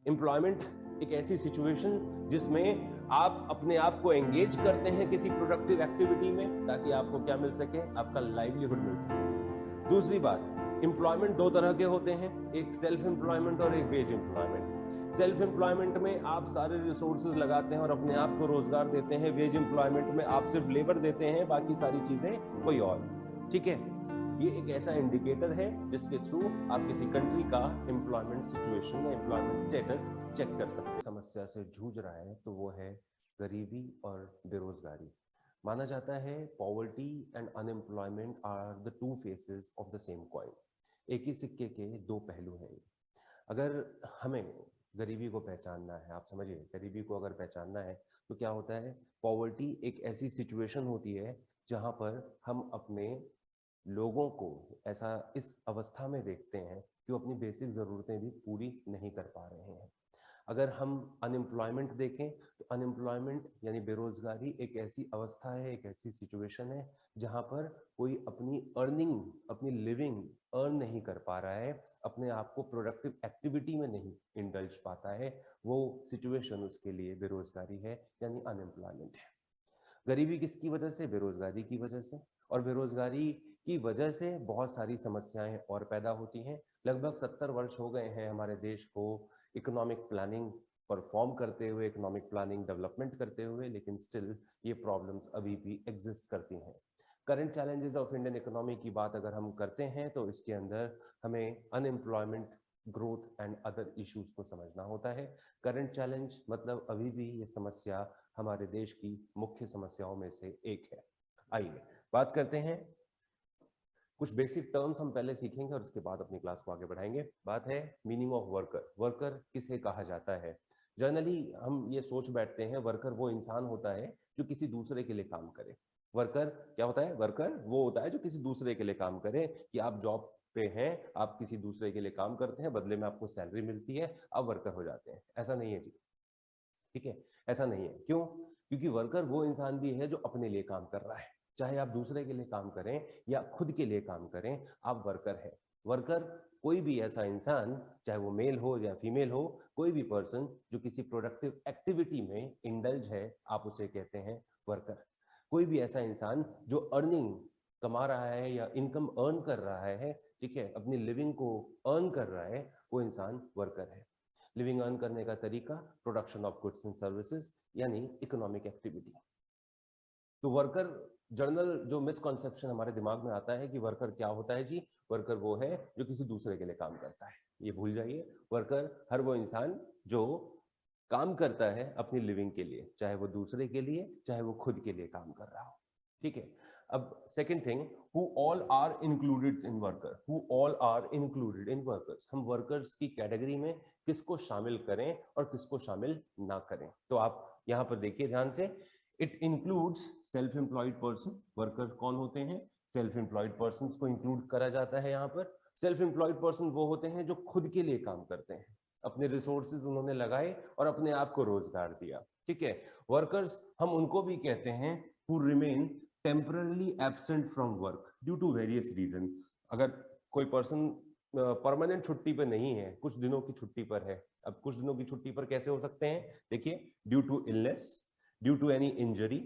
Employment एक ऐसी situation जिसमें आप अपने आप को एंगेज करते हैं किसी प्रोडक्टिव एक्टिविटी में ताकि आपको क्या मिल सके, आपका लाइवलीहुड मिल सके। दूसरी बात, एम्प्लॉयमेंट दो तरह के होते हैं, एक सेल्फ एम्प्लॉयमेंट और एक वेज एम्प्लॉयमेंट। सेल्फ एम्प्लॉयमेंट में आप सारे रिसोर्सेज लगाते हैं और अपने आप को रोजगार देते हैं। वेज एम्प्लॉयमेंट में आप सिर्फ लेबर देते हैं, बाकी सारी चीजें कोई और। ठीक है, ये एक ऐसा इंडिकेटर है जिसके थ्रू आप किसी कंट्री का एम्प्लॉयमेंट सिचुएशन या एम्प्लॉयमेंट स्टेटस चेक कर सकते हैं। समस्या से जूझ रहा है तो वो है गरीबी और बेरोजगारी। माना जाता है poverty and unemployment are the two faces of the same coin. एक ही सिक्के के दो पहलू हैं। अगर हमें गरीबी को पहचानना है, आप समझिए गरीबी को अगर पहचानना है तो क्या होता है, पॉवर्टी एक ऐसी सिचुएशन होती है जहां पर हम अपने लोगों को ऐसा इस अवस्था में देखते हैं कि वो अपनी बेसिक ज़रूरतें भी पूरी नहीं कर पा रहे हैं। अगर हम अनएम्प्लॉयमेंट देखें तो अनएम्प्लॉयमेंट यानी बेरोजगारी एक ऐसी अवस्था है, एक ऐसी सिचुएशन है जहां पर कोई अपनी अर्निंग, अपनी लिविंग अर्न नहीं कर पा रहा है, अपने आप को प्रोडक्टिव एक्टिविटी में नहीं इंडल्ज पाता है। वो सिचुएशन उसके लिए बेरोजगारी है यानी अनएम्प्लॉयमेंट है। गरीबी किसकी वजह से? बेरोजगारी की वजह से। और बेरोजगारी की वजह से बहुत सारी समस्याएं और पैदा होती हैं। लगभग 70 वर्ष हो गए हैं हमारे देश को इकोनॉमिक प्लानिंग परफॉर्म करते हुए, इकोनॉमिक प्लानिंग डेवलपमेंट करते हुए, लेकिन स्टिल ये प्रॉब्लम्स अभी भी एग्जिस्ट करती हैं। Current challenges of Indian economy की बात अगर हम करते हैं तो इसके अंदर हमें unemployment, growth and other issues को समझना होता है। करंट चैलेंज मतलब अभी भी ये समस्या हमारे देश की मुख्य समस्याओं में से एक है। आइए बात करते हैं, कुछ बेसिक टर्म्स हम पहले सीखेंगे और उसके बाद अपनी क्लास को आगे बढ़ाएंगे। बात है मीनिंग ऑफ वर्कर। वर्कर किसे कहा जाता है? जनरली हम ये सोच बैठते हैं वर्कर वो इंसान होता है जो किसी दूसरे के लिए काम करे। वर्कर क्या होता है? वर्कर वो होता है जो किसी दूसरे के लिए काम करे, कि आप जॉब पे हैं, आप किसी दूसरे के लिए काम करते हैं, बदले में आपको सैलरी मिलती है, आप वर्कर हो जाते हैं। ऐसा नहीं है जी, ठीक है, ऐसा नहीं है। क्यों? क्योंकि वर्कर वो इंसान भी है जो अपने लिए काम कर रहा है। चाहे आप दूसरे के लिए काम करें या खुद के लिए काम करें, आप वर्कर है। वर्कर कोई भी ऐसा इंसान, चाहे वो मेल हो या फीमेल हो, कोई भी पर्सन जो किसी प्रोडक्टिव एक्टिविटी में इंडल्ज है, आप उसे कहते हैं वर्कर। कोई भी ऐसा इंसान जो अर्निंग कमा रहा है या इनकम अर्न कर रहा है, ठीक है, अपनी लिविंग को अर्न कर रहा है, वो इंसान वर्कर है। लिविंग अर्न करने का तरीका production of goods and services यानी इकोनॉमिक एक्टिविटी। तो वर्कर, जनरल जो मिसकॉन्सेप्शन हमारे दिमाग में आता है कि वर्कर क्या होता है जी, वर्कर वो है जो किसी दूसरे के लिए काम करता है। ये भूल जाइए। वर्कर हर वो इंसान जो काम करता है अपनी लिविंग के लिए, चाहे वो दूसरे के लिए, चाहे वो खुद के लिए काम कर रहा हो। ठीक है। अब second thing, who all are included in worker. Who all are included in workers. हम वर्कर्स की कैटेगरी में किसको शामिल करें और किसको शामिल ना करें। तो आप यहां पर देखिए ध्यान से, it includes self employed person. Worker कौन होते हैं? सेल्फ एम्प्लॉयड पर्सन को इंक्लूड करा जाता है यहाँ पर। सेल्फ एम्प्लॉयड पर्सन वो होते हैं जो खुद के लिए काम करते हैं, अपने रिसोर्सेज उन्होंने लगाए और अपने आप को रोजगार दिया। ठीक है। वर्कर्स हम उनको भी कहते हैं who remain temporarily absent from work due to various reason. अगर कोई पर्सन परमानेंट छुट्टी पर नहीं है, कुछ दिनों की छुट्टी पर है। अब कुछ दिनों की छुट्टी पर कैसे हो सकते हैं? देखिए, due to illness, due to any injury,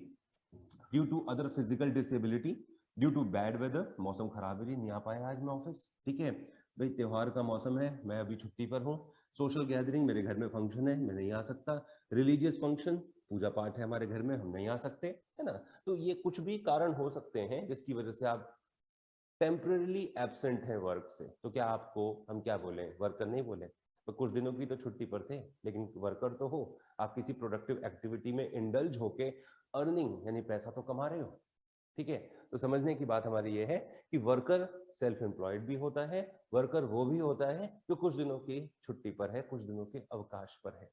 due to other physical disability, due to bad weather, मौसम खराब है जी, नहीं आ पाया आज मैं ऑफिस। ठीक है भाई, त्योहार का मौसम है, मैं अभी छुट्टी पर हूँ। सोशल गैदरिंग, मेरे घर में फंक्शन है, मैं नहीं आ सकता। रिलीजियस फंक्शन, पूजा पाठ है हमारे घर में, हम नहीं आ सकते, है ना। तो ये कुछ भी कारण हो सकते हैं जिसकी वजह से आप टेम्पररी एब्सेंट है वर्क से। तो क्या आपको हम क्या बोले? वर्कर नहीं बोले? तो कुछ दिनों की तो छुट्टी पर थे, लेकिन वर्कर तो हो। आप किसी प्रोडक्टिव एक्टिविटी में इंडल्ज होके अर्निंग यानी पैसा तो कमा रहे हो। ठीक है। तो समझने की बात हमारी ये है कि वर्कर सेल्फ एम्प्लॉयड भी होता है, वर्कर वो भी होता है जो कुछ दिनों की छुट्टी पर है, कुछ दिनों के अवकाश पर है।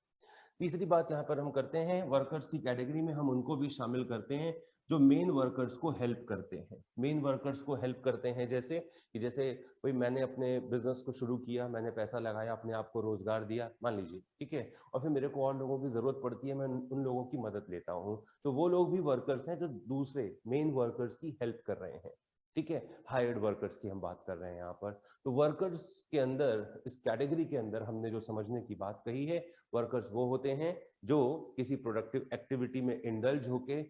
तीसरी बात यहाँ पर हम करते हैं, वर्कर्स की कैटेगरी में हम उनको भी शामिल करते हैं जो मेन वर्कर्स को हेल्प करते हैं। मेन वर्कर्स को हेल्प करते हैं जैसे कि भाई मैंने अपने बिजनेस को शुरू किया, मैंने पैसा लगाया, अपने आप को रोजगार दिया, मान लीजिए, ठीक है, और फिर मेरे को और लोगों की जरूरत पड़ती है, मैं उन लोगों की मदद लेता हूँ। तो वो लोग भी वर्कर्स हैं जो दूसरे मेन वर्कर्स की हेल्प कर रहे हैं। ठीक है, हायर्ड वर्कर्स की हम बात कर रहे हैं यहाँ पर। तो वर्कर्स के अंदर, इस कैटेगरी के अंदर हमने जो समझने की बात कही है, वर्कर्स वो होते हैं जो किसी प्रोडक्टिव एक्टिविटी में इंडल्ज होके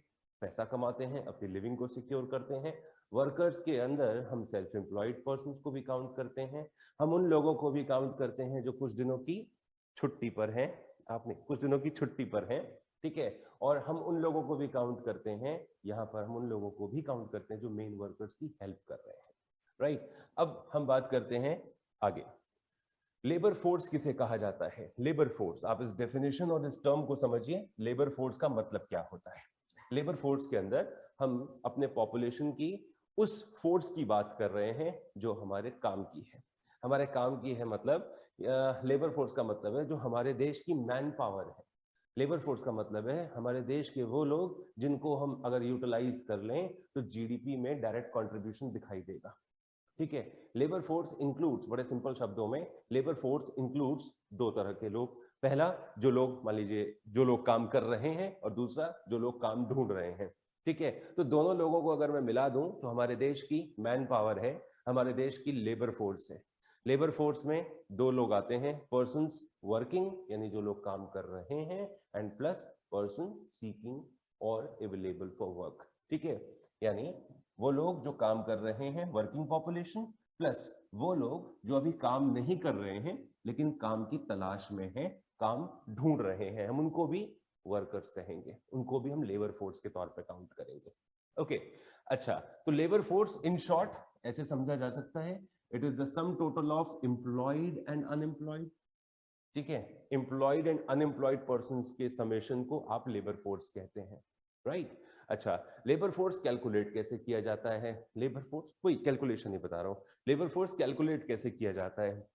पैसा कमाते हैं, अपनी लिविंग को सिक्योर करते हैं। वर्कर्स के अंदर हम सेल्फ एम्प्लॉयड पर्संस को भी काउंट करते हैं, हम उन लोगों को भी काउंट करते हैं जो कुछ दिनों की छुट्टी पर हैं, आपने कुछ दिनों की छुट्टी पर हैं, ठीक है। और हम उन लोगों को भी काउंट करते हैं, यहाँ पर हम उन लोगों को भी काउंट करते हैं जो मेन वर्कर्स की हेल्प कर रहे हैं, राइट। अब हम बात करते हैं आगे, लेबर फोर्स किसे कहा जाता है। लेबर फोर्स, आप इस डेफिनेशन और इस टर्म को समझिए, लेबर फोर्स का मतलब क्या होता है। लेबर फोर्स के अंदर हम अपने पॉपुलेशन की उस फोर्स की बात कर रहे हैं जो हमारे काम की है, हमारे काम की है, मतलब लेबर फोर्स का मतलब है जो हमारे देश की मैन पावर है। लेबर फोर्स का मतलब है हमारे देश के वो लोग जिनको हम अगर यूटिलाइज कर लें तो जीडीपी में डायरेक्ट कंट्रीब्यूशन दिखाई देगा, ठीक है। लेबर फोर्स इंक्लूड्स, बड़े सिंपल शब्दों में, लेबर फोर्स इंक्लूड्स दो तरह के लोग। पहला, जो लोग मान लीजिए जो लोग काम कर रहे हैं, और दूसरा जो लोग काम ढूंढ रहे हैं, ठीक है। तो दोनों लोगों को अगर मैं मिला दूं तो हमारे देश की मैन पावर है, हमारे देश की लेबर फोर्स है। लेबर फोर्स में दो लोग आते हैं, पर्सन्स वर्किंग यानी जो लोग काम कर रहे हैं, एंड प्लस पर्सन सीकिंग और अवेलेबल फॉर वर्क, ठीक है। यानी वो लोग जो काम कर रहे हैं, वर्किंग पॉपुलेशन, प्लस वो लोग जो अभी काम नहीं कर रहे हैं लेकिन काम की तलाश में हैं, काम ढूंढ रहे हैं, हम उनको भी वर्कर्स कहेंगे, उनको भी हम लेबर फोर्स के तौर पे काउंट करेंगे। ओके, अच्छा, तो लेबर फोर्स इन शॉर्ट ऐसे समझा जा सकता है, it is the sum total of employed and unemployed, ठीक है। एम्प्लॉयड एंड अनएम्प्लॉयड पर्संस के समेशन को आप लेबर फोर्स कहते हैं, राइट। अच्छा, लेबर फोर्स कैलकुलेट कैसे किया जाता है। लेबर फोर्स, कोई कैलकुलेशन नहीं बता रहा हूं, लेबर फोर्स कैलकुलेट कैसे किया जाता है।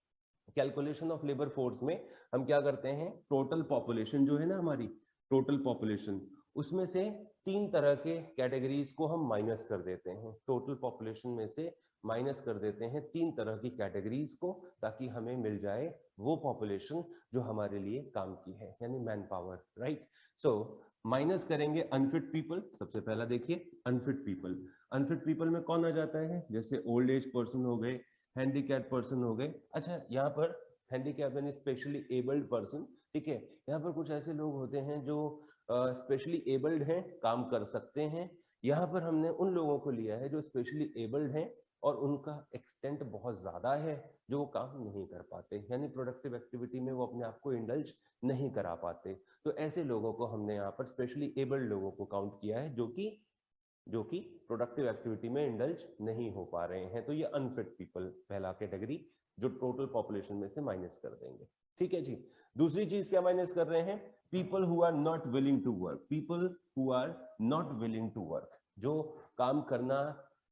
कैलकुलेशन ऑफ लेबर फोर्स में हम क्या करते हैं, टोटल पॉपुलेशन जो है ना हमारी, टोटल पॉपुलेशन, उसमें से तीन तरह के कैटेगरीज को हम माइनस कर देते हैं, टोटल पॉपुलेशन में से माइनस कर देते हैं तीन तरह की कैटेगरीज को, ताकि हमें मिल जाए वो पॉपुलेशन जो हमारे लिए काम की है, यानी man power, right. So minus करेंगे अनफिट पीपल। सबसे पहला देखिए अनफिट पीपल, अनफिट पीपल में कौन आ जाता है, जैसे ओल्ड एज पर्सन हो गए, हैंडीकैप पर्सन हो गए। अच्छा, यहाँ पर हैंडीकैप यानी स्पेशली एबल्ड पर्सन, ठीक है। यहाँ पर कुछ ऐसे लोग होते हैं जो स्पेशली एबल्ड हैं, काम कर सकते हैं। यहाँ पर हमने उन लोगों को लिया है जो स्पेशली एबल्ड हैं और उनका एक्सटेंट बहुत ज्यादा है, जो वो काम नहीं कर पाते, यानी प्रोडक्टिव एक्टिविटी में वो अपने आप को इंडल्ज नहीं करा पाते। तो ऐसे लोगों को हमने यहाँ पर स्पेशली एबल्ड लोगों को काउंट किया है, जो कि प्रोडक्टिव एक्टिविटी में इंडल्ज नहीं हो पा रहे हैं। तो ये अनफिट पीपल पहला कैटेगरी जो टोटल पॉपुलेशन में से माइनस कर देंगे, ठीक है जी। दूसरी चीज क्या माइनस कर रहे हैं, people who are not willing to work, people who are not willing to work, जो काम करना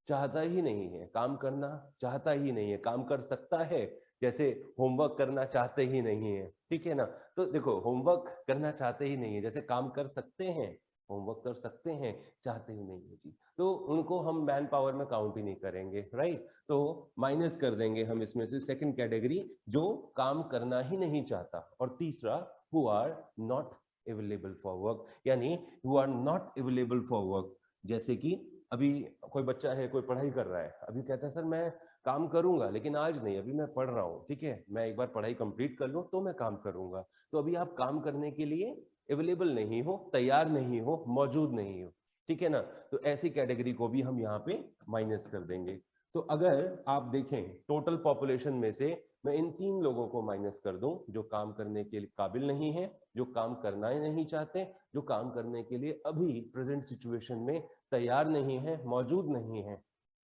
चाहता ही नहीं है, काम करना चाहता ही नहीं है, काम कर सकता है, जैसे होमवर्क करना चाहते ही नहीं है, ठीक है ना। तो देखो, होमवर्क करना चाहते ही नहीं है, जैसे काम कर सकते हैं, होमवर्क कर सकते हैं, चाहते ही नहीं है जी, तो उनको हम मैन पावर में काउंट ही नहीं करेंगे, राइट। तो माइनस कर देंगे हम इसमें से सेकंड कैटेगरी जो काम करना ही नहीं चाहता, और तीसरा who are not available for work, यानी who are not available for work. जैसे कि अभी कोई बच्चा है, कोई पढ़ाई कर रहा है, अभी कहता है सर मैं काम करूंगा लेकिन आज नहीं, अभी मैं पढ़ रहा हूँ, ठीक है, मैं एक बार पढ़ाई कंप्लीट कर लूँ तो मैं काम करूंगा। तो अभी आप काम करने के लिए अवेलेबल नहीं हो, तैयार नहीं हो, मौजूद नहीं हो, ठीक है ना। तो ऐसी कैटेगरी को भी हम यहाँ पे माइनस कर देंगे। तो अगर आप देखें टोटल पॉपुलेशन में से मैं इन तीन लोगों को माइनस कर दूं जो काम करने के लिए काबिल नहीं है, जो काम करना ही नहीं चाहते, जो काम करने के लिए अभी प्रेजेंट सिचुएशन में तैयार नहीं है, मौजूद नहीं है,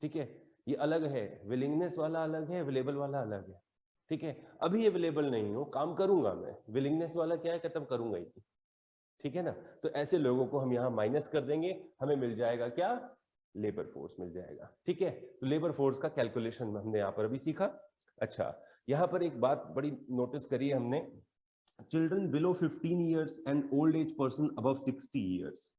ठीक है। ये अलग है, विलिंगनेस वाला अलग है, अवेलेबल वाला अलग है, ठीक है। अभी अवेलेबल नहीं हो, काम करूंगा मैं, विलिंगनेस वाला क्या है, खत्म करूंगा ही, ठीक है ना। तो ऐसे लोगों को हम यहाँ माइनस कर देंगे, हमें मिल जाएगा क्या, लेबर फोर्स मिल जाएगा, ठीक है। तो लेबर फोर्स का कैलकुलेशन हमने यहाँ पर अभी सीखा। अच्छा, यहाँ पर एक बात बड़ी नोटिस करी है हमने, children below 15 years and old age person above 60 years,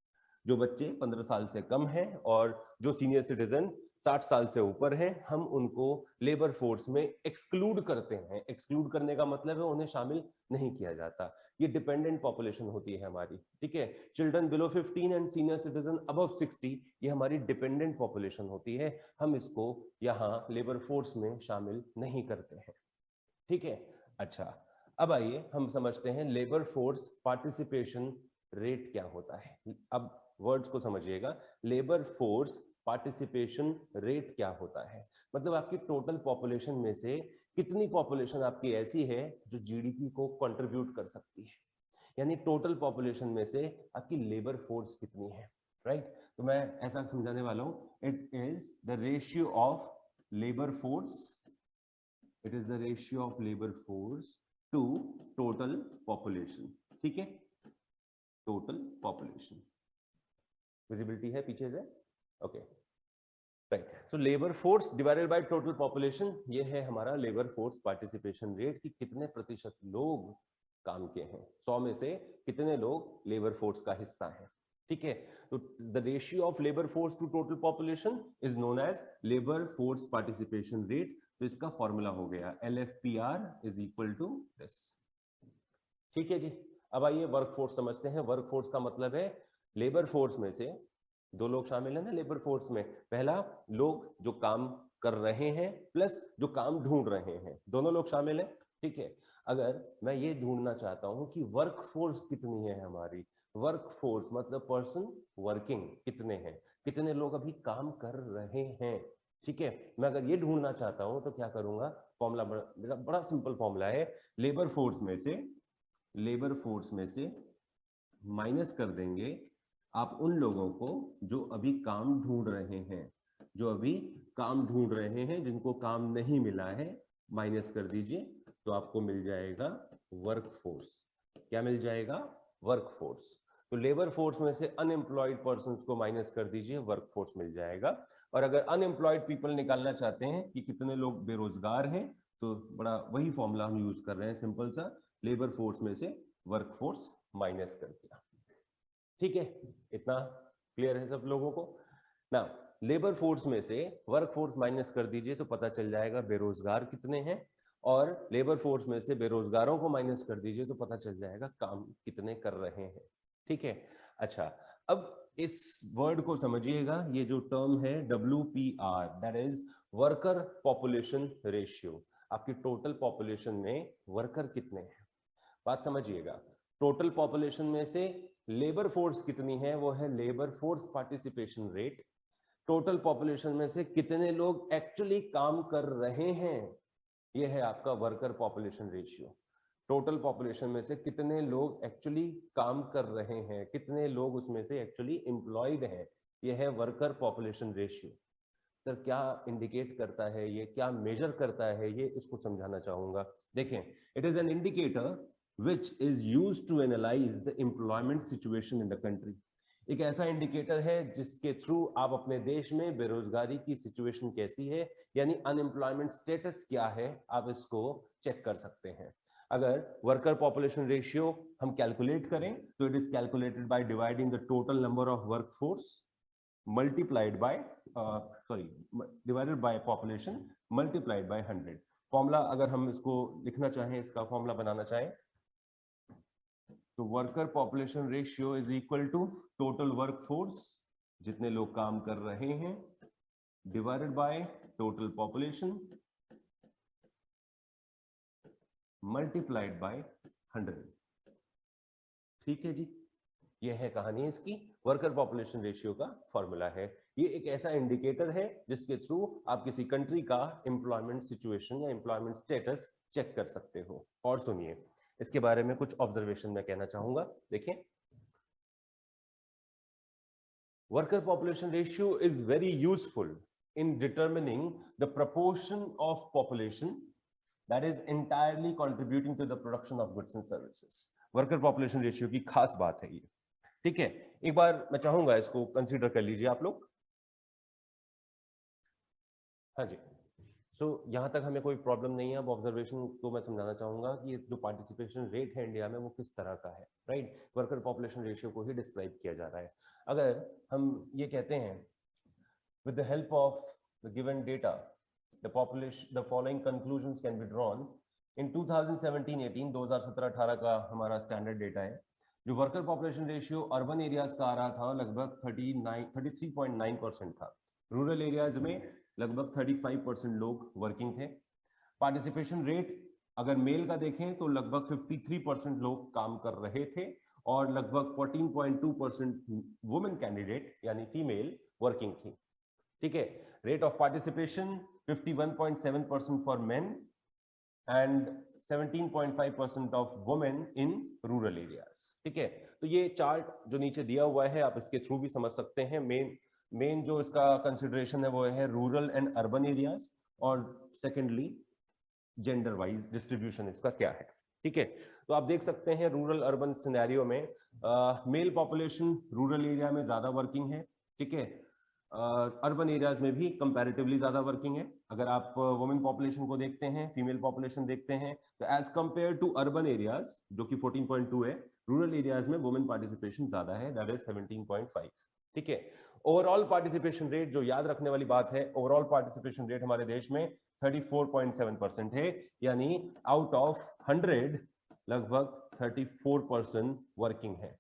जो बच्चे 15 साल से कम हैं और जो सीनियर सिटीजन 60 साल से ऊपर हैं, हम उनको लेबर फोर्स में एक्सक्लूड करते हैं। एक्सक्लूड करने का मतलब है उन्हें शामिल नहीं किया जाता। ये डिपेंडेंट पॉपुलेशन होती है हमारी, ठीक है। Children below 15 and senior citizen above 60, ये हमारी डिपेंडेंट पॉपुलेशन होती है, हम इसको यहाँ लेबर फोर्स में शामिल नहीं करते हैं, ठीक है। अच्छा, अब आइए हम समझते हैं लेबर फोर्स पार्टिसिपेशन रेट क्या होता है। अब वर्ड्स को समझिएगा, लेबर फोर्स पार्टिसिपेशन रेट क्या होता है, मतलब आपकी टोटल पॉपुलेशन में से कितनी पॉपुलेशन आपकी ऐसी है जो जीडीपी को कंट्रीब्यूट कर सकती है, यानी टोटल पॉपुलेशन में से आपकी लेबर फोर्स कितनी है, राइट। तो मैं ऐसा समझाने वाला हूं, it is the ratio of labour force, it is the ratio of labour force to total population, ठीक है, टोटल पॉपुलेशन। विजिबिलिटी है पीछे से, okay, right. So labour force divided by total population, ये है हमारा लेबर फोर्स पार्टिसिपेशन रेट, कि कितने प्रतिशत लोग काम के हैं, 100 में से कितने लोग लेबर फोर्स का हिस्सा है, ठीक है। तो the ratio of labour force to total population is known as labour force participation rate. तो इसका फॉर्मूला हो गया LFPR is equal to this, ठीक है जी। अब आइए वर्क फोर्स समझते हैं। वर्क फोर्स का मतलब है लेबर फोर्स में से दो लोग शामिल हैं ना लेबर फोर्स में, पहला लोग जो काम कर रहे हैं प्लस जो काम ढूंढ रहे हैं, दोनों लोग शामिल हैं, ठीक है। अगर मैं ये ढूंढना चाहता हूं कि वर्क फोर्स कितनी है हमारी, वर्क फोर्स मतलब पर्सन वर्किंग कितने हैं, कितने लोग अभी काम कर रहे हैं, ठीक है। मैं अगर ये ढूंढना चाहता हूं तो क्या करूंगा, फॉर्मूला बड़ा सिंपल फॉर्मूला है, लेबर फोर्स में से माइनस कर देंगे आप उन लोगों को जो अभी काम ढूंढ रहे हैं, जो अभी काम ढूंढ रहे हैं, जिनको काम नहीं मिला है, माइनस कर दीजिए तो आपको मिल जाएगा वर्क फोर्स। क्या मिल जाएगा, वर्क फोर्स। तो लेबर फोर्स में से अनएम्प्लॉयड पर्संस को माइनस कर दीजिए, वर्क फोर्स मिल जाएगा। और अगर अनएम्प्लॉयड पीपल निकालना चाहते हैं कि कितने लोग बेरोजगार हैं, तो बड़ा वही फॉर्मूला हम यूज कर रहे हैं, सिंपल सा, लेबर फोर्स में से वर्क फोर्स माइनस कर दिया, ठीक है। इतना क्लियर है सब लोगों को ना। लेबर फोर्स में से वर्क फोर्स माइनस कर दीजिए तो पता चल जाएगा बेरोजगार कितने हैं, और लेबर फोर्स में से बेरोजगारों को माइनस कर दीजिए तो पता चल जाएगा काम कितने कर रहे हैं, ठीक है। अच्छा, अब इस वर्ड को समझिएगा, ये जो टर्म है WPR, that is worker population ratio, आपकी टोटल पॉपुलेशन में वर्कर कितने हैं, बात समझिएगा। टोटल पॉपुलेशन में से लेबर फोर्स कितनी है, वो है labour force participation rate. Total population में से कितने लोग एक्चुअली काम कर रहे हैं, ये है आपका worker population ratio. Total population में से कितने लोग एक्चुअली काम कर रहे हैं, कितने लोग उसमें से एक्चुअली एम्प्लॉयड हैं, ये है वर्कर पॉपुलेशन रेशियो। सर क्या इंडिकेट करता है ये, क्या मेजर करता है ये, इसको समझाना चाहूंगा। देखें, it is an indicator which is used to analyze the employment situation in the country। एक ऐसा इंडिकेटर है जिसके थ्रू आप अपने देश में बेरोजगारी की सिचुएशन कैसी है, यानी अनएम्प्लॉयमेंट स्टेटस क्या है, आप इसको चेक कर सकते हैं। अगर वर्कर पॉपुलेशन रेशियो हम कैलकुलेट करें तो it is calculated by dividing the total number of workforce multiplied by divided by population multiplied by 100। Formula अगर हम इसको लिखना चाहें, इसका फॉर्मूला बनाना चाहें, तो worker population ratio is equal to total workforce, जितने लोग काम कर रहे हैं, divided by total population multiplied by 100, ठीक है जी। ये है कहानी इसकी, वर्कर पॉपुलेशन रेशियो का फॉर्मूला है। ये एक ऐसा इंडिकेटर है जिसके थ्रू आप किसी कंट्री का एम्प्लॉयमेंट सिचुएशन या एम्प्लॉयमेंट स्टेटस चेक कर सकते हो। और सुनिए, इसके बारे में कुछ ऑब्जर्वेशन मैं कहना चाहूंगा। देखिए, worker population ratio is very useful in determining the proportion of population that is entirely contributing to the production of goods and services। Worker population ratio की खास बात है ये, ठीक है। एक बार मैं चाहूंगा इसको कंसीडर कर लीजिए आप लोग। हाँ जी, यहां तक हमें कोई प्रॉब्लम नहीं है। अब ऑब्जर्वेशन को मैं समझाना चाहूंगा कि ये जो पार्टिसिपेशन रेट है इंडिया में वो किस तरह का है, राइट। वर्कर पॉपुलेशन रेशियो को ही डिस्क्राइब किया जा रहा है। अगर हम ये कहते हैं with the help of the given data, the following conclusions can be drawn. In 2017-18 2017-18 का हमारा स्टैंडर्ड डेटा है, जो worker population ratio urban areas का आ रहा था लगभग 33.9% था, रूरल एरियाज में लगभग 35% लोग वर्किंग थे। पार्टिसिपेशन रेट अगर मेल का देखें तो लगभग 53% लोग काम कर रहे थे और लगभग 14.2% वुमेन कैंडिडेट यानी फीमेल वर्किंग थी। ठीक है, rate of participation 51.7% for main and 17.5% of women in rural areas। ठीक है, तो ये चार्ट जो नीचे दिया हुआ है आप इसके थ्रू भी समझ सकते हैं। मेन जो इसका कंसिडरेशन है वो है रूरल एंड अर्बन एरियाज, और सेकेंडली जेंडर वाइज डिस्ट्रीब्यूशन इसका क्या है। ठीक है, तो आप देख सकते हैं रूरल अर्बन सिनेरियो में मेल पॉपुलेशन रूरल एरिया में ज्यादा वर्किंग है। ठीक है, अर्बन एरियाज में भी कंपैरेटिवली ज्यादा वर्किंग है। अगर आप वुमेन पॉपुलेशन को देखते हैं, फीमेल पॉपुलेशन देखते हैं, तो as compared to urban areas जो कि 14.2 है, रूरल एरियाज में वुमेन पार्टिसिपेशन ज्यादा है, दैट इज 17.5। ठीक है, ओवरऑल पार्टिसिपेशन रेट जो याद रखने वाली बात है, ओवरऑल पार्टिसिपेशन रेट हमारे देश में 34.7% है, यानी आउट ऑफ 100 लगभग 34% वर्किंग है।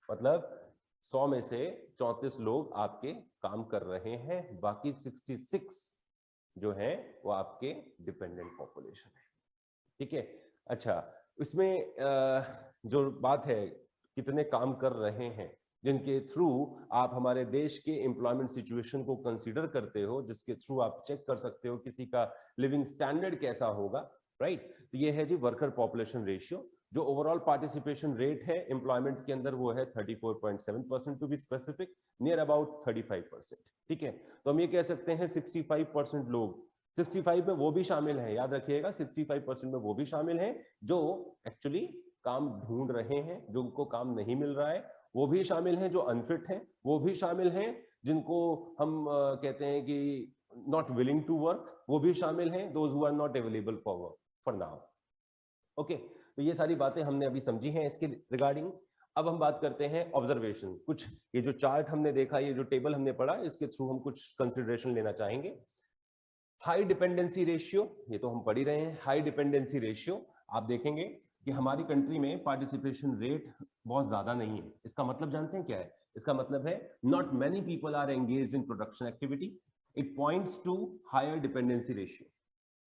मतलब 100 में से 34 लोग आपके काम कर रहे हैं, बाकी 66 जो है वो आपके डिपेंडेंट पॉपुलेशन है। ठीक है, अच्छा, इसमें जो बात है कितने काम कर रहे हैं, जिनके थ्रू आप हमारे देश के एम्प्लॉयमेंट सिचुएशन को कंसीडर करते हो, जिसके थ्रू आप चेक कर सकते हो किसी का लिविंग स्टैंडर्ड कैसा होगा, राइट। तो ये है जी वर्कर पॉपुलेशन रेशियो। जो ओवरऑल पार्टिसिपेशन रेट है एम्प्लॉयमेंट के अंदर वो है 34.7% to be specific, near about 35%। ठीक है, तो हम ये कह सकते हैं 65% लोग, 65 में वो भी शामिल हैं, याद रखिएगा 65% में वो भी शामिल हैं जो एक्चुअली काम ढूंढ रहे हैं, जो उनको काम नहीं मिल रहा है, वो भी शामिल हैं जो अनफिट हैं, वो भी शामिल हैं जिनको हम कहते हैं कि नॉट विलिंग टू वर्क, वो भी शामिल हैं those who are not available for work for now. Okay, तो ये सारी बातें हमने अभी समझी हैं इसके रिगार्डिंग। अब हम बात करते हैं ऑब्जर्वेशन। कुछ ये जो चार्ट हमने देखा, ये जो टेबल हमने पढ़ा, इसके थ्रू हम कुछ कंसिडरेशन लेना चाहेंगे। हाई डिपेंडेंसी रेशियो, ये तो हम पढ़ ही रहे हैं। हाई डिपेंडेंसी रेशियो आप देखेंगे कि हमारी कंट्री में पार्टिसिपेशन रेट बहुत ज्यादा नहीं है। इसका मतलब जानते हैं क्या है? इसका मतलब है not many people are engaged in production activity, it points to higher dependency ratio.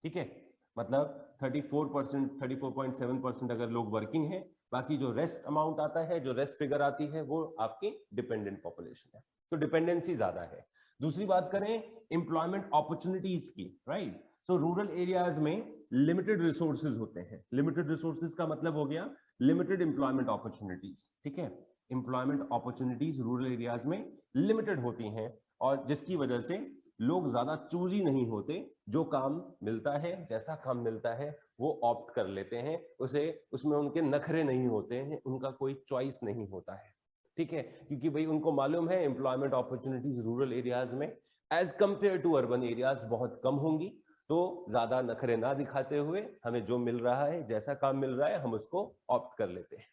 ठीक है, मतलब 34%, 34.7% अगर लोग वर्किंग है, बाकी जो रेस्ट अमाउंट आता है, जो रेस्ट फिगर आती है, वो आपकी डिपेंडेंट पॉपुलेशन है, तो डिपेंडेंसी ज्यादा है। दूसरी बात करें एम्प्लॉयमेंट अपॉर्चुनिटीज की, राइट। सो रूरल एरियाज में लिमिटेड रिसोर्सेज होते हैं। लिमिटेड रिसोर्सेज का मतलब हो गया लिमिटेड एम्प्लॉयमेंट अपॉर्चुनिटीज। ठीक है, एम्प्लॉयमेंट अपॉर्चुनिटीज रूरल एरियाज में लिमिटेड होती हैं, और जिसकी वजह से लोग ज्यादा चूजी नहीं होते, जो काम मिलता है, जैसा काम मिलता है वो ऑप्ट कर लेते हैं, उसमें उनके नखरे नहीं होते हैं, उनका कोई चॉइस नहीं होता है। ठीक है, क्योंकि भाई उनको मालूम है एम्प्लॉयमेंट अपॉर्चुनिटीज रूरल एरियाज में as compared to urban areas बहुत कम होंगी, तो ज्यादा नखरे ना दिखाते हुए हमें जो मिल रहा है, जैसा काम मिल रहा है, हम उसको ऑप्ट कर लेते हैं।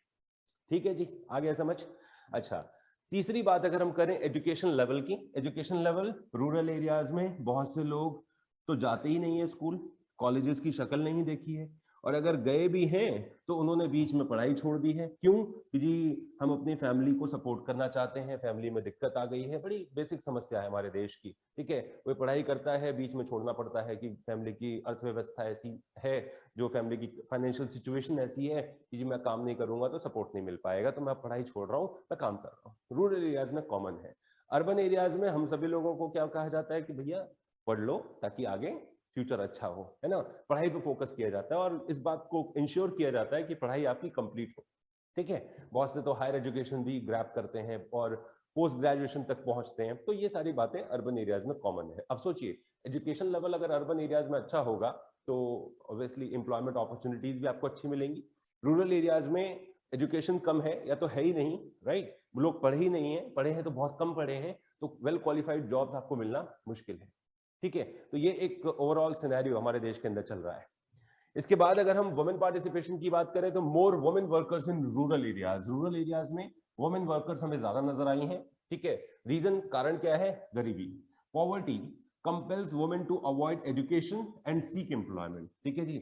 ठीक है जी, आ गया समझ? अच्छा, तीसरी बात अगर हम करें एजुकेशन लेवल की, एजुकेशन लेवल रूरल एरियाज में बहुत से लोग तो जाते ही नहीं है स्कूल, कॉलेजेस की शक्ल नहीं देखी है, और अगर गए भी हैं तो उन्होंने बीच में पढ़ाई छोड़ दी है। क्यों? कि जी हम अपनी फैमिली को सपोर्ट करना चाहते हैं, फैमिली में दिक्कत आ गई है, बड़ी बेसिक समस्या है हमारे देश की। ठीक है, कोई पढ़ाई करता है, बीच में छोड़ना पड़ता है कि फैमिली की अर्थव्यवस्था ऐसी है, जो फैमिली की फाइनेंशियल सिचुएशन ऐसी है कि जी मैं काम नहीं करूंगा तो सपोर्ट नहीं मिल पाएगा, तो मैं पढ़ाई छोड़ रहा हूँ, मैं काम कर रहा हूँ। रूरल एरियाज में कॉमन है। अर्बन एरियाज में हम सभी लोगों को क्या कहा जाता है कि भैया पढ़ लो ताकि आगे फ्यूचर अच्छा हो, है ना, पढ़ाई पे फोकस किया जाता है और इस बात को इंश्योर किया जाता है कि पढ़ाई आपकी कंप्लीट हो। ठीक है, बहुत से तो हायर एजुकेशन भी ग्रैब करते हैं और पोस्ट ग्रेजुएशन तक पहुंचते हैं, तो ये सारी बातें अर्बन एरियाज में कॉमन है। अब सोचिए एजुकेशन लेवल अगर अर्बन एरियाज में अच्छा होगा तो ऑब्वियसली एम्प्लॉयमेंट अपॉर्चुनिटीज भी आपको अच्छी मिलेंगी। रूरल एरियाज में एजुकेशन कम है या तो है ही नहीं, राइट, लोग पढ़े ही नहीं है, पढ़े हैं तो बहुत कम पढ़े हैं, तो वेल क्वालिफाइड जॉब्स आपको मिलना मुश्किल है। ठीक है, तो ये एक ओवरऑल सिनेरियो हमारे देश के अंदर चल रहा है। इसके बाद अगर हम वुमेन पार्टिसिपेशन की बात करें तो more women workers in rural areas, rural areas में वुमेन वर्कर्स हमें ज्यादा नजर आई हैं। ठीक है, रीजन कारण क्या है? गरीबी, poverty. Compels women to avoid education and seek employment. ठीक है जी,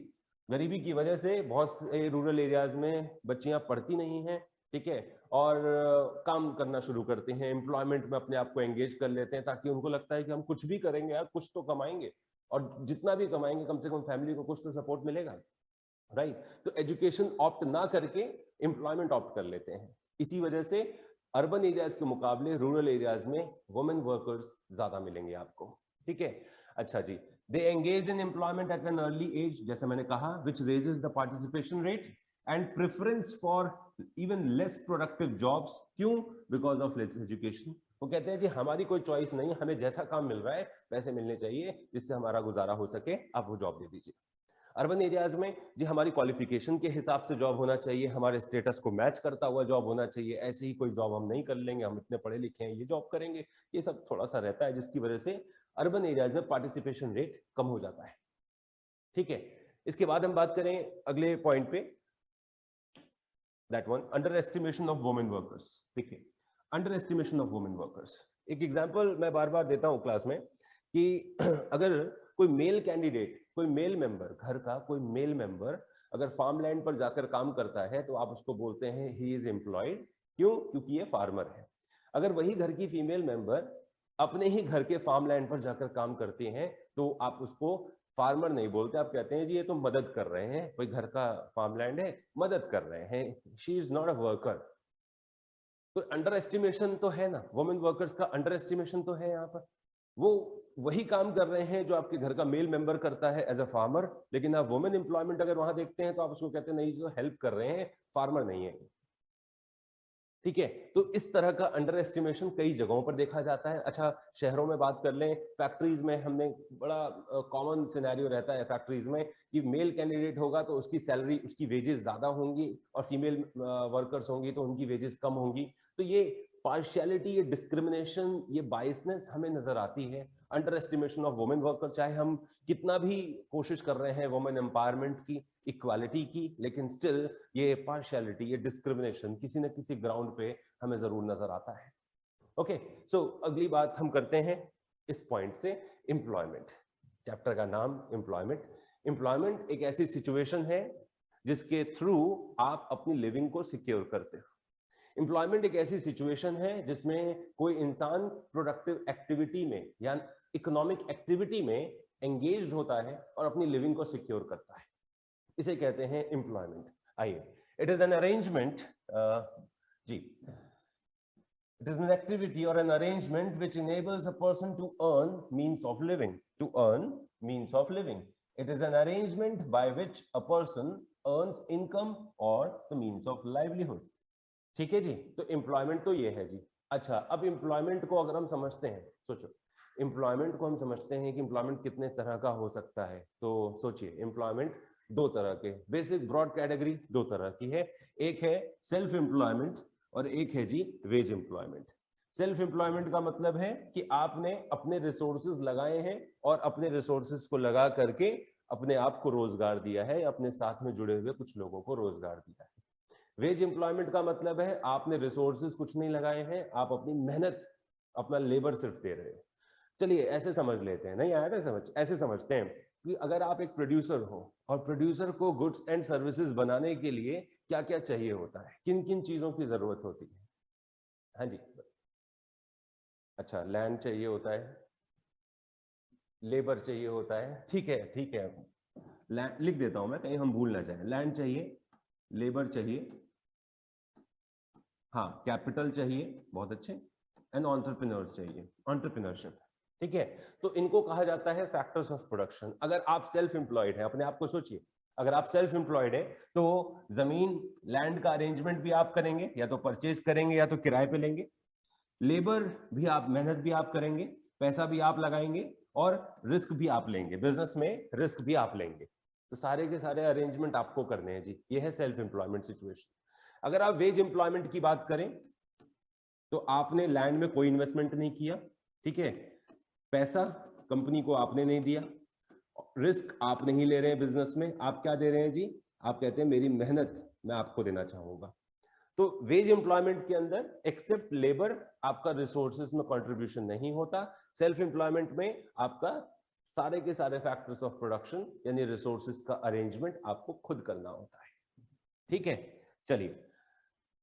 गरीबी की वजह से बहुत से रूरल एरियाज में बच्चियां पढ़ती नहीं हैं, ठीक है, और काम करना शुरू करते हैं, एम्प्लॉयमेंट में अपने आप को एंगेज कर लेते हैं, ताकि उनको लगता है कि हम कुछ भी करेंगे यार, कुछ तो कमाएंगे, और जितना भी कमाएंगे कम से कम फैमिली को कुछ तो सपोर्ट मिलेगा, राइट। तो एजुकेशन ऑप्ट ना करके एम्प्लॉयमेंट ऑप्ट कर लेते हैं। इसी वजह से अर्बन एरियाज के मुकाबले रूरल एरियाज में वुमेन वर्कर्स ज्यादा मिलेंगे आपको। ठीक है, अच्छा जी, they engage in employment at an early age, जैसे मैंने कहा, which raises the participation rate and preference for even less productive jobs. क्यों? Because of less education. वो कहते हैं जी हमारी कोई चॉइस नहीं, हमें जैसा काम मिल रहा है वैसे मिलने चाहिए, जिससे हमारा गुजारा हो सके, आप वो जॉब दे दीजिए। अर्बन एरियाज में जी हमारी क्वालिफिकेशन के हिसाब से जॉब होना चाहिए, हमारे स्टेटस को मैच करता हुआ जॉब होना चाहिए, ऐसे ही कोई जॉब हम नहीं कर लेंगे, हम इतने पढ़े लिखे हैं ये जॉब करेंगे, ये सब थोड़ा सा रहता है, जिसकी वजह से अर्बन एरियाज में पार्टिसिपेशन रेट कम हो जाता है। ठीक है, इसके बाद हम बात करें अगले पॉइंट पे, that one, under estimation of women workers. ठीक है, under estimation of women workers, एक एग्जाम्पल मैं बार बार देता हूं क्लास में कि अगर कोई मेल कैंडिडेट, कोई मेल मेंबर, घर का कोई मेल मेंबर अगर फार्म लैंड पर जाकर काम करता है तो आप उसको बोलते हैं ही इज एम्प्लॉयड। क्यों? क्योंकि ये फार्मर है। अगर वही घर की फीमेल मेंबर अपने ही घर के फार्म लैंड पर जाकर काम करते हैं तो आप उसको फार्मर नहीं बोलते, आप कहते हैं जी ये तो मदद कर रहे हैं, कोई घर का फार्म लैंड है, मदद कर रहे हैं, she is not a worker. तो अंडर एस्टिमेशन तो है ना, वुमेन वर्कर्स का अंडर एस्टिमेशन तो है यहाँ पर। वो वही काम कर रहे हैं जो आपके घर का मेल मेंबर करता है एज अ फार्मर, लेकिन आप वुमेन एम्प्लॉयमेंट अगर वहां देखते हैं तो आप उसको कहते हैं नहीं जो हेल्प कर रहे हैं, फार्मर नहीं है। ठीक है, तो इस तरह का अंडर एस्टिमेशन कई जगहों पर देखा जाता है। अच्छा, शहरों में बात कर लें, फैक्ट्रीज में हमने बड़ा कॉमन सिनेरियो रहता है फैक्ट्रीज में कि मेल कैंडिडेट होगा तो उसकी सैलरी, उसकी वेजेस ज्यादा होंगी, और फीमेल वर्कर्स होंगी तो उनकी वेजेस कम होंगी। तो ये पार्शियलिटी, ये डिस्क्रिमिनेशन, ये बायसनेस हमें नजर आती है। Under estimation of women worker, चाहे हम कितना भी कोशिश कर रहे हैं वुमेन एम्पावरमेंट की, इक्वालिटी की, लेकिन स्टिल ये पार्शियलिटी, ये डिस्क्रिमिनेशन किसी न किसी ग्राउंड पे हमें जरूर नजर आता है। ओके, सो अगली बात हम करते हैं इस पॉइंट से, एम्प्लॉयमेंट। चैप्टर का नाम एम्प्लॉयमेंट। एम्प्लॉयमेंट एक ऐसी सिचुएशन है जिसके थ्रू आप अपनी लिविंग को सिक्योर करते हो। एम्प्लॉयमेंट एक ऐसी सिचुएशन है जिसमें कोई इंसान प्रोडक्टिव एक्टिविटी में या इकोनॉमिक एक्टिविटी में एंगेज्ड होता है और अपनी लिविंग को सिक्योर करता है, इसे कहते हैं एम्प्लॉयमेंट। आइए, इट इज एन अरेंजमेंट जी, इट इज एन एक्टिविटी और an arrangement which enables a person to earn means of living, to earn means of living. It is an arrangement by which a person earns income or the means of livelihood. ठीक है जी, तो employment तो ये है जी। अच्छा, अब employment को अगर हम समझते हैं, सोचो एम्प्लॉयमेंट को हम समझते हैं कि एम्प्लॉयमेंट कितने तरह का हो सकता है। तो सोचिए, एम्प्लॉयमेंट दो तरह के, बेसिक ब्रॉड कैटेगरी दो तरह की है, एक है सेल्फ एम्प्लॉयमेंट और एक है जी वेज एम्प्लॉयमेंट। सेल्फ एम्प्लॉयमेंट का मतलब है कि आपने अपने रिसोर्सेज लगाए हैं और अपने रिसोर्सेज को लगा करके अपने आप को रोजगार दिया है, अपने साथ में जुड़े हुए कुछ लोगों को रोजगार दिया है। वेज एम्प्लॉयमेंट का मतलब है आपने रिसोर्सेज कुछ नहीं लगाए हैं, आप अपनी मेहनत, अपना लेबर सिर्फ दे रहे हैं। चलिए ऐसे समझ लेते हैं, नहीं आया था समझ, ऐसे समझते हैं कि अगर आप एक प्रोड्यूसर हो और प्रोड्यूसर को गुड्स एंड सर्विसेज बनाने के लिए क्या क्या चाहिए होता है, किन किन चीजों की जरूरत होती है? हाँ जी, अच्छा, लैंड चाहिए होता है, लेबर चाहिए होता है, ठीक है ठीक है, लिख देता हूं मैं कहीं हम भूल ना जाए। लैंड चाहिए, लेबर चाहिए, हाँ, कैपिटल चाहिए, बहुत अच्छे, एंड एंटरप्रेन्योर्स चाहिए, एंटरप्रेन्योरशिप। ठीक है, तो इनको कहा जाता है फैक्टर्स ऑफ प्रोडक्शन। अगर आप सेल्फ एम्प्लॉयड हैं, अपने आप को सोचिए, अगर आप सेल्फ एम्प्लॉयड हैं तो जमीन, लैंड का अरेंजमेंट भी आप करेंगे, या तो परचेज करेंगे या तो किराए पे लेंगे। लेबर भी आप, मेहनत भी आप करेंगे, पैसा भी आप लगाएंगे, और रिस्क भी आप लेंगे, बिजनेस में रिस्क भी आप लेंगे। तो सारे के सारे अरेंजमेंट आपको करने हैं जी, ये है सेल्फ एम्प्लॉयमेंट सिचुएशन। अगर आप वेज एम्प्लॉयमेंट की बात करें तो आपने लैंड में कोई इन्वेस्टमेंट नहीं किया, ठीक है, पैसा कंपनी को आपने नहीं दिया, रिस्क आप नहीं ले रहे हैं बिजनेस में, आप क्या दे रहे हैं जी, आप कहते हैं मेरी मेहनत मैं आपको देना चाहूंगा। तो वेज एम्प्लॉयमेंट के अंदर एक्सेप्ट लेबर आपका रिसोर्सेज में कंट्रीब्यूशन नहीं होता। सेल्फ एम्प्लॉयमेंट में आपका सारे के सारे फैक्टर्स ऑफ प्रोडक्शन यानी रिसोर्सेज का अरेंजमेंट आपको खुद करना होता है। ठीक है, चलिए,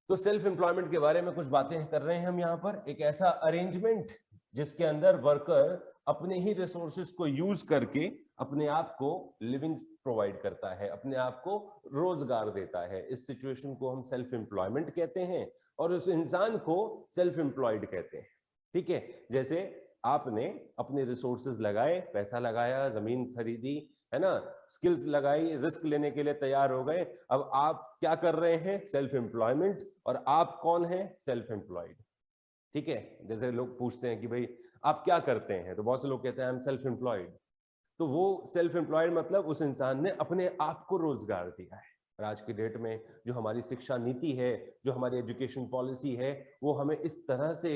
तो सेल्फ एम्प्लॉयमेंट के बारे में कुछ बातें कर रहे हैं हम यहाँ पर। एक ऐसा अरेंजमेंट जिसके अंदर वर्कर अपने ही रिसोर्सेज को यूज करके अपने आप को लिविंग प्रोवाइड करता है, अपने आप को रोजगार देता है। इस सिचुएशन को हम सेल्फ एम्प्लॉयमेंट कहते हैं और उस इंसान को सेल्फ एम्प्लॉयड कहते हैं। ठीक है, जैसे आपने अपने रिसोर्सेज लगाए, पैसा लगाया, जमीन खरीदी, है ना, स्किल्स लगाई, रिस्क लेने के लिए तैयार हो गए। अब आप क्या कर रहे हैं? Self employment. और आप कौन है? Self employed. ठीक है, जैसे लोग पूछते हैं कि भाई आप क्या करते हैं, तो बहुत से लोग कहते हैं आई एम सेल्फ एम्प्लॉयड। तो वो सेल्फ एम्प्लॉयड मतलब उस इंसान ने अपने आप को रोजगार दिया है। और आज की डेट में जो हमारी शिक्षा नीति है, जो हमारी एजुकेशन पॉलिसी है, वो हमें इस तरह से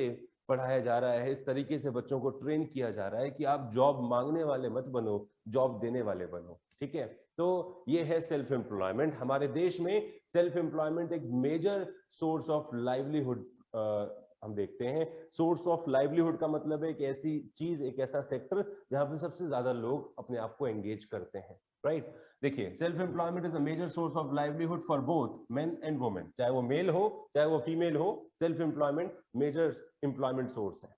पढ़ाया जा रहा है, इस तरीके से बच्चों को ट्रेन किया जा रहा है कि आप जॉब मांगने वाले मत बनो, जॉब देने वाले बनो। ठीक है, तो ये है सेल्फ एम्प्लॉयमेंट। हमारे देश में सेल्फ एम्प्लॉयमेंट एक मेजर सोर्स ऑफ लाइवलीहुड हम देखते हैं। सोर्स ऑफ लाइवलीहुड का मतलब है एक ऐसी चीज, एक ऐसा सेक्टर जहां पे सबसे ज्यादा लोग अपने आप को एंगेज करते हैं। राइट, देखिए, self employment is a major source of livelihood for both men and women. चाहे वो मेल हो चाहे वो फीमेल हो, self employment major employment source है।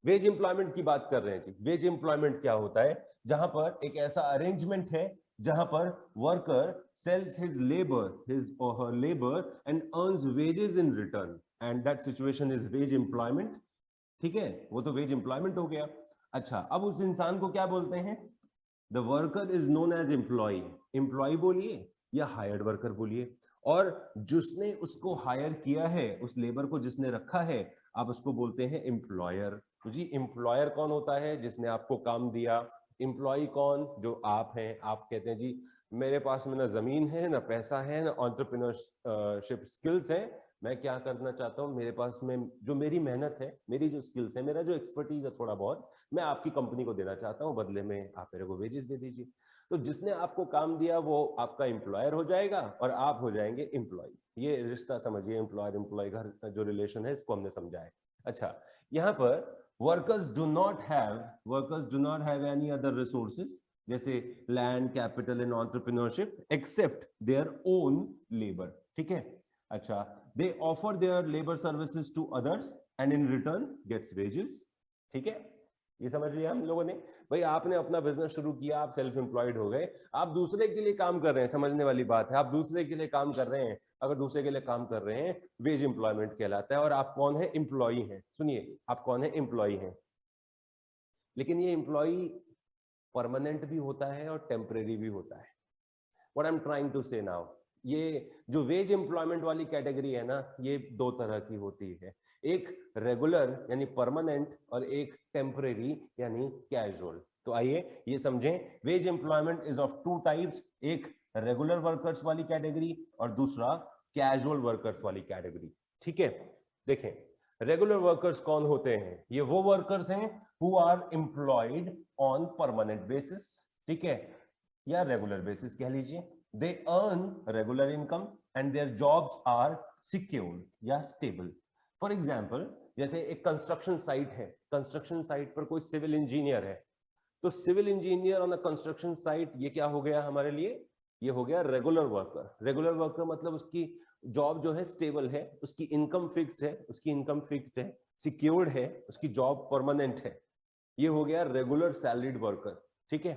वेज एम्प्लॉयमेंट की बात कर रहे हैं जी। वेज एम्प्लॉयमेंट क्या होता है? जहां पर एक ऐसा अरेंजमेंट है जहां पर worker sells his or her labour and earns wages in return, and that situation is wage employment. ठीक है, वो तो वेज एम्प्लॉयमेंट हो गया। अच्छा, अब उस इंसान को क्या बोलते हैं? The worker is known as employee. Employee बोलिए या हायर्ड वर्कर बोलिए। और जिसने उसको हायर किया है, उस लेबर को जिसने रखा है, आप उसको बोलते हैं एम्प्लॉयर। तो जी, एम्प्लॉयर कौन होता है? जिसने आपको काम दिया। एम्प्लॉय कौन? जो आप हैं। आप कहते हैं जी मेरे पास में ना जमीन है, ना पैसा है, ना एंटरप्रेन्योरशिप स्किल्स है, मैं क्या करना चाहता हूँ, मेरे पास में जो मेरी मेहनत है, मेरी जो स्किल्स है, मेरा जो एक्सपर्टीज है थोड़ा बहुत, मैं आपकी कंपनी को देना चाहता हूँ, बदले में आप मेरे को वेजेस दे दीजिए। तो जिसने आपको काम दिया वो आपका एम्प्लॉयर हो जाएगा और आप हो जाएंगे एम्प्लॉय। ये रिश्ता समझिए, एम्प्लॉयर एम्प्लॉय का जो रिलेशन है, इसको हमने समझा है। अच्छा, यहाँ पर workers do not have any other resources जैसे land, capital and entrepreneurship except their own labour. ठीक है, अच्छा, they offer their labour services to others and in return gets wages. ठीक है, ये समझ लिया हम लोगों ने। भाई आपने अपना बिजनेस शुरू किया, आप सेल्फ एम्प्लॉयड हो गए, आप दूसरे के लिए काम कर रहे हैं, समझने वाली बात है, आप दूसरे के लिए काम कर रहे हैं। अगर दूसरे के लिए काम कर रहे हैं, वेज एम्प्लॉयमेंट कहलाता है। और आप कौन है? एम्प्लॉई हैं। सुनिए, आप कौन है? एम्प्लॉई हैं। लेकिन ये एम्प्लॉई परमानेंट भी होता है और टेम्परेरी भी होता है। What I am trying to say now, ये जो वेज एम्प्लॉयमेंट वाली कैटेगरी है ना, ये दो तरह की होती है। एक रेगुलर यानी परमानेंट और एक टेम्परेरी यानी कैजुअल। तो आइए ये समझें, veg employment is of two types, एक रेगुलर वर्कर्स वाली कैटेगरी और दूसरा कैजुअल वर्कर्स वाली कैटेगरी। ठीक है, देखें, रेगुलर वर्कर्स कौन होते हैं? ये वो वर्कर्स हैं who are employed on permanent basis, ठीक है, या रेगुलर बेसिस कह लीजिए। They earn regular income and their jobs are secured या स्टेबल। फॉर एग्जाम्पल, जैसे एक कंस्ट्रक्शन साइट है, कंस्ट्रक्शन साइट पर कोई सिविल इंजीनियर है, तो civil engineer on a construction site, ये क्या हो गया हमारे लिए? ये हो गया रेगुलर वर्कर। रेगुलर वर्कर मतलब उसकी जॉब जो है स्टेबल है, उसकी इनकम फिक्स्ड है, सिक्योर्ड है, उसकी जॉब परमानेंट है। ये हो गया रेगुलर सैलरीड वर्कर। ठीक है,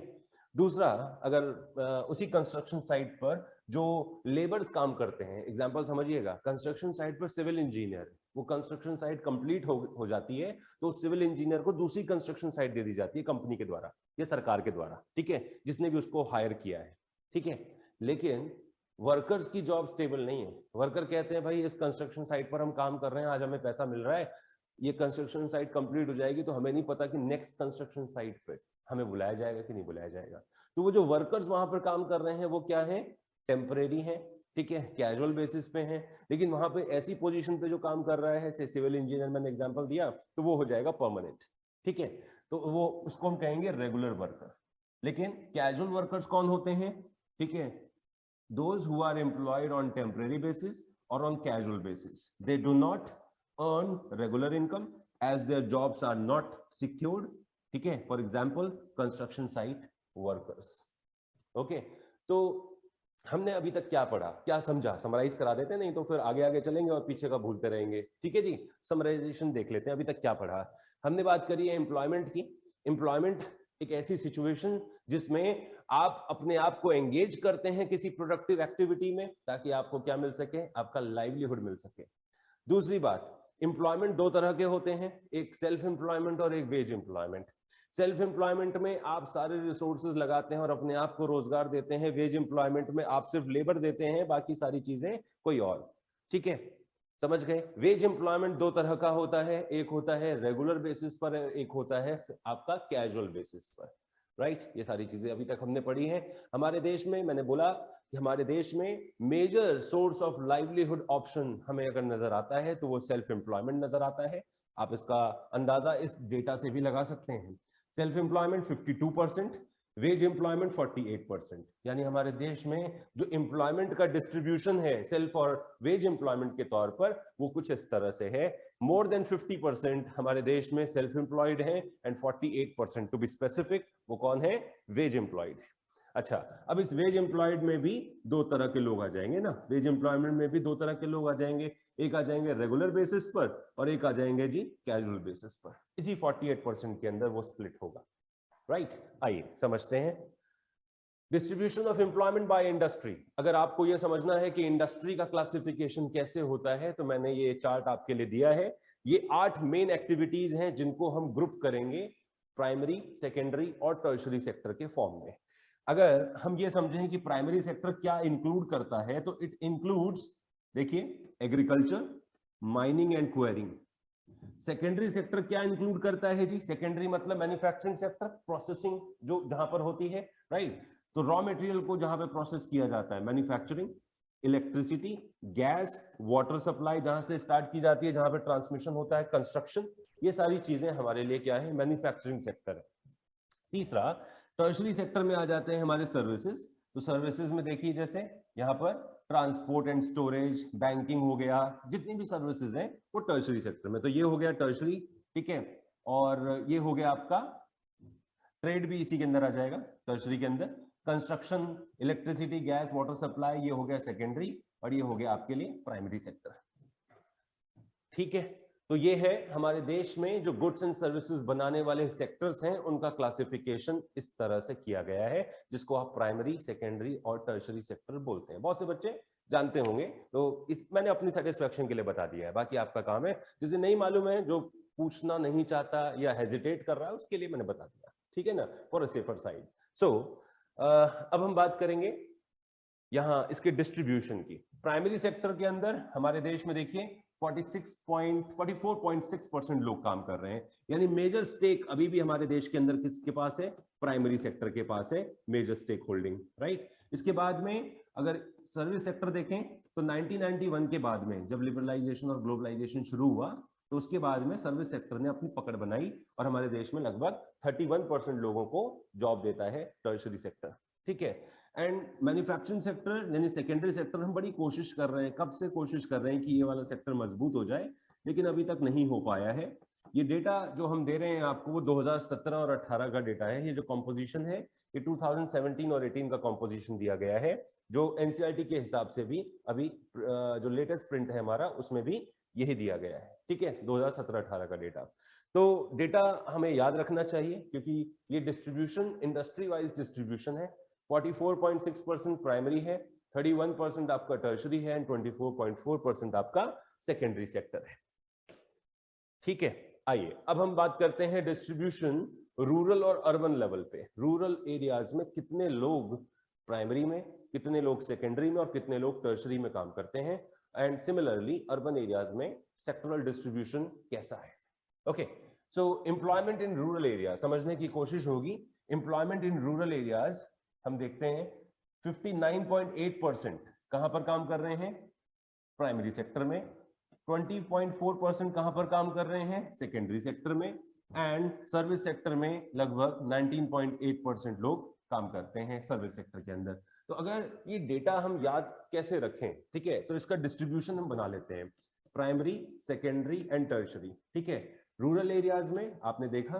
दूसरा, अगर उसी कंस्ट्रक्शन साइट पर जो लेबर्स काम करते हैं, एग्जांपल समझिएगा, कंस्ट्रक्शन साइट पर सिविल इंजीनियर, वो कंस्ट्रक्शन साइट कंप्लीट हो जाती है तो सिविल इंजीनियर को दूसरी कंस्ट्रक्शन साइट दे दी जाती है कंपनी के द्वारा या सरकार के द्वारा, ठीक है, जिसने भी उसको हायर किया है। ठीक है, लेकिन वर्कर्स की जॉब स्टेबल नहीं है। वर्कर कहते हैं भाई इस कंस्ट्रक्शन साइट पर हम काम कर रहे हैं, आज हमें पैसा मिल रहा है, ये कंस्ट्रक्शन साइट कंप्लीट हो जाएगी तो हमें नहीं पता कि नेक्स्ट कंस्ट्रक्शन साइट पे हमें बुलाया जाएगा कि नहीं बुलाया जाएगा। तो वो जो वर्कर्स वहां पर काम कर रहे हैं वो क्या है? टेम्परेरी है, ठीक है, कैजुअल बेसिस पे है। लेकिन वहां पे ऐसी पोजीशन पे जो काम कर रहा है, जैसे सिविल इंजीनियर मैंने एग्जांपल दिया, तो वो हो जाएगा परमानेंट। ठीक है, तो वो उसको हम कहेंगे रेगुलर वर्कर। लेकिन कैजुअल वर्कर्स कौन होते हैं? ठीक है, those who are employed on temporary basis or on casual basis. They do not earn regular income as their jobs are not secured. ठीक है, for example construction site workers. Okay, तो हमने अभी तक क्या पढ़ा, क्या समझा, समराइज करा देते हैं, नहीं तो फिर आगे आगे चलेंगे और पीछे का भूलते रहेंगे. ठीक है जी, समराइजेशन देख लेते हैं. अभी तक क्या पढ़ा हमने. बात करी है एम्प्लॉयमेंट की. एम्प्लॉयमेंट एक ऐसी सिचुएशन जिसमें आप अपने आप को एंगेज करते हैं किसी प्रोडक्टिव एक्टिविटी में ताकि आपको क्या मिल सके, आपका लाइवलीहुड मिल सके. दूसरी बात, एम्प्लॉयमेंट दो तरह के होते हैं, एक सेल्फ एम्प्लॉयमेंट और एक वेज एम्प्लॉयमेंट. सेल्फ एम्प्लॉयमेंट में आप सारे रिसोर्सेज लगाते हैं और अपने आप को रोजगार देते हैं. वेज एम्प्लॉयमेंट में आप सिर्फ लेबर देते हैं, बाकी सारी चीजें कोई और. ठीक है, समझ गए. वेज एम्प्लॉयमेंट दो तरह का होता है, एक होता है रेगुलर बेसिस पर, एक होता है आपका कैजुअल बेसिस पर. राइट, ये सारी चीजें अभी तक हमने पढ़ी हैं. हमारे देश में, मैंने बोला कि हमारे देश में major source of livelihood option हमें अगर नजर आता है तो वो सेल्फ एम्प्लॉयमेंट नजर आता है. आप इसका अंदाजा इस डेटा से भी लगा सकते हैं. Self employment 52%, veg employment 48%. यानी हमारे देश में जो एम्प्लॉयमेंट का डिस्ट्रीब्यूशन है सेल्फ और वेज एम्प्लॉयमेंट के तौर पर वो कुछ इस तरह से है. मोर देन 50% हमारे देश में सेल्फ एम्प्लॉयड है एंड 48% टू बी स्पेसिफिक वो कौन है, वेज एम्प्लॉयड है. अच्छा, अब इस वेज एम्प्लॉयड में भी दो तरह के लोग आ जाएंगे ना. वेज एम्प्लॉयमेंट में भी दो तरह के लोग आ जाएंगे. एक आ जाएंगे रेगुलर बेसिस पर और एक आ जाएंगे जी कैजुअल बेसिस पर. इसी 48% के अंदर वो स्प्लिट होगा. राइट, आइए समझते हैं distribution of employment by industry. अगर आपको यह समझना है कि इंडस्ट्री का क्लासिफिकेशन कैसे होता है तो मैंने ये चार्ट आपके लिए दिया है. ये 8 मेन एक्टिविटीज हैं जिनको हम ग्रुप करेंगे प्राइमरी, सेकेंडरी और टर्शरी सेक्टर के फॉर्म में. अगर हम ये समझें कि प्राइमरी सेक्टर क्या इंक्लूड करता है तो इट इंक्लूड्स, देखिए, agriculture, mining and quarrying. Secondary sector क्या इंक्लूड करता है जी, सेकेंडरी मतलब मैन्युफैक्चरिंग सेक्टर, प्रोसेसिंग जो जहां पर होती है. राइट, तो रॉ मटेरियल को जहां पे प्रोसेस किया जाता है, manufacturing, electricity, gas, water supply जहां से स्टार्ट की जाती है, जहां पे ट्रांसमिशन होता है, कंस्ट्रक्शन, ये सारी चीजें हमारे लिए क्या है, मैन्युफैक्चरिंग सेक्टर है. तीसरा, टर्शरी सेक्टर में आ जाते हैं हमारे सर्विसेज. तो सर्विसेज में देखिए, जैसे यहाँ पर ट्रांसपोर्ट एंड स्टोरेज, बैंकिंग हो गया, जितनी भी सर्विसेज हैं वो टर्शरी सेक्टर में. तो ये हो गया टर्शरी. ठीक है, और ये हो गया आपका ट्रेड भी इसी के अंदर आ जाएगा टर्शरी के अंदर. Construction, electricity, gas, water supply, ये हो गया सेकेंडरी और ये हो गया आपके लिए प्राइमरी सेक्टर. ठीक है, तो ये है हमारे देश में जो गुड्स एंड सर्विसेज बनाने वाले सेक्टर्स हैं उनका क्लासिफिकेशन इस तरह से किया गया है जिसको आप प्राइमरी, सेकेंडरी और टर्शरी सेक्टर बोलते हैं. बहुत से बच्चे जानते होंगे, तो इस मैंने अपनी सेटिस्फेक्शन के लिए बता दिया है, बाकी आपका काम है. जिसे नहीं मालूम है, जो पूछना नहीं चाहता या हेजिटेट कर रहा है, उसके लिए मैंने बता दिया. ठीक है ना, फॉर अ सेफर साइड. सो अब हम बात करेंगे यहां इसके डिस्ट्रीब्यूशन की. प्राइमरी सेक्टर के अंदर हमारे देश में देखिए 44.6% लोग काम कर रहे हैं. यानी मेजर स्टेक अभी भी हमारे देश के अंदर किसके पास है, प्राइमरी सेक्टर के पास है मेजर स्टेक होल्डिंग. राइट, इसके बाद में अगर सर्विस सेक्टर देखें तो 1991 के बाद में जब लिबरलाइजेशन और ग्लोबलाइजेशन शुरू हुआ तो उसके बाद में सर्विस सेक्टर ने अपनी पकड़ बनाई और हमारे देश में लगभग 31% लोगों को जॉब देता है टर्शरी सेक्टर. ठीक है, एंड मैन्युफैक्चरिंग सेक्टर यानी सेकेंडरी सेक्टर हम बड़ी कोशिश कर रहे हैं, कब से कोशिश कर रहे हैं कि ये वाला सेक्टर मजबूत हो जाए, लेकिन अभी तक नहीं हो पाया है. ये डेटा जो हम दे रहे हैं आपको वो 2017 और 18 का डेटा है. ये जो कॉम्पोजिशन है ये 2017 और 18 का कॉम्पोजिशन दिया गया है, जो एनसीईआरटी के हिसाब से भी अभी जो लेटेस्ट प्रिंट है हमारा उसमें भी यही दिया गया है. ठीक है, 2017-18 का डेटा. तो डेटा हमें याद रखना चाहिए क्योंकि ये डिस्ट्रीब्यूशन इंडस्ट्री वाइज डिस्ट्रीब्यूशन है. 44.6% प्राइमरी है, 31% आपका टर्शरी है एंड 24.4% आपका सेकेंडरी सेक्टर है. ठीक है, आइए अब हम बात करते हैं डिस्ट्रीब्यूशन रूरल और अर्बन लेवल पे. रूरल एरियाज में कितने लोग प्राइमरी में, कितने लोग सेकेंडरी में और कितने लोग टर्शरी में काम करते हैं, एंड सिमिलरली अर्बन एरियाज में सेक्टरल डिस्ट्रीब्यूशन कैसा है. Okay, so employment in rural area समझने की कोशिश होगी. एम्प्लॉयमेंट इन रूरल एरियाज हम देखते हैं 59.8% कहां पर काम कर रहे हैं, प्राइमरी सेक्टर में. 20.4% कहां पर काम कर रहे हैं, सेकेंडरी सेक्टर में. एंड सर्विस सेक्टर में लगभग 19.8% लोग काम करते हैं सर्विस सेक्टर के अंदर. तो अगर ये डेटा हम याद कैसे रखें, ठीक है, तो इसका डिस्ट्रीब्यूशन हम बना लेते हैं, प्राइमरी, सेकेंडरी एंड टर्शरी, ठीक है। रूरल एरियाज में आपने देखा,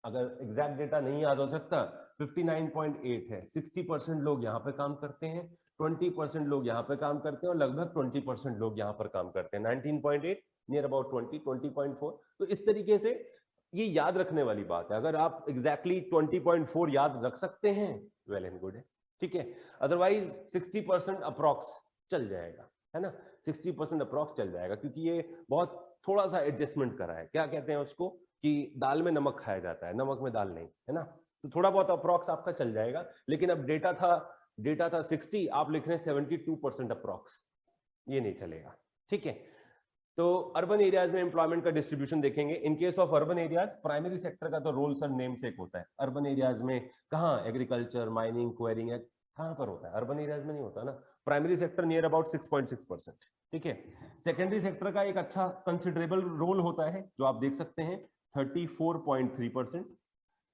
अगर एग्जैक्ट डेटा नहीं याद हो सकता, 59.8 है, 60% लोग यहाँ पे काम करते हैं, 20% लोग यहाँ पे काम करते हैं और लगभग 20% लोग यहाँ पर काम करते हैं। 19.8 नियर अबाउट 20.4। तो इस तरीके से ये याद रखने वाली बात है। अगर आप एग्जैक्टली 20.4 याद रख सकते हैं, वेल एंड गुड है, ठीक है। अदरवाइज 60% अप्रॉक्स चल जाएगा, है ना, 60% अप्रॉक्स चल जाएगा, क्योंकि ये बहुत थोड़ा सा एडजस्टमेंट करा है। क्या कहते हैं उसको, कि दाल में नमक खाया जाता है, नमक में दाल नहीं, है ना। तो थोड़ा बहुत अप्रॉक्स आपका चल जाएगा। लेकिन अब डेटा था 60, आप लिख रहे हैं 72% अप्रॉक्स, ये नहीं चलेगा, ठीक है। तो अर्बन एरियाज में एम्प्लॉयमेंट का डिस्ट्रीब्यूशन देखेंगे। In case of urban areas, primary sector का तो रोल सर नेम से एक होता है। अर्बन एरियाज में कहाँ, एग्रीकल्चर, माइनिंग, क्वेरिंग कहाँ पर होता है, अर्बन एरियाज में नहीं होता ना। प्राइमरी सेक्टर नियर अबाउट 6.6%, ठीक है। सेकेंडरी सेक्टर का एक अच्छा कंसिडरेबल रोल होता है, जो आप देख सकते हैं 34.3%,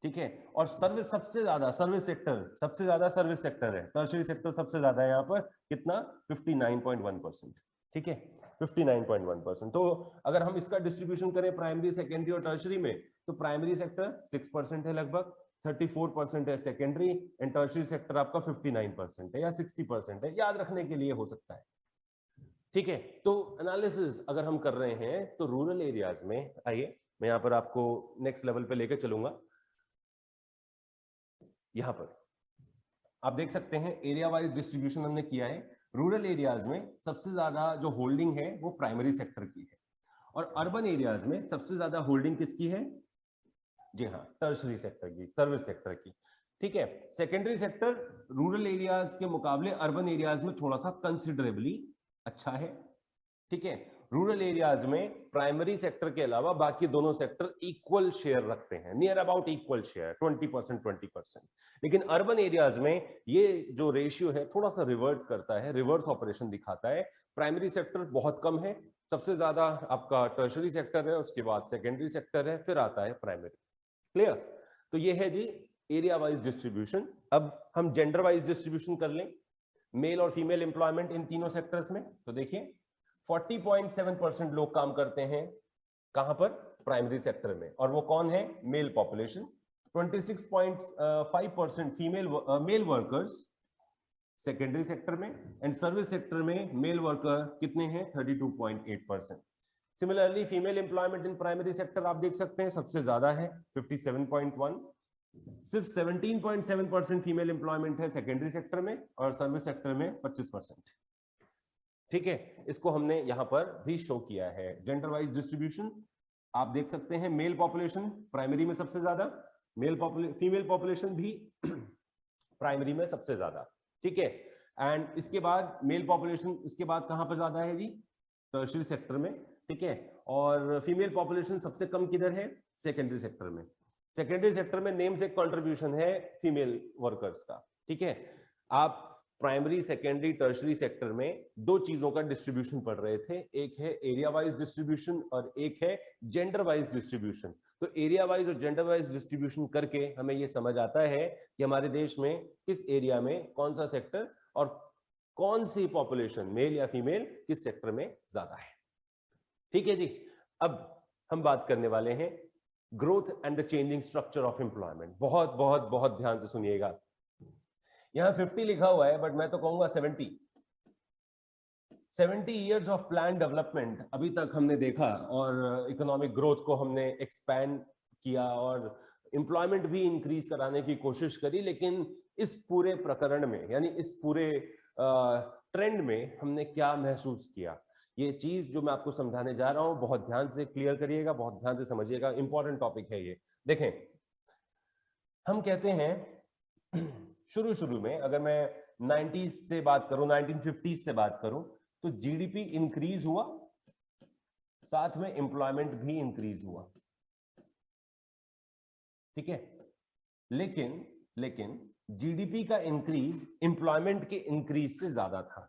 ठीक है। और सर्विस सबसे ज्यादा, सर्विस सेक्टर सबसे ज्यादा सर्विस सेक्टर है, टर्शरी सेक्टर सबसे ज्यादा है यहाँ पर, कितना, 59.1%, ठीक है, 59.1%। तो अगर हम इसका डिस्ट्रीब्यूशन करें प्राइमरी, सेकेंडरी और टर्शरी में, तो प्राइमरी सेक्टर 6% है लगभग, 34% है सेकेंडरी, एंड टर्शरी सेक्टर आपका 59% है या 60% है, याद रखने के लिए हो सकता है, ठीक है। तो एनालिसिस अगर हम कर रहे हैं तो रूरल एरियाज में, आइए मैं यहाँ पर आपको नेक्स्ट लेवल पे लेकर चलूंगा। यहाँ पर आप देख सकते हैं एरिया वाइज डिस्ट्रीब्यूशन हमने किया है। रूरल एरियाज में सबसे ज्यादा जो होल्डिंग है वो प्राइमरी सेक्टर की है, और अर्बन एरियाज में सबसे ज्यादा होल्डिंग किसकी है, जी हाँ, टर्शरी सेक्टर की, सर्विस सेक्टर की, ठीक है। सेकेंडरी सेक्टर रूरल एरियाज के मुकाबले अर्बन एरियाज में थोड़ा सा कंसिडरेबली अच्छा है, ठीक है। रूरल एरियाज में प्राइमरी सेक्टर के अलावा बाकी दोनों सेक्टर इक्वल शेयर रखते हैं, नियर अबाउट इक्वल शेयर, 20%। लेकिन अर्बन एरियाज में ये जो रेशियो है थोड़ा सा रिवर्ट करता है, रिवर्स ऑपरेशन दिखाता है। प्राइमरी सेक्टर बहुत कम है, सबसे ज्यादा आपका टर्शरी सेक्टर है, उसके बाद सेकेंडरी सेक्टर है, फिर आता है प्राइमरी। क्लियर? तो ये है जी एरिया वाइज डिस्ट्रीब्यूशन। अब हम जेंडर वाइज डिस्ट्रीब्यूशन कर लें, मेल और फीमेल एम्प्लॉयमेंट इन तीनों सेक्टर्स में। तो देखिए 40.7% लोग काम करते हैं कहां पर, प्राइमरी सेक्टर में, और वो कौन है, mail population. 26.5% female male workers secondary sector में, एंड सर्विस सेक्टर में मेल वर्कर कितने हैं, 32.8%। Similarly female employment in primary sector आप देख सकते हैं सबसे ज्यादा है 57.1, सिर्फ 17.7% फीमेल एम्प्लॉयमेंट है सेकेंडरी सेक्टर में, और सर्विस सेक्टर में 25%, ठीक है। इसको हमने यहां पर भी शो किया है। जेंडर वाइज डिस्ट्रीब्यूशन आप देख सकते हैं, मेल पॉपुलेशन प्राइमरी में सबसे ज्यादा, फीमेल पॉपुलेशन भी प्राइमरी में सबसे ज्यादा, ठीक है। एंड इसके बाद मेल पॉपुलेशन, इसके बाद कहां पर ज्यादा है जी, टर्शरी सेक्टर में, ठीक है। और फीमेल पॉपुलेशन सबसे कम किधर है, सेकेंडरी सेक्टर में। सेकेंडरी सेक्टर में नेम से कंट्रीब्यूशन है फीमेल वर्कर्स का, ठीक है। आप प्राइमरी, सेकेंडरी, टर्शरी सेक्टर में दो चीजों का डिस्ट्रीब्यूशन पढ़ रहे थे, एक है एरिया वाइज डिस्ट्रीब्यूशन और एक है जेंडर वाइज डिस्ट्रीब्यूशन। तो एरिया वाइज और जेंडर वाइज डिस्ट्रीब्यूशन करके हमें यह समझ आता है कि हमारे देश में किस एरिया में कौन सा सेक्टर और कौन सी पॉपुलेशन, मेल या फीमेल, किस सेक्टर में ज्यादा है, ठीक है जी। अब हम बात करने वाले हैं growth and the changing structure of employment. बहुत बहुत बहुत ध्यान से सुनिएगा, यहां 50 लिखा हुआ है, बट मैं तो कहूंगा 70 इयर्स ऑफ प्लान डेवलपमेंट अभी तक हमने देखा, और इकोनॉमिक ग्रोथ को हमने एक्सपैंड किया और एम्प्लॉयमेंट भी इंक्रीज कराने की कोशिश करी। लेकिन इस पूरे प्रकरण में, यानी इस पूरे ट्रेंड में हमने क्या महसूस किया, ये चीज जो मैं आपको समझाने जा रहा हूं, बहुत ध्यान से क्लियर करिएगा, बहुत ध्यान से समझिएगा, इंपॉर्टेंट टॉपिक है ये। देखें, हम कहते हैं शुरू में, अगर मैं 90s से बात करूं, 1950s से बात करूं, तो जीडीपी इंक्रीज हुआ, साथ में एम्प्लॉयमेंट भी इंक्रीज हुआ, ठीक है। लेकिन जीडीपी का इंक्रीज एम्प्लॉयमेंट के इंक्रीज से ज्यादा था।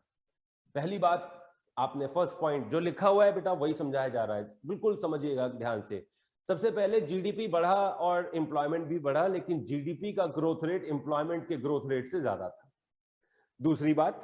पहली बात, आपने फर्स्ट पॉइंट जो लिखा हुआ है बेटा वही समझाया जा रहा है, बिल्कुल समझिएगा ध्यान से। सबसे पहले जीडीपी बढ़ा और एम्प्लॉयमेंट भी बढ़ा, लेकिन जीडीपी का ग्रोथ रेट एम्प्लॉयमेंट के ग्रोथ रेट से ज्यादा था। दूसरी बात,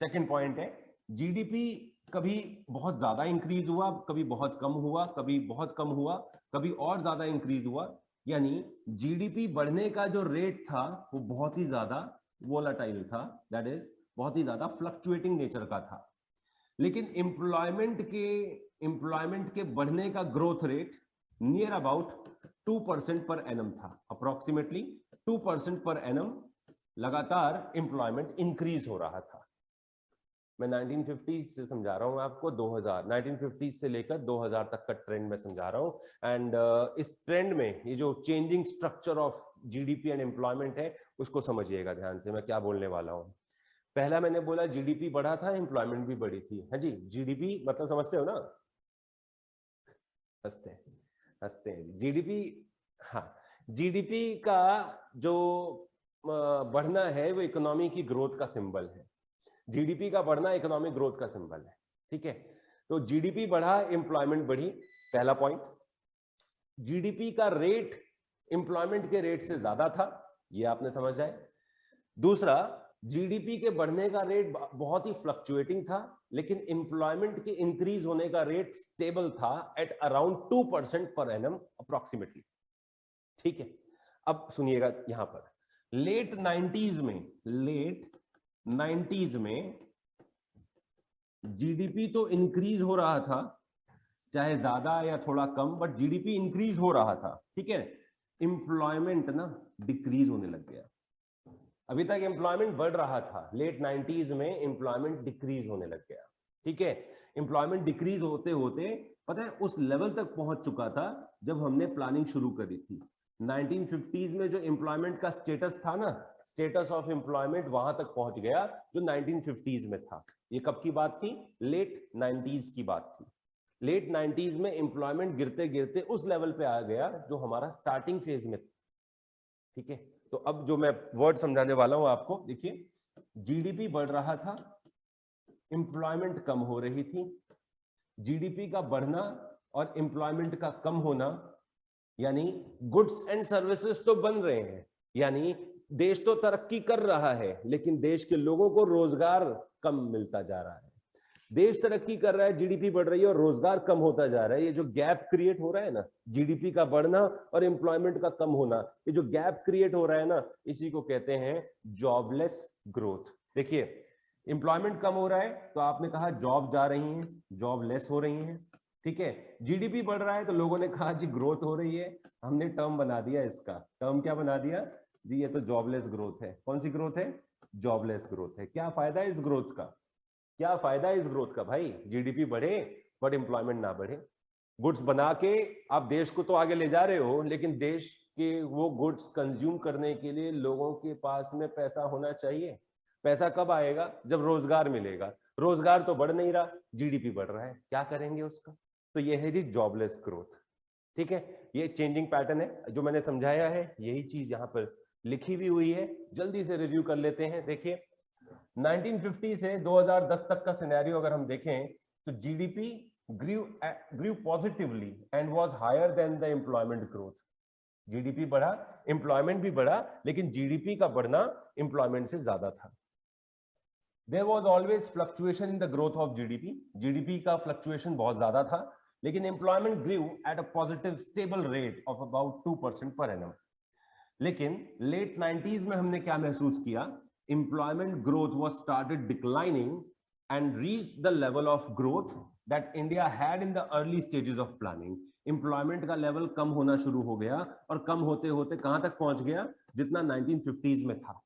सेकंड पॉइंट है, जीडीपी कभी बहुत ज्यादा इंक्रीज हुआ, कभी बहुत कम हुआ, कभी बहुत कम हुआ, कभी और ज्यादा इंक्रीज हुआ। यानी जीडीपी बढ़ने का जो रेट था वो बहुत ही ज्यादा वोलाटाइल था, दैट इज बहुत ही ज्यादा फ्लक्चुएटिंग नेचर का था। लेकिन एम्प्लॉयमेंट के बढ़ने का growth rate near about 2% per annum था, अप्रोक्सीमेटली 2% पर एनम लगातार एम्प्लॉयमेंट इंक्रीज हो रहा था। मैं 1950 से समझा रहा हूं आपको, 1950 से लेकर 2000 तक का ट्रेंड में समझा रहा हूं। एंड इस ट्रेंड में ये जो changing structure of GDP and employment है उसको समझिएगा ध्यान से, मैं क्या बोलने वाला हूं। पहला मैंने बोला जीडीपी बढ़ा था, एम्प्लॉयमेंट भी बढ़ी थी, है जी। जीडीपी मतलब समझते हो ना, हंसते हैं जी। जीडीपी, हाँ, जीडीपी का जो बढ़ना है वो इकोनॉमी की ग्रोथ का सिंबल है। जीडीपी का बढ़ना इकोनॉमिक ग्रोथ का सिंबल है, ठीक है। तो जीडीपी बढ़ा, एम्प्लॉयमेंट बढ़ी, पहला पॉइंट। जीडीपी का रेट एम्प्लॉयमेंट के रेट से ज्यादा था, ये आपने समझ जाए। दूसरा, जीडीपी के बढ़ने का रेट बहुत ही फ्लक्चुएटिंग था, लेकिन एम्प्लॉयमेंट के इंक्रीज होने का रेट स्टेबल था at around 2% per annum approximately, ठीक है। अब सुनिएगा यहां पर, लेट 90s में जीडीपी तो इंक्रीज हो रहा था, चाहे ज्यादा या थोड़ा कम, बट जीडीपी इंक्रीज हो रहा था, ठीक है। एम्प्लॉयमेंट ना डिक्रीज होने लग गया। अभी तक एम्प्लॉयमेंट बढ़ रहा था, लेट 90s में एम्प्लॉयमेंट डिक्रीज होने लग गया, ठीक है। एम्प्लॉयमेंट डिक्रीज होते होते पता है उस लेवल तक पहुंच चुका था जब हमने प्लानिंग शुरू करी थी। 1950s में जो एम्प्लॉयमेंट का स्टेटस था ना, स्टेटस ऑफ एम्प्लॉयमेंट वहां तक पहुंच गया जो 1950s में था। ये कब की बात थी? लेट 90s की बात थी। लेट 90s में एम्प्लॉयमेंट गिरते गिरते उस लेवल पे आ गया जो हमारा स्टार्टिंग फेज में था, ठीक है। तो अब जो मैं वर्ड समझाने वाला हूं आपको, देखिए, जीडीपी बढ़ रहा था, एम्प्लॉयमेंट कम हो रही थी। जीडीपी का बढ़ना और एम्प्लॉयमेंट का कम होना, यानी गुड्स एंड सर्विसेज तो बन रहे हैं, यानी देश तो तरक्की कर रहा है, लेकिन देश के लोगों को रोजगार कम मिलता जा रहा है। देश तरक्की कर रहा है, जीडीपी बढ़ रही है और रोजगार कम होता जा रहा है। ये जो गैप क्रिएट हो रहा है ना, जीडीपी का बढ़ना और एम्प्लॉयमेंट का कम होना, ये जो गैप क्रिएट हो रहा है ना, इसी को कहते हैं जॉबलेस ग्रोथ। देखिए, एम्प्लॉयमेंट कम हो रहा है तो आपने कहा जॉब जा रही है, जॉब लेस हो रही है, ठीक है। जीडीपी बढ़ रहा है तो लोगों ने कहा जी ग्रोथ हो रही है, हमने टर्म बना दिया, इसका टर्म क्या बना दिया जी, ये तो जॉबलेस ग्रोथ है। कौन सी ग्रोथ है? जॉबलेस ग्रोथ है। क्या फायदा है इस ग्रोथ का? क्या फायदा है इस ग्रोथ का भाई? जीडीपी बढ़े बट एम्प्लॉयमेंट ना बढ़े। गुड्स बना के आप देश को तो आगे ले जा रहे हो, लेकिन देश के वो गुड्स कंज्यूम करने के लिए लोगों के पास में पैसा होना चाहिए। पैसा कब आएगा? जब रोजगार मिलेगा। रोजगार तो बढ़ नहीं रहा, जीडीपी बढ़ रहा है, क्या करेंगे उसका? तो ये है जी जॉबलेस ग्रोथ, ठीक है। ये चेंजिंग पैटर्न है जो मैंने समझाया है, यही चीज यहाँ पर लिखी भी हुई है। जल्दी से रिव्यू कर लेते हैं। देखिए, 1950 से 2010 तक का सिनेरियो अगर हम देखें तो GDP grew positively and was higher than the employment growth. GDP बढ़ा, एम्प्लॉयमेंट भी बढ़ा, लेकिन जीडीपी का बढ़ना एम्प्लॉयमेंट से ज्यादा था। There was always fluctuation in the growth of GDP. GDP का फ्लक्चुएशन बहुत ज्यादा था, लेकिन employment grew at a positive stable rate of about 2% per annum. लेकिन लेट 90s में हमने क्या महसूस किया? Employment growth was started declining and reached the level of growth that India had in the early stages of planning. Employment का level कम होना शुरू हो गया और कम होते होते कहां तक पहुंच गया? जितना 1950s में था,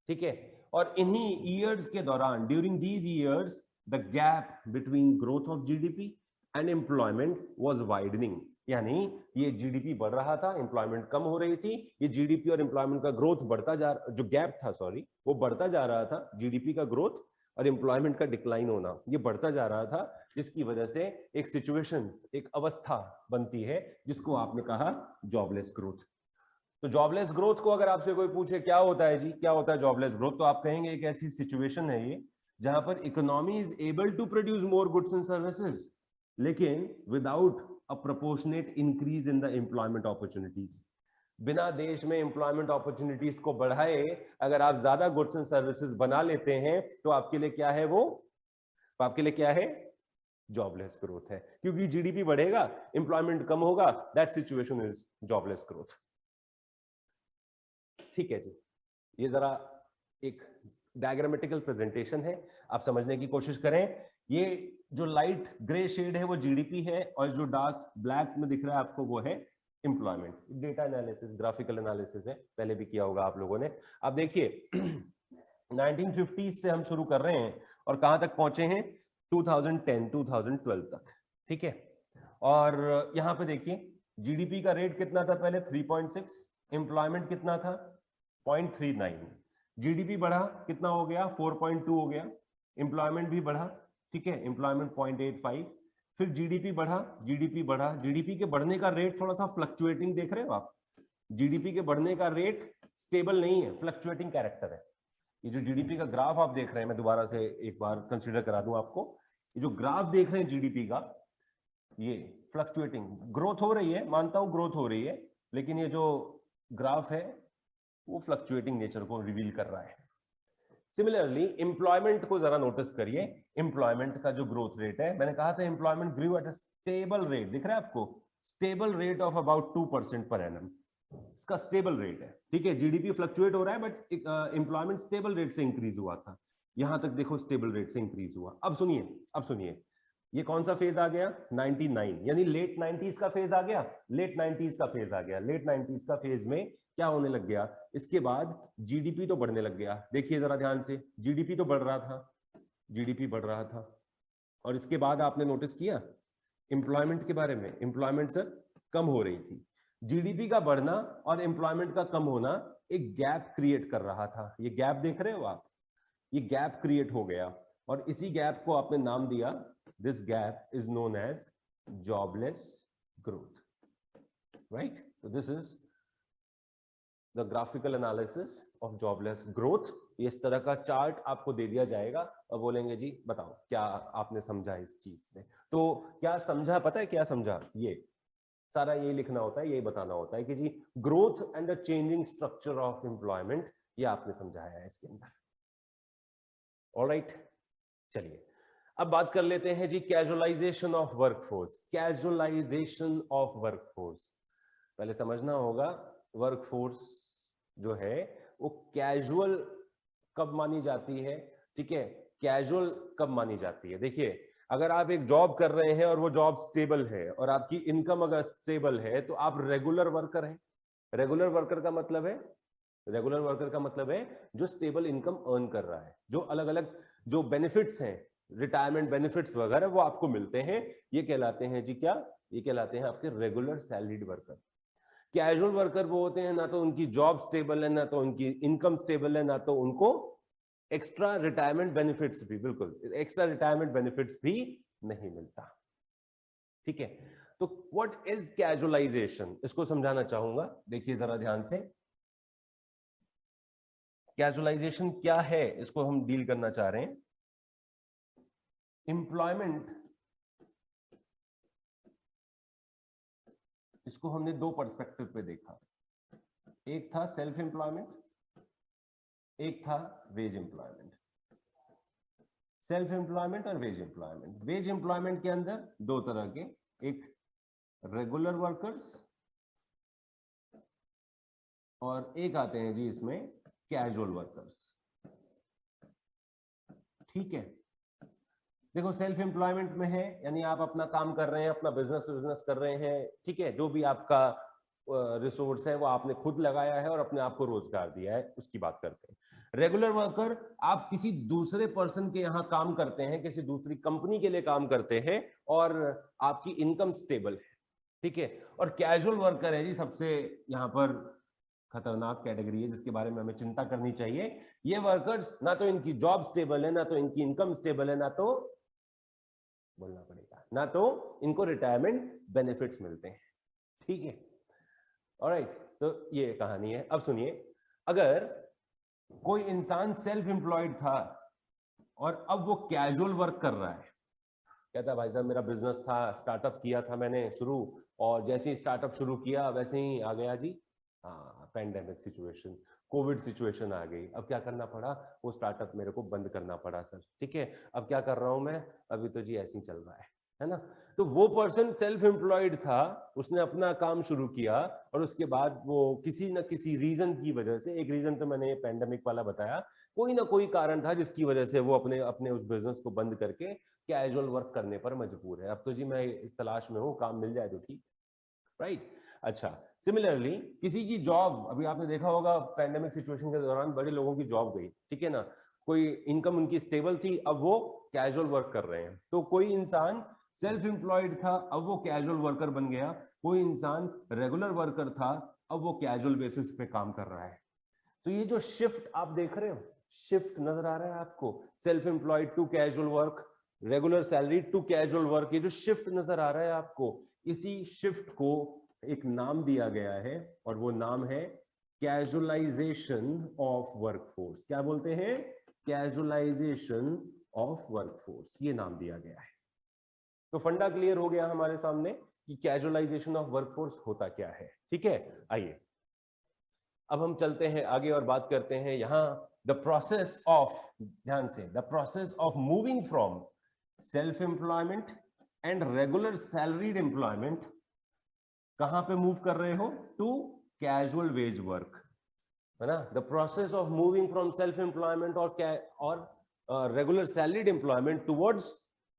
ठीक है। और इन्हीं ईयर्स के दौरान, during these years, the gap between growth of GDP and employment was widening. यानी ये जीडीपी बढ़ रहा था, एम्प्लॉयमेंट कम हो रही थी। ये जीडीपी और एम्प्लॉयमेंट का ग्रोथ बढ़ता जा, जो गैप था सॉरी, वो बढ़ता जा रहा था। जीडीपी का ग्रोथ और एम्प्लॉयमेंट का डिक्लाइन होना, ये बढ़ता जा रहा था, जिसकी वजह से एक सिचुएशन, एक अवस्था बनती है जिसको आपने कहा जॉबलेस ग्रोथ। तो जॉबलेस ग्रोथ को अगर आपसे कोई पूछे क्या होता है जी, क्या होता है जॉबलेस ग्रोथ, तो आप कहेंगे एक ऐसी सिचुएशन है ये जहां पर economy is able to produce more goods and services, लेकिन without a proportionate increase in the employment opportunities. बिना देश में एम्प्लॉयमेंट अपॉर्चुनिटीज को बढ़ाए अगर आप ज्यादा गुड्स एंड सर्विसेज बना लेते हैं तो आपके लिए क्या है, वो आपके लिए क्या है, जॉबलेस ग्रोथ है। क्योंकि जीडीपी बढ़ेगा, एम्प्लॉयमेंट कम होगा, that situation is jobless growth. ठीक है जी, ये जरा एक डायग्रामेटिकल प्रेजेंटेशन है, आप समझने की कोशिश करें। ये जो लाइट ग्रे शेड है वो जीडीपी है, और जो डार्क ब्लैक में दिख रहा है आपको वो है employment. Data analysis, graphical analysis है, पहले भी किया होगा आप लोगों ने। अब देखिए 1950 से हम शुरू कर रहे हैं और कहां तक पहुंचे हैं, 2010-2012 तक। ठीक है, और यहां पे देखिए जीडीपी का रेट कितना था पहले, 3.6, एम्प्लॉयमेंट कितना था 0.39, जीडीपी बढ़ा कितना हो गया 4.2 हो गया, एम्प्लॉयमेंट भी बढ़ा, ठीक है, एम्प्लॉयमेंट 0.85, फिर जीडीपी बढ़ा, जीडीपी बढ़ा। जीडीपी के बढ़ने का रेट थोड़ा सा फ्लक्चुएटिंग देख रहे हो आप, जीडीपी के बढ़ने का रेट स्टेबल नहीं है, फ्लक्चुएटिंग कैरेक्टर है। ये जो जीडीपी का ग्राफ आप देख रहे हैं, मैं दोबारा से एक बार कंसीडर करा दूं आपको, ये जो ग्राफ देख रहे हैं जीडीपी का, ये फ्लक्चुएटिंग, ग्रोथ हो रही है, मानता हूं ग्रोथ हो रही है, लेकिन ये जो ग्राफ है वो फ्लक्चुएटिंग नेचर को रिवील कर रहा है। सिमिलरली एम्प्लॉयमेंट को जरा नोटिस करिए, एम्प्लॉयमेंट का जो ग्रोथ रेट है, मैंने कहा था employment grew at a stable rate, दिख रहा है आपको, stable rate of about 2% per annum, इसका स्टेबल रेट है। ठीक है, जीडीपी फ्लक्चुएट हो रहा है बट एम्प्लॉयमेंट स्टेबल रेट से इंक्रीज हुआ था, यहां तक देखो स्टेबल रेट से इंक्रीज हुआ। अब सुनिए ये कौन सा फेज आ गया, 99, यानी लेट 90s का फेज आ गया, लेट 90s का फेज आ गया। लेट 90s का फेज में क्या होने लग गया, इसके बाद जीडीपी तो बढ़ने लग गया। देखिए जरा ध्यान से, जीडीपी तो बढ़ रहा था, जीडीपी बढ़ रहा था, और इसके बाद आपने नोटिस किया एम्प्लॉयमेंट के बारे में, एम्प्लॉयमेंट सर कम हो रही थी। जीडीपी का बढ़ना और एम्प्लॉयमेंट का कम होना एक गैप क्रिएट कर रहा था, ये गैप देख रहे हो आप, ये गैप क्रिएट हो गया, और इसी गैप को आपने नाम दिया, this gap is known as jobless growth, right. तो this is the graphical analysis of jobless growth. इस तरह का चार्ट आपको दे दिया जाएगा और बोलेंगे जी बताओ क्या आपने समझा इस चीज से। तो क्या समझा, पता है क्या समझा, ये सारा यही लिखना होता है, यही बताना होता है कि जी growth and the changing structure of employment, ये आपने समझाया है इसके अंदर। ऑलराइट, चलिए अब बात कर लेते हैं जी casualisation of workforce. Casualisation of workforce, पहले समझना होगा वर्कफोर्स जो है वो कैजुअल कब मानी जाती है, ठीक है, कैजुअल कब मानी जाती है। देखिए अगर आप एक जॉब कर रहे हैं और वो जॉब स्टेबल है और आपकी इनकम अगर स्टेबल है तो आप रेगुलर वर्कर हैं। रेगुलर वर्कर का मतलब है, रेगुलर वर्कर का मतलब है जो स्टेबल इनकम अर्न कर रहा है, जो अलग अलग जो बेनिफिट्स हैं, रिटायरमेंट बेनिफिट्स वगैरह वो आपको मिलते हैं, ये कहलाते हैं जी क्या, ये कहलाते हैं आपके regular salaried worker. Casual worker वो होते हैं ना तो उनकी जॉब स्टेबल है, ना तो उनकी इनकम स्टेबल है, ना तो उनको एक्स्ट्रा रिटायरमेंट बेनिफिट्स भी, बिल्कुल एक्स्ट्रा रिटायरमेंट बेनिफिट्स भी नहीं मिलता। ठीक है, तो व्हाट इज कैजुअलाइजेशन, इसको समझाना चाहूंगा। देखिए जरा ध्यान से, कैजुअलाइजेशन क्या है, इसको हम डील करना चाह रहे हैं। एम्प्लॉयमेंट, इसको हमने दो पर्सपेक्टिव पे देखा, एक था सेल्फ एम्प्लॉयमेंट, एक था वेज एम्प्लॉयमेंट। सेल्फ एम्प्लॉयमेंट और वेज एम्प्लॉयमेंट। वेज एम्प्लॉयमेंट के अंदर दो तरह के, एक रेगुलर वर्कर्स और एक आते हैं जी इसमें कैजुअल वर्कर्स। ठीक है, देखो सेल्फ एम्प्लॉयमेंट में है यानी आप अपना काम कर रहे हैं, अपना बिजनेस कर रहे हैं, ठीक है, जो भी आपका रिसोर्स है वो आपने खुद लगाया है और अपने आप को रोजगार दिया है, उसकी बात करते हैं। रेगुलर वर्कर, आप किसी दूसरे पर्सन के यहाँ काम करते हैं, किसी दूसरी कंपनी के लिए काम करते हैं और आपकी इनकम स्टेबल है, ठीक है। और कैजुअल वर्कर है जी सबसे यहाँ पर खतरनाक कैटेगरी है जिसके बारे में हमें चिंता करनी चाहिए। ये वर्कर्स ना तो इनकी जॉब स्टेबल है, ना तो इनकी इनकम स्टेबल है, ना तो बोलना पड़ेगा, ना तो इनको रिटायरमेंट बेनिफिट्स मिलते हैं। ठीक है, ऑलराइट, तो ये कहानी है। अब सुनिए, अगर कोई इंसान सेल्फ एम्प्लॉयड था और अब वो कैजुअल वर्क कर रहा है, कहता है भाई साहब मेरा बिजनेस था, स्टार्टअप किया था मैंने शुरू, और जैसे ही स्टार्टअप शुरू किया वैसे ही आ गया जी, हाँ पैंडेमिक सिचुएशन, कोविड सिचुएशन आ गई, अब क्या करना पड़ा, वो स्टार्टअप मेरे को बंद करना पड़ा सर, ठीक है, अब क्या कर रहा हूं मैं, अभी तो जी ऐसे ही चल रहा है ना। तो वो पर्सन सेल्फ एम्प्लॉयड था, उसने अपना काम शुरू किया और उसके बाद वो किसी न किसी रीजन की वजह से, एक रीजन तो मैंने ये पैंडेमिक वाला बताया, कोई ना कोई कारण था जिसकी वजह से वो अपने अपने उस बिजनेस को बंद करके कैजुअल वर्क करने पर मजबूर है। अब तो जी मैं इस तलाश में हूँ, काम मिल जाए तो ठीक, राइट। अच्छा, सिमिलरली किसी की जॉब, अभी आपने देखा होगा पैंडेमिक सिचुएशन के दौरान बड़े लोगों की जॉब गई, ठीक है ना, कोई इनकम उनकी स्टेबल थी, अब वो कैजुअल वर्क कर रहे हैं। तो कोई इंसान सेल्फ एम्प्लॉयड था, अब वो कैजुअल वर्कर बन गया, कोई इंसान रेगुलर वर्कर था, अब वो कैजुअल बेसिस पे काम कर रहा है। तो ये जो शिफ्ट आप देख रहे हो, शिफ्ट नजर आ रहा है आपको, self employed to casual work, regular salary to casual work, ये जो शिफ्ट नजर आ रहा है आपको, इसी शिफ्ट को एक नाम दिया गया है और वो नाम है कैजुअलाइजेशन ऑफ वर्कफोर्स। क्या बोलते हैं? कैजुअलाइजेशन ऑफ वर्कफोर्स, ये नाम दिया गया है। तो फंडा क्लियर हो गया हमारे सामने कि कैजुअलाइजेशन ऑफ वर्कफोर्स होता क्या है, ठीक है। आइए अब हम चलते हैं आगे और बात करते हैं यहां द प्रोसेस ऑफ, ध्यान से, the process of moving from self employment and regular salaried employment, कहां पे मूव कर रहे हो? टू कैजुअल वेज वर्क, है ना। The process of moving from self employment और regular salaried employment towards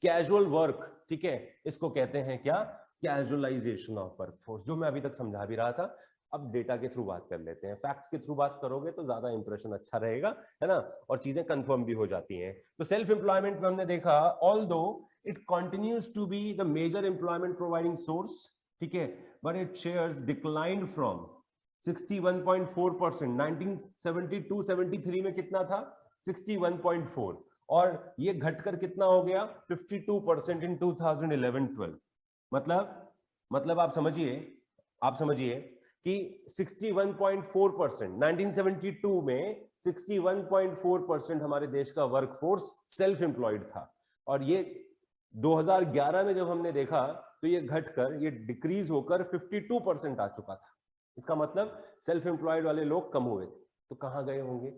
casual work, ठीक है, इसको कहते हैं क्या? कैजुअलाइजेशन ऑफ वर्कफोर्स, जो मैं अभी तक समझा भी रहा था। अब डेटा के थ्रू बात कर लेते हैं, फैक्ट्स के थ्रू बात करोगे तो ज्यादा इंप्रेशन अच्छा रहेगा, है ना, और चीजें कंफर्म भी हो जाती हैं। तो सेल्फ एम्प्लॉयमेंट में हमने देखा, although it continues to be the major employment providing source, ठीक है, but it shares declined from 61.4%, 1972-73 में कितना था? 61.4, और ये घटकर कितना हो गया? 52% इन 2011-12। मतलब आप समझिए कि 61.4%, 1972 में 61.4% हमारे देश का वर्कफोर्स सेल्फ एम्प्लॉयड था, और ये 2011 में जब हमने देखा तो ये घटकर, ये डिक्रीज होकर 52% आ चुका था। इसका मतलब सेल्फ एम्प्लॉयड वाले लोग कम हुए थे। तो कहां गए होंगे?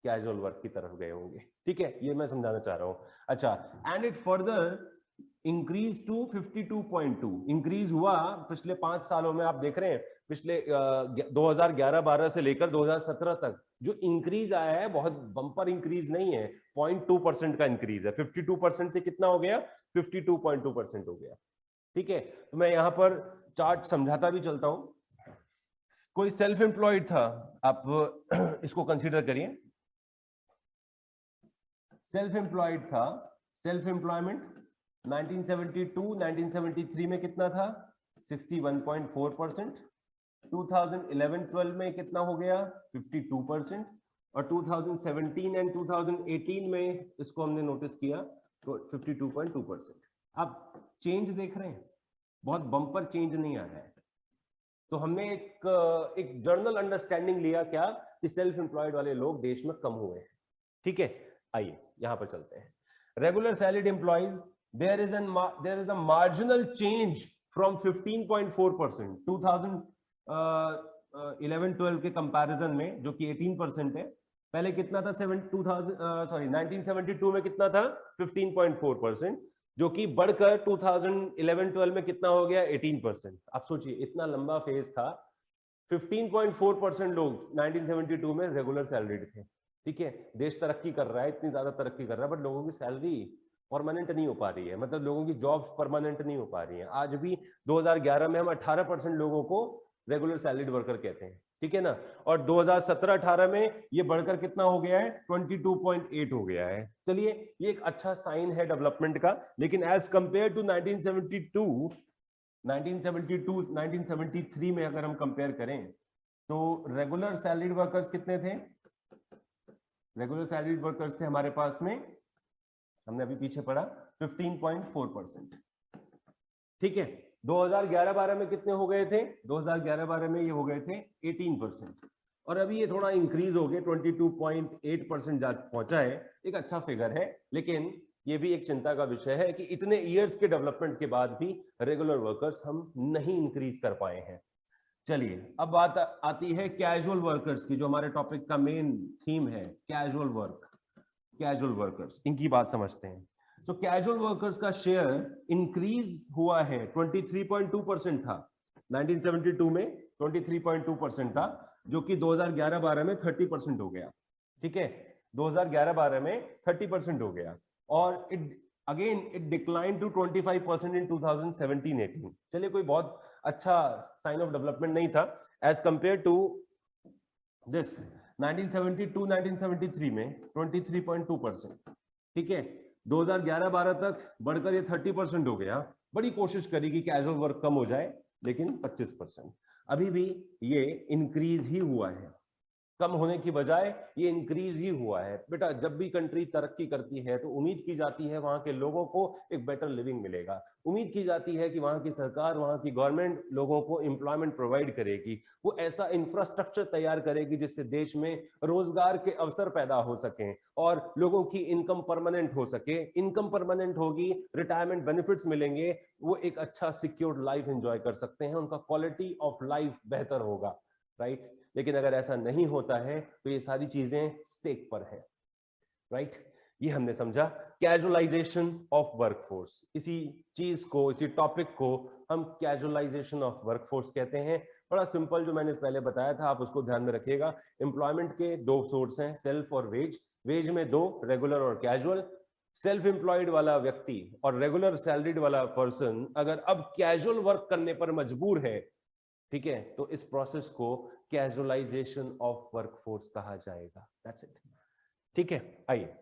कैजुअल वर्क की तरफ गए होंगे, ठीक है, ये मैं समझाना चाह रहा हूं। अच्छा, and it further increase to 52.2, increase हुआ पिछले 5 सालों में। आप देख रहे हैं पिछले 2011-12 से लेकर 2017 तक जो इंक्रीज आया है, बहुत बम्पर इंक्रीज नहीं है, 0.2% का इंक्रीज है। 52% से कितना हो गया? 52.2% हो गया, ठीक है। तो मैं यहां पर चार्ट समझाता भी चलता हूं। कोई सेल्फ एम्प्लॉयड था, आप इसको कंसीडर करिए, सेल्फ एम्प्लॉयड था, सेल्फ एम्प्लॉयमेंट 1972-1973 में कितना था? 61.4%, 2011-12 में कितना हो गया? 52%, और 2017 एंड 2018 में इसको हमने नोटिस किया तो 52.2%। आप चेंज देख रहे हैं, बहुत बम्पर चेंज नहीं आ रहा है। तो हमने एक जर्नल अंडरस्टैंडिंग लिया क्या, कि सेल्फ एम्प्लॉयड वाले लोग देश में कम हुए हैं, ठीक है। आइए यहां पर चलते हैं। Regular salaried employees, there is a marginal change from 15.4% 2011-12 के कंपैरिजन में, जो कि 18% है। पहले कितना था? 1972 में कितना था? 15.4%, जो कि बढ़कर 2011-12 में कितना हो गया? 18%। आप सोचिए, इतना लंबा फेज था, 15.4% लोग 1972 में रेगुलर सैलरीड थे, ठीक है। देश तरक्की कर रहा है, इतनी ज्यादा तरक्की कर रहा है, बट लोगों की सैलरी परमानेंट नहीं हो पा रही है, मतलब लोगों की जॉब्स परमानेंट नहीं हो पा रही हैं। आज भी 2011 में हम 18% लोगों को रेगुलर सैलरीड वर्कर कहते हैं, ठीक है ना, और 2017-18 में ये बढ़कर कितना हो गया है? 22.8 हो गया है। चलिए, ये एक अच्छा साइन है डेवलपमेंट का, लेकिन एज कंपेयर टू 1973 में अगर हम कंपेयर करें तो रेगुलर सैलरीड वर्कर्स कितने थे? रेगुलर सैलरीड वर्कर्स थे हमारे पास में, हमने अभी पीछे पढ़ा, 15.4%, ठीक है। 2011-12 में कितने हो गए थे? 2011-12 में ये हो गए थे 18%, और अभी ये थोड़ा इंक्रीज हो गए 22.8% पहुंचा है। एक अच्छा फिगर है, लेकिन ये भी एक चिंता का विषय है कि इतने ईयर्स के डेवलपमेंट के बाद भी रेगुलर वर्कर्स हम नहीं इंक्रीज कर पाए हैं। चलिए अब बात आती है कैजुअल वर्कर्स की, जो हमारे टॉपिक का मेन थीम है, कैजुअल वर्क, कैजुअल वर्कर्स, इनकी बात समझते हैं। तो कैजुअल वर्कर्स का शेयर इंक्रीज हुआ है, 23.2% था 1972 में, 23.2% था, जो कि 2011-12 में 30% हो गया। ठीक है, 2011-12 में 30% हो गया, और इट डिक्लाइन टू 25% इन 2017-18। चलिए, कोई बहुत अच्छा साइन ऑफ डेवलपमेंट नहीं था एज कंपेयर टू दिस 1972-1973 में 23.2%। ठीक है, 2011-12 तक बढ़कर ये 30% हो गया। बड़ी कोशिश करी कि कैजुअल वर्क कम हो जाए, लेकिन 25%। अभी भी ये इंक्रीज ही हुआ है, कम होने की बजाय ये इंक्रीज ही हुआ है। बेटा, जब भी कंट्री तरक्की करती है तो उम्मीद की जाती है वहां के लोगों को एक बेटर लिविंग मिलेगा, उम्मीद की जाती है कि वहां की सरकार, वहां की गवर्नमेंट लोगों को एम्प्लॉयमेंट प्रोवाइड करेगी, वो ऐसा इंफ्रास्ट्रक्चर तैयार करेगी जिससे देश में रोजगार के अवसर पैदा हो सकें और लोगों की इनकम परमानेंट हो सके। इनकम परमानेंट होगी, रिटायरमेंट बेनिफिट्स मिलेंगे, वो एक अच्छा सिक्योर्ड लाइफ एंजॉय कर सकते हैं, उनका क्वालिटी ऑफ लाइफ बेहतर होगा, राइट। लेकिन अगर ऐसा नहीं होता है तो ये सारी चीजें स्टेक पर है, राइट। ये हमने समझा कैजुअलाइजेशन ऑफ वर्कफोर्स। इसी चीज को, इसी टॉपिक को हम कैजुअलाइजेशन ऑफ वर्कफोर्स कहते हैं। बड़ा सिंपल, जो मैंने पहले बताया था, आप उसको ध्यान में रखिएगा। एम्प्लॉयमेंट के दो सोर्स हैं, सेल्फ और वेज। वेज में दो, रेगुलर और कैजुअल। सेल्फ एम्प्लॉयड वाला व्यक्ति और रेगुलर सैलरीड वाला पर्सन अगर अब कैजुअल वर्क करने पर मजबूर है, ठीक है, तो इस प्रोसेस को कैजुअलाइजेशन ऑफ वर्कफोर्स कहा जाएगा। That's it. ठीक है, आइए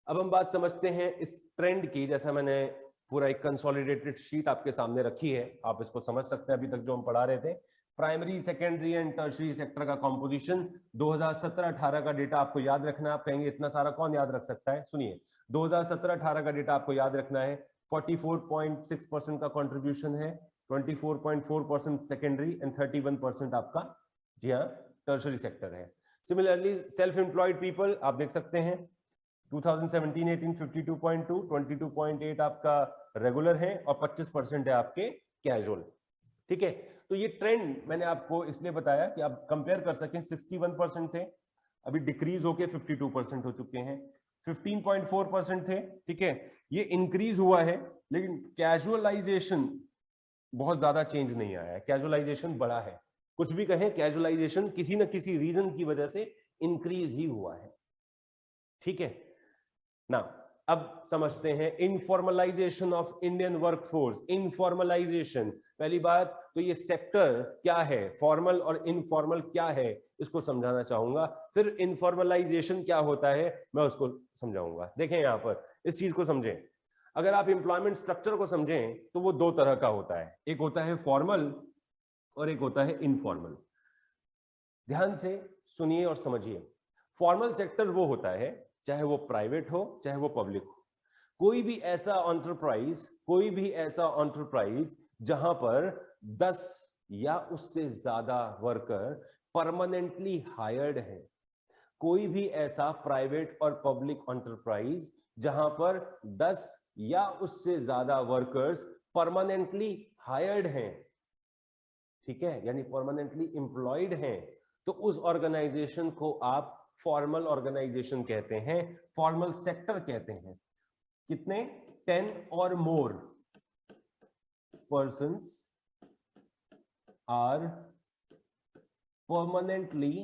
अब हम बात समझते हैं इस ट्रेंड की। जैसा मैंने पूरा एक कंसोलिडेटेड शीट आपके सामने रखी है, आप इसको समझ सकते हैं। अभी तक जो हम पढ़ा रहे थे, primary, secondary and tertiary sector का कंपोजिशन, 2017-18 का डेटा आपको याद रखना है। आप कहेंगे इतना सारा कौन याद रख सकता है? सुनिए, 2017-18 का डेटा आपको याद रखना है। 44.6% का कंट्रीब्यूशन है, 24.4% सेकेंडरी एंड 31% आपका, जी हाँ, टर्शरी सेक्टर है। सिमिलरली सेल्फ एम्प्लॉयड पीपल आप देख सकते हैं, 2017-18 52.2, 22.8 आपका रेगुलर है और 25% है आपके कैजुअल। ठीक है, तो ये ट्रेंड मैंने आपको इसलिए बताया कि आप कंपेयर कर सकें। 61% थे, अभी डिक्रीज होके 52% हो चुके हैं। 15.4% थे, ठीक है, ये इंक्रीज हुआ है, लेकिन कैजुअलाइजेशन बहुत ज्यादा चेंज नहीं आया है, कैजुअलाइजेशन बढ़ा है। कुछ भी कहें, कैजुअलाइजेशन किसी न किसी रीजन की वजह से इंक्रीज ही हुआ है। ठीक है ना, अब समझते हैं informalisation of Indian workforce. Informalisation, पहली बात तो ये सेक्टर क्या है, फॉर्मल और इनफॉर्मल क्या है, इसको समझाना चाहूंगा। फिर इनफॉर्मलाइजेशन क्या होता है मैं उसको समझाऊंगा। देखें यहां पर, इस चीज को समझें। अगर आप एम्प्लॉयमेंट स्ट्रक्चर को समझें तो वो दो तरह का होता है, एक होता है फॉर्मल और एक होता है इनफॉर्मल। ध्यान से सुनिए और समझिए। फॉर्मल सेक्टर वो होता है, चाहे वो प्राइवेट हो चाहे वो पब्लिक हो, कोई भी ऐसा एंटरप्राइज जहां पर 10 या उससे ज्यादा वर्कर परमानेंटली हायर्ड है। कोई भी ऐसा प्राइवेट और पब्लिक एंटरप्राइज जहां पर 10 या उससे ज्यादा वर्कर्स परमानेंटली हायर्ड हैं, ठीक है, यानी परमानेंटली एम्प्लॉयड हैं, तो उस ऑर्गेनाइजेशन को आप फॉर्मल ऑर्गेनाइजेशन कहते हैं, फॉर्मल सेक्टर कहते हैं। कितने? 10 और मोर persons are permanently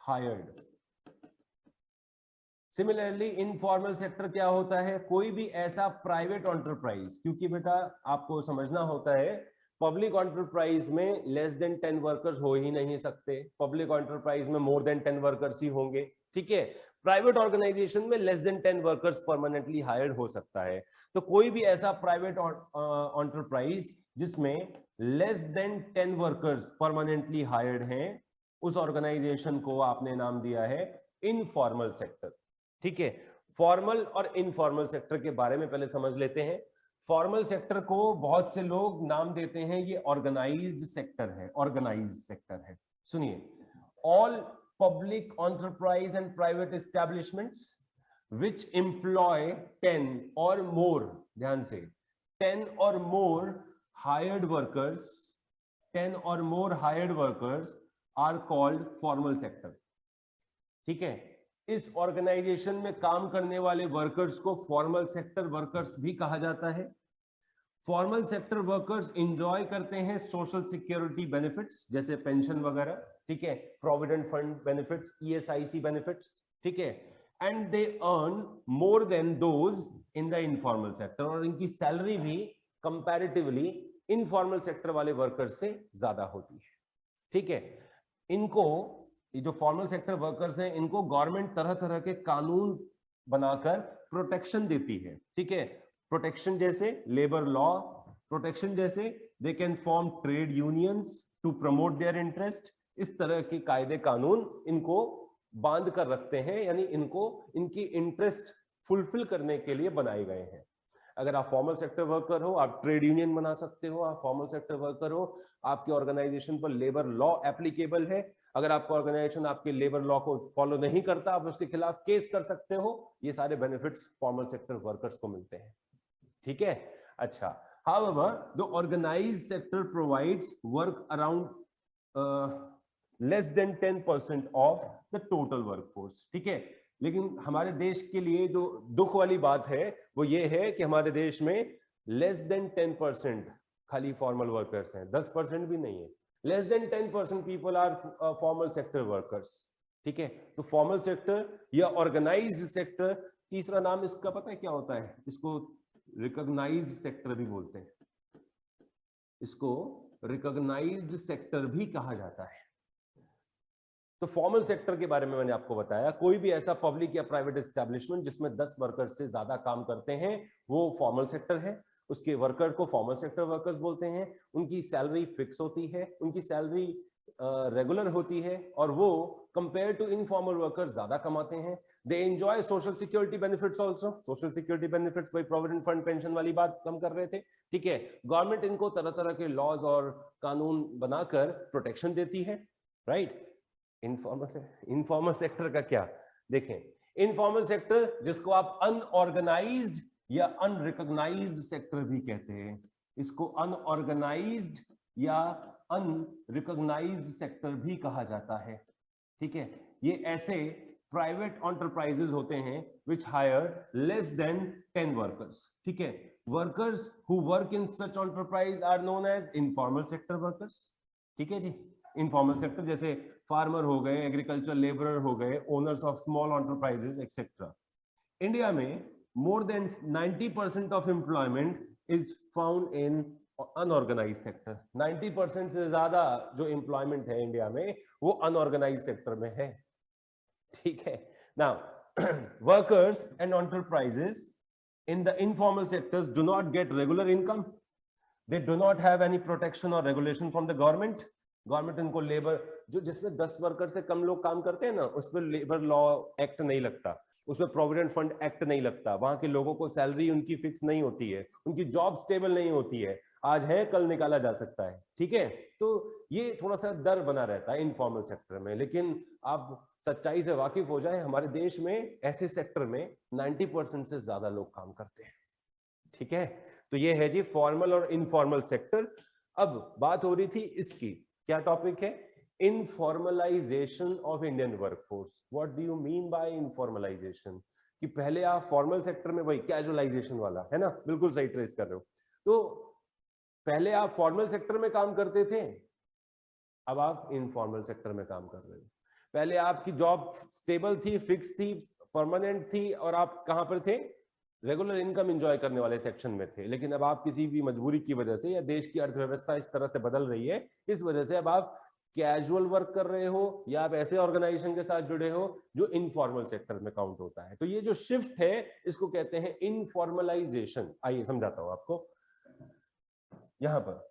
hired. Similarly informal sector क्या होता है? कोई भी ऐसा प्राइवेट एंटरप्राइज, क्योंकि बेटा आपको समझना होता है, पब्लिक एंटरप्राइज में लेस देन 10 वर्कर्स हो ही नहीं सकते, पब्लिक एंटरप्राइज में मोर देन 10 वर्कर्स ही होंगे, ठीक है। प्राइवेट ऑर्गेनाइजेशन में less than 10 workers permanently hired हो सकता है। तो कोई भी ऐसा प्राइवेट एंटरप्राइज जिसमें less than 10 workers permanently hired हैं, उस ऑर्गेनाइजेशन को आपने नाम दिया है इनफॉर्मल सेक्टर। ठीक है, फॉर्मल और इनफॉर्मल सेक्टर के बारे में पहले समझ लेते हैं। फॉर्मल सेक्टर को बहुत से लोग नाम देते हैं ये ऑर्गेनाइज्ड सेक्टर है, ऑर्गेनाइज्ड सेक्टर है। सुनिए, all public enterprise and private establishments which employ 10 or more, ध्यान से, 10 or more hired workers, 10 or more hired workers are called formal sector. ठीक है, इस ऑर्गेनाइजेशन में काम करने वाले वर्कर्स को फॉर्मल सेक्टर वर्कर्स भी कहा जाता है। फॉर्मल सेक्टर वर्कर्स एंजॉय करते हैं सोशल सिक्योरिटी बेनिफिट्स जैसे पेंशन वगैरह, ठीक है, provident fund benefits, ESIC benefits, ठीक है, and they earn more than those in the informal sector, और इनकी सैलरी भी कंपैरेटिवली इनफॉर्मल सेक्टर वाले वर्कर्स से ज्यादा होती है। ठीक है, इनको, ये जो फॉर्मल सेक्टर वर्कर्स हैं, इनको गवर्नमेंट तरह तरह के कानून बनाकर प्रोटेक्शन देती है। ठीक है, प्रोटेक्शन जैसे लेबर लॉ प्रोटेक्शन, जैसे they can form trade unions to promote their interest. इस तरह के कायदे कानून इनको बांध कर रखते हैं, यानी इनको इनकी इंटरेस्ट फुलफिल करने के लिए बनाए गए हैं। अगर आप फॉर्मल सेक्टर वर्कर हो, आप ट्रेड यूनियन बना सकते हो। आप फॉर्मल सेक्टर वर्कर हो, आपके ऑर्गेनाइजेशन पर लेबर लॉ एप्लीकेबल है। अगर आपका ऑर्गेनाइजेशन आपके लेबर लॉ को फॉलो नहीं करता, आप उसके खिलाफ केस कर सकते हो। ये सारे बेनिफिट्स फॉर्मल सेक्टर वर्कर्स को मिलते हैं। ठीक है, अच्छा, however the organized sector provides work around less than 10% of the total workforce। ठीक है, लेकिन हमारे देश के लिए जो दुख वाली बात है वो ये है कि हमारे देश में लेस देन 10% खाली फॉर्मल वर्कर्स हैं, 10% भी नहीं है। Less than 10% people are formal sector workers. ठीक है, तो फॉर्मल सेक्टर या ऑर्गेनाइज्ड सेक्टर, तीसरा नाम इसका पता है क्या होता है? इसको रिकॉग्नाइज्ड सेक्टर भी बोलते हैं, इसको रिकॉग्नाइज्ड सेक्टर भी कहा जाता है। तो फॉर्मल सेक्टर के बारे में मैंने आपको बताया, कोई भी ऐसा पब्लिक या प्राइवेट एस्टेब्लिशमेंट जिसमें 10 वर्कर्स से ज्यादा काम करते हैं वो फॉर्मल सेक्टर है। उसके वर्कर को फॉर्मल सेक्टर वर्कर्स बोलते हैं। उनकी सैलरी फिक्स होती है, उनकी सैलरी रेगुलर होती है, और वो कंपेयर टू इनफॉर्मल वर्कर्स ज्यादा कमाते हैं। They enjoy social security benefits also. Social security benefits, वही प्रोविडेंट फंड पेंशन वाली बात हम कर रहे थे। ठीक है, गवर्नमेंट इनको तरह तरह के लॉज और कानून बनाकर प्रोटेक्शन देती है। राइट, इनफॉर्मल सेक्टर का क्या देखें, इनफॉर्मल सेक्टर जिसको आप अनऑर्गेनाइज्ड या अनरिकॉग्नाइज्ड सेक्टर भी कहते हैं, इसको अनऑर्गेनाइज्ड या अनरिकॉग्नाइज्ड सेक्टर भी कहा जाता है। ठीक है, ये ऐसे प्राइवेट एंटरप्राइजेस होते हैं which hire less than 10 workers। ठीक है, workers who work in such enterprise are known as informal sector workers। ठीक है जी, इनफॉर्मल सेक्टर जैसे फार्मर हो गए, एग्रीकल्चर लेबरर हो गए, owners of small enterprises etcetera. India में more than 90% of employment is found in unorganised sector. 90% से ज्यादा जो एम्प्लॉयमेंट है इंडिया में वो अनऑर्गेनाइज्ड सेक्टर में है। ठीक है, now workers and enterprises in the informal sectors do not get regular income, they do not have any protection or regulation from the government। Government इनको लेबर, जो जिसमें 10 वर्कर से कम लोग काम करते हैं ना, उस पर लेबर लॉ एक्ट नहीं लगता, उसमें प्रोविडेंट फंड एक्ट नहीं लगता, वहां के लोगों को सैलरी उनकी फिक्स नहीं होती है, उनकी जॉब स्टेबल नहीं होती है, आज है कल निकाला जा सकता है। ठीक है, तो ये थोड़ा सा डर बना रहता है इनफॉर्मल सेक्टर में। लेकिन आप सच्चाई से वाकिफ हो जाए, हमारे देश में ऐसे सेक्टर में 90% से ज्यादा लोग काम करते हैं। ठीक है, तो ये है जी फॉर्मल और इनफॉर्मल सेक्टर। अब बात हो रही थी इसकी, क्या टॉपिक है? Informalisation of Indian workforce. What do you mean by informalisation? कि पहले आप फॉर्मल सेक्टर में, वही कैजुअलाइजेशन वाला है ना, बिल्कुल सही ट्रेस कर रहे हो। तो पहले आप फॉर्मल सेक्टर में काम करते थे, अब आप इनफॉर्मल सेक्टर में काम कर रहे हो। पहले आपकी जॉब स्टेबल थी, फिक्स थी, परमानेंट थी, और आप कहां पर थे? रेगुलर इनकम एंजॉय करने वाले सेक्शन में थे। लेकिन अब आप किसी भी मजबूरी की वजह से, या देश की अर्थव्यवस्था इस तरह से बदल रही है, इस वजह से अब आप कैजुअल वर्क कर रहे हो, या आप ऐसे ऑर्गेनाइजेशन के साथ जुड़े हो जो इनफॉर्मल सेक्टर में काउंट होता है। तो ये जो शिफ्ट है इसको कहते हैं इनफॉर्मलाइजेशन। आइए समझाता हूं आपको। यहां पर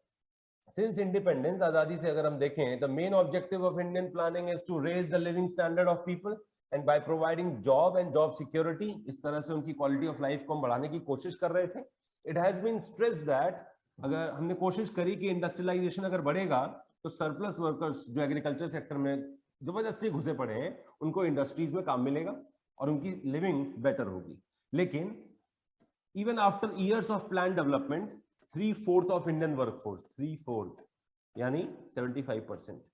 सिंस इंडिपेंडेंस, आजादी से अगर हम देखें, the main objective of Indian planning is to raise the living standard of people and by providing job and job security. इस तरह से उनकी क्वालिटी ऑफ लाइफ को हम बढ़ाने की कोशिश कर रहे थे। It has been stressed that, अगर हमने कोशिश करी कि इंडस्ट्रियलाइजेशन अगर बढ़ेगा तो सरप्लस वर्कर्स जो एग्रीकल्चर सेक्टर में जबरदस्ती घुसे पड़े हैं, उनको इंडस्ट्रीज में काम मिलेगा और उनकी लिविंग बेटर होगी। लेकिन even after years of plan development, 3/4 of Indian workforce, 3/4 यानी 75%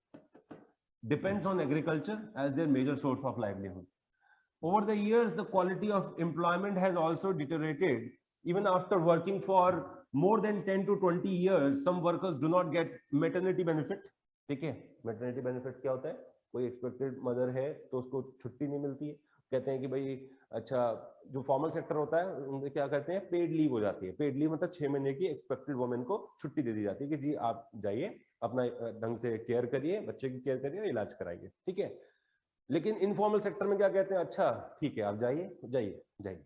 depends on agriculture as their major source of livelihood. Over the years, the quality of employment has also deteriorated. Even after working for more than 10 to 20 years, some workers do not get maternity benefit. ठीक है, maternity benefit क्या होता है? कोई expected mother है तो उसको छुट्टी नहीं मिलती है, कहते हैं कि भाई अच्छा, जो फॉर्मल सेक्टर होता है उनसे क्या कहते हैं, पेड लीव हो जाती है। पेड लीव मतलब 6 महीने की एक्सपेक्टेड वुमेन को छुट्टी दे दी जाती है कि जी आप जाइए, अपना ढंग से केयर करिए, बच्चे की केयर करिए, इलाज कराइए, ठीक है। लेकिन इनफॉर्मल सेक्टर में क्या कहते हैं, अच्छा ठीक है आप जाइए जाइए जाइए,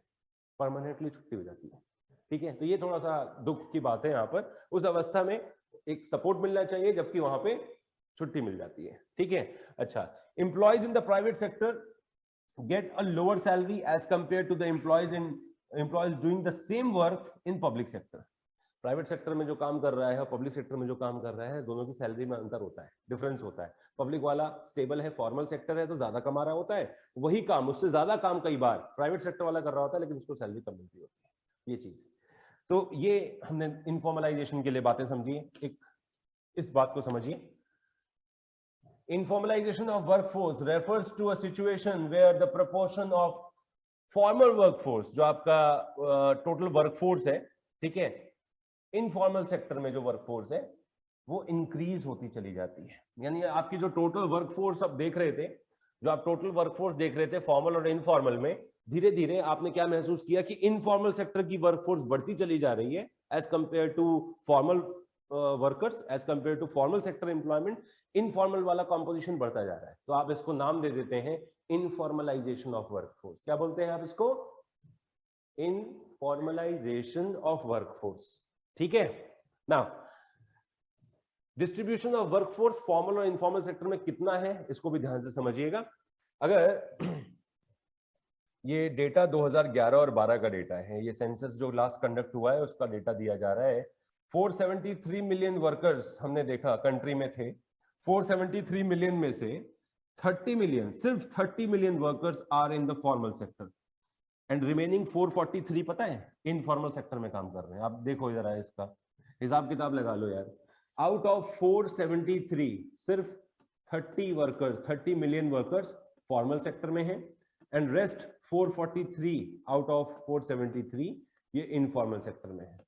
परमानेंटली छुट्टी हो जाती है, ठीक है। तो ये थोड़ा सा दुख की बात है यहाँ पर। उस अवस्था में एक सपोर्ट मिलना चाहिए, जबकि वहां पे छुट्टी मिल जाती है, ठीक है। अच्छा, employees in the private sector get a lower salary as compared to the employees doing the same work in public sector. Private sector में जो काम कर रहा है और पब्लिक सेक्टर में जो काम कर रहा है, दोनों की सैलरी में अंतर होता है, डिफरेंस होता है। पब्लिक वाला स्टेबल है, फॉर्मल सेक्टर है तो ज्यादा कमा रहा होता है, वही काम, उससे ज्यादा काम कई बार प्राइवेट सेक्टर वाला कर रहा होता है, लेकिन उसको सैलरी कम मिलती होती है, ये चीज। तो ये हमने इनफॉर्मलाइजेशन के लिए बातें समझी। एक इस बात को समझिए, informalization of workforce refers to a situation where the proportion of formal workforce, जो आपका टोटल वर्कफोर्स है, ठीक है, इनफॉर्मल सेक्टर में जो वर्कफोर्स है वो इंक्रीज होती चली जाती है। यानी आपकी जो टोटल वर्कफोर्स आप देख रहे थे, जो आप टोटल वर्कफोर्स देख रहे थे फॉर्मल और इनफॉर्मल में, धीरे धीरे आपने क्या महसूस किया कि इनफॉर्मल सेक्टर की वर्कफोर्स बढ़ती चली जा रही है as compared to formal workers, as compared to formal sector employment. Informal वाला कॉम्पोजिशन बढ़ता जा रहा है, तो आप इसको नाम दे देते हैं इनफॉर्मलाइजेशन ऑफ वर्कफोर्स। क्या बोलते हैं आप इसको? इनफॉर्मलाइजेशन ऑफ वर्कफोर्स, ठीक है। Now distribution of workforce formal और इनफॉर्मल सेक्टर में कितना है, इसको भी ध्यान से समझिएगा। अगर ये डेटा 2011 और 12 का डेटा है, ये सेंसस जो लास्ट कंडक्ट हुआ है उसका डेटा दिया जा रहा है। 473 मिलियन वर्कर्स हमने देखा कंट्री में थे। 473 मिलियन में से 30 मिलियन, सिर्फ 30 million workers are in the formal sector and remaining 443 पता है इनफॉर्मल सेक्टर में काम कर रहे हैं। आप देखो जरा, इसका हिसाब किताब लगा लो यार। आउट ऑफ 473 सिर्फ 30 मिलियन वर्कर्स फॉर्मल सेक्टर में है एंड रेस्ट 443 आउट ऑफ 473 ये इनफॉर्मल सेक्टर में है।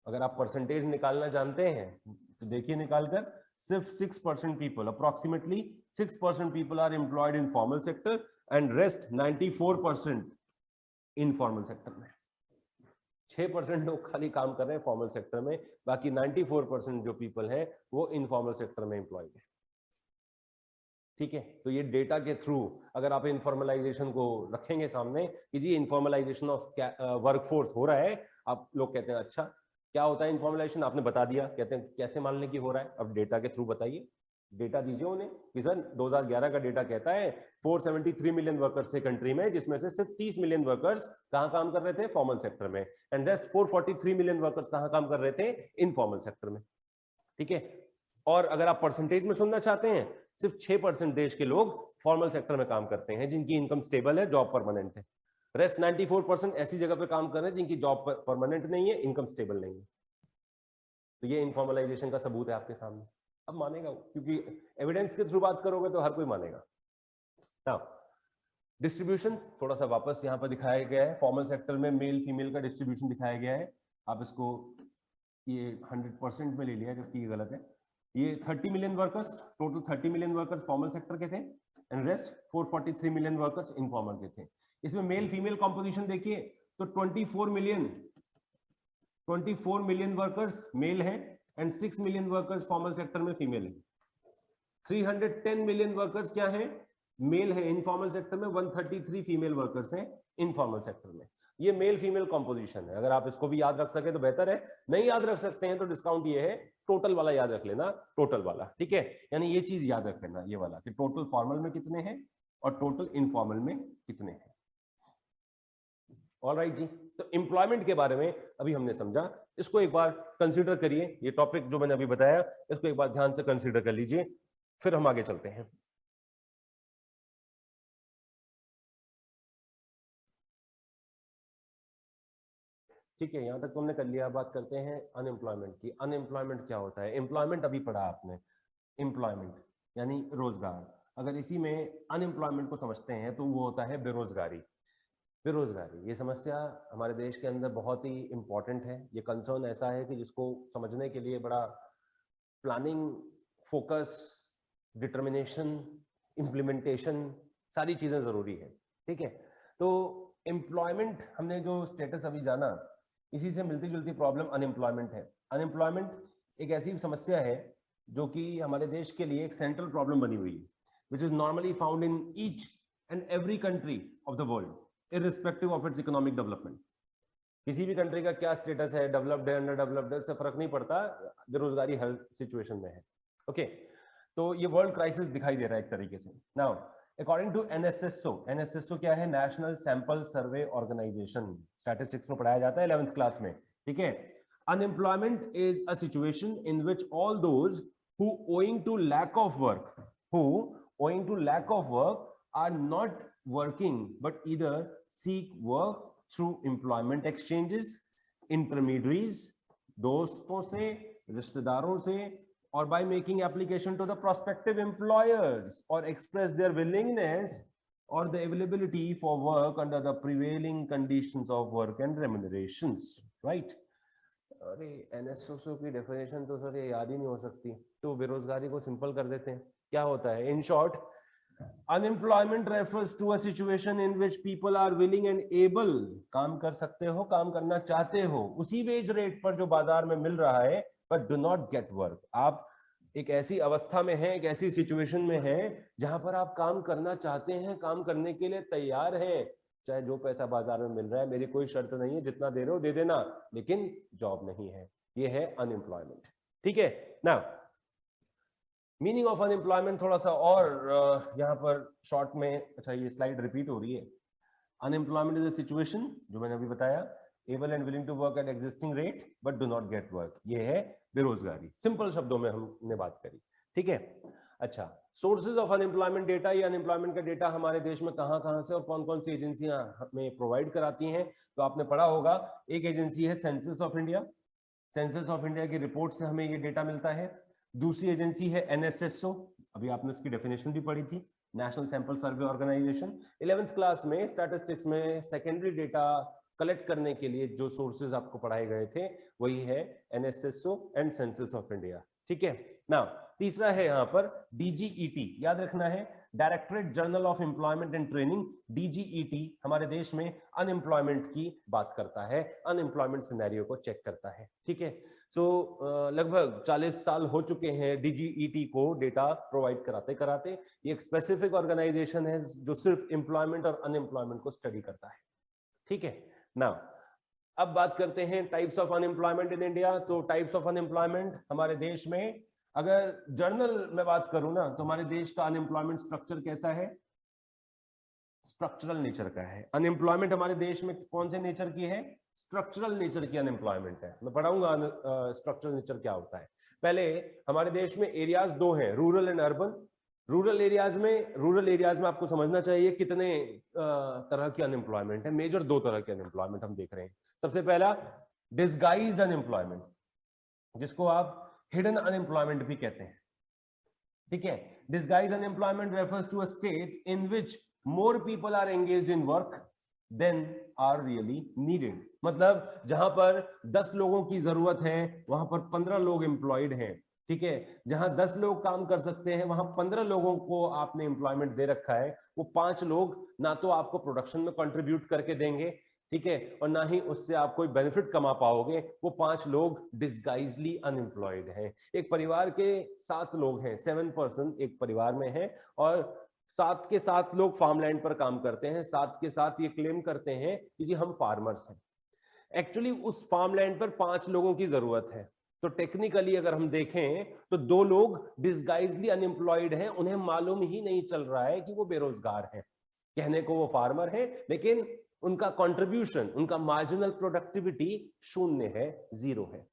अगर आप परसेंटेज निकालना जानते हैं तो देखिए निकालकर, सिर्फ 6% people, approximately 6% people are employed in formal sector and rest 94% informal sector में। 6% लोग खाली काम कर रहे हैं फॉर्मल सेक्टर में, बाकी 94% जो पीपल हैं वो इनफॉर्मल सेक्टर में एम्प्लॉयड है, ठीक है। तो ये डेटा के थ्रू अगर आप इनफॉर्मलाइजेशन को रखेंगे सामने कि जी इनफॉर्मलाइजेशन ऑफ वर्कफोर्स हो रहा है, आप लोग कहते हैं अच्छा क्या होता है इनफॉर्मलाइजेशन, आपने बता दिया, कहते हैं कैसे मान लें कि हो रहा है, अब डेटा के थ्रू बताइए। डेटा दीजिए उन्हें कि सर 2011 का डेटा कहता है 473 मिलियन वर्कर्स थे कंट्री में, जिसमें से सिर्फ 30 मिलियन वर्कर्स कहां काम कर रहे थे? फॉर्मल सेक्टर में, एंड रेस्ट 443 मिलियन वर्कर्स कहां काम कर रहे थे? इनफॉर्मल सेक्टर में, ठीक है। और अगर आप परसेंटेज में सुनना चाहते हैं, सिर्फ 6% देश के लोग फॉर्मल सेक्टर में काम करते हैं जिनकी इनकम स्टेबल है, जॉब परमानेंट है। रेस्ट 94% ऐसी जगह पे काम कर रहे हैं जिनकी जॉब परमानेंट नहीं है, इनकम स्टेबल नहीं है। तो ये इनफॉर्मलाइजेशन का सबूत है आपके सामने। अब मानेगा, क्योंकि एविडेंस के थ्रू बात करोगे तो हर कोई मानेगा। नाउ डिस्ट्रीब्यूशन थोड़ा सा वापस यहाँ पर दिखाया गया है, फॉर्मल सेक्टर में मेल फीमेल का डिस्ट्रीब्यूशन दिखाया गया है। आप इसको ये 100% में ले लिया जबकि ये गलत है। ये 30 million workers, total 30 million workers formal sector के थे and rest 443 million workers informal के थे। इसमें मेल फीमेल कॉम्पोजिशन देखिए तो 24 मिलियन वर्कर्स मेल है and 6 million workers formal sector में फीमेल है। 310 मिलियन वर्कर्स क्या है? मेल है इनफॉर्मल सेक्टर में, 133 फीमेल वर्कर्स हैं इनफॉर्मल सेक्टर में। ये मेल फीमेल कॉम्पोजिशन है। अगर आप इसको भी याद रख सके तो बेहतर है, नहीं याद रख सकते हैं तो डिस्काउंट ये है, टोटल वाला याद रख लेना, टोटल वाला, ठीक है। यानी ये चीज याद रख लेना, ये वाला कि टोटल फॉर्मल में कितने हैं और टोटल इनफॉर्मल में कितने हैं। ऑलराइट जी, तो एम्प्लॉयमेंट के बारे में अभी हमने समझा, इसको एक बार कंसीडर करिए। ये टॉपिक जो मैंने अभी बताया इसको एक बार ध्यान से कंसीडर कर लीजिए, फिर हम आगे चलते हैं। ठीक है, यहाँ तक तो हमने कर लिया। बात करते हैं अनएम्प्लॉयमेंट की। अनएम्प्लॉयमेंट क्या होता है? एम्प्लॉयमेंट अभी पढ़ा आपने, एम्प्लॉयमेंट यानी रोजगार। अगर इसी में अनएम्प्लॉयमेंट को समझते हैं तो वो होता है बेरोजगारी। बेरोजगारी ये समस्या हमारे देश के अंदर बहुत ही इंपॉर्टेंट है। ये कंसर्न ऐसा है कि जिसको समझने के लिए बड़ा प्लानिंग, फोकस, डिटर्मिनेशन, इम्प्लीमेंटेशन, सारी चीजें जरूरी है। ठीक है, तो एम्प्लॉयमेंट हमने जो स्टेटस अभी जाना, इसी से मिलती जुलती प्रॉब्लम अनएम्प्लॉयमेंट है। अनएम्प्लॉयमेंट एक ऐसी समस्या है जो कि हमारे देश के लिए एक सेंट्रल प्रॉब्लम बनी हुई है, which is normally found in each and every country of the world irrespective of its economic development. किसी भी कंट्री का क्या स्टेटस है, डेवलप्ड है, अंडर डेवलप्ड है, इससे फर्क नहीं पड़ता, बेरोजगारी हर सिचुएशन में है। ओके, तो ये वर्ल्ड क्राइसिस दिखाई दे रहा है एक तरीके से। Now according to NSSO, NSSO क्या है? National Sample Survey Organisation, statistics में पढ़ाया जाता है 11th क्लास में। ठीक है, unemployment is a situation in which all those who owing to lack of work are not working but either seek work through employment exchanges, intermediaries, दोस्तों से, रिश्तेदारों से, or by making application to the prospective employers, or express their willingness or the availability for work under the prevailing conditions of work and remunerations, right? अरे NSO की definition तो sir ये याद ही नहीं हो सकती, तो बेरोजगारी को सिंपल कर देते हैं। क्या होता है? In short, unemployment refers to a situation in which people are willing and able, काम कर सकते हो, काम करना चाहते हो, उसी वेज रेट पर जो बाजार में मिल रहा है, but do not get work. आप एक ऐसी अवस्था में हैं, एक ऐसी सिचुएशन में हैं जहां पर आप काम करना चाहते हैं, काम करने के लिए तैयार हैं, चाहे जो पैसा बाजार में मिल रहा है, मेरी कोई शर्त नहीं है, जितना दे रहे हो दे देना, लेकिन जॉब नहीं है। ये है अनएम्प्लॉयमेंट। ठीक है, नाउ मीनिंग ऑफ अनएम्प्लॉयमेंट थोड़ा सा और यहाँ पर शॉर्ट में, अच्छा ये स्लाइड रिपीट हो रही है। अनएम्प्लॉयमेंट इज अ सिचुएशन, जो मैंने अभी बताया, able and willing to work at existing rate but do not get work, ये है बेरोजगारी। सिंपल शब्दों में हमने बात करी। ठीक है, अच्छा, सोर्सेज ऑफ अनएम्प्लॉयमेंट डेटा, या अनएम्प्लॉयमेंट का डेटा हमारे देश में कहां से और कौन कौन सी एजेंसियां हमें प्रोवाइड कराती हैं? तो आपने पढ़ा होगा, एक एजेंसी है census of India. Census of India की रिपोर्ट से हमें ये डेटा मिलता है। दूसरी एजेंसी है एनएसएसओ, अभी आपने उसकी डेफिनेशन भी पढ़ी थी, National Sample Survey Organisation. 11th class में स्टैटिस्टिक्स में सेकेंडरी डेटा कलेक्ट करने के लिए जो सोर्सेज आपको पढ़ाए गए थे वही है NSSO and census of India. ठीक है, नाउ तीसरा है यहाँ पर डीजीईटी, याद रखना है, directorate general of employment and training. DGET हमारे देश में अनएम्प्लॉयमेंट की बात करता है, अनएम्प्लॉयमेंट सिनेरियो को चेक करता है। ठीक है, सो लगभग 40 साल हो चुके हैं डीजीईटी को डेटा प्रोवाइड कराते कराते। ये एक स्पेसिफिक ऑर्गेनाइजेशन है जो सिर्फ एम्प्लॉयमेंट और अनएम्प्लॉयमेंट को स्टडी करता है। ठीक है, नाउ अब बात करते हैं types of unemployment in India. तो टाइप्स ऑफ अनएम्प्लॉयमेंट हमारे देश में, अगर जर्नल में बात करूं ना, तो हमारे देश का अनएम्प्लॉयमेंट स्ट्रक्चर कैसा है? स्ट्रक्चरल नेचर का है। अनएम्प्लॉयमेंट हमारे देश में कौन से नेचर की है? स्ट्रक्चरल नेचर की अनएम्प्लॉयमेंट है। मैं पढ़ाऊंगा स्ट्रक्चरल नेचर क्या होता है। पहले हमारे देश में एरियाज दो हैं, rural and urban. Rural areas में आपको समझना चाहिए कितने तरह की अनएम्प्लॉयमेंट है। मेजर दो तरह के अनएम्प्लॉयमेंट हम देख रहे हैं। सबसे पहला डिस्गाइज्ड अनएम्प्लॉयमेंट, जिसको आप हिडन अनएम्प्लॉयमेंट भी कहते हैं। ठीक है, disguised unemployment refers to a state in which more people are engaged in work than are really needed. मतलब जहां पर 10 लोगों की जरूरत है वहां पर 15 लोग एम्प्लॉयड हैं। ठीक है, जहां 10 लोग काम कर सकते हैं वहां 15 लोगों को आपने एम्प्लॉयमेंट दे रखा है। वो 5 लोग ना तो आपको प्रोडक्शन में कंट्रीब्यूट करके देंगे, ठीक है, और ना ही उससे आप कोई बेनिफिट कमा पाओगे। वो 5 लोग डिस्गाइजली अनएम्प्लॉयड हैं। एक परिवार के 7 लोग हैं, 7 पर्सन एक परिवार में है, और 7 के 7 लोग फार्मलैंड पर काम करते हैं। 7 के 7 ये क्लेम करते हैं कि जी हम फार्मर्स हैं। एक्चुअली उस फार्मलैंड पर 5 लोगों की जरूरत है। तो टेक्निकली अगर हम देखें तो 2 लोग डिस्गाइजली अनएम्प्लॉयड हैं, उन्हें मालूम ही नहीं चल रहा है कि वो बेरोजगार हैं। कहने को वो फार्मर है, लेकिन उनका कंट्रीब्यूशन, उनका मार्जिनल प्रोडक्टिविटी 0 है, 0 है।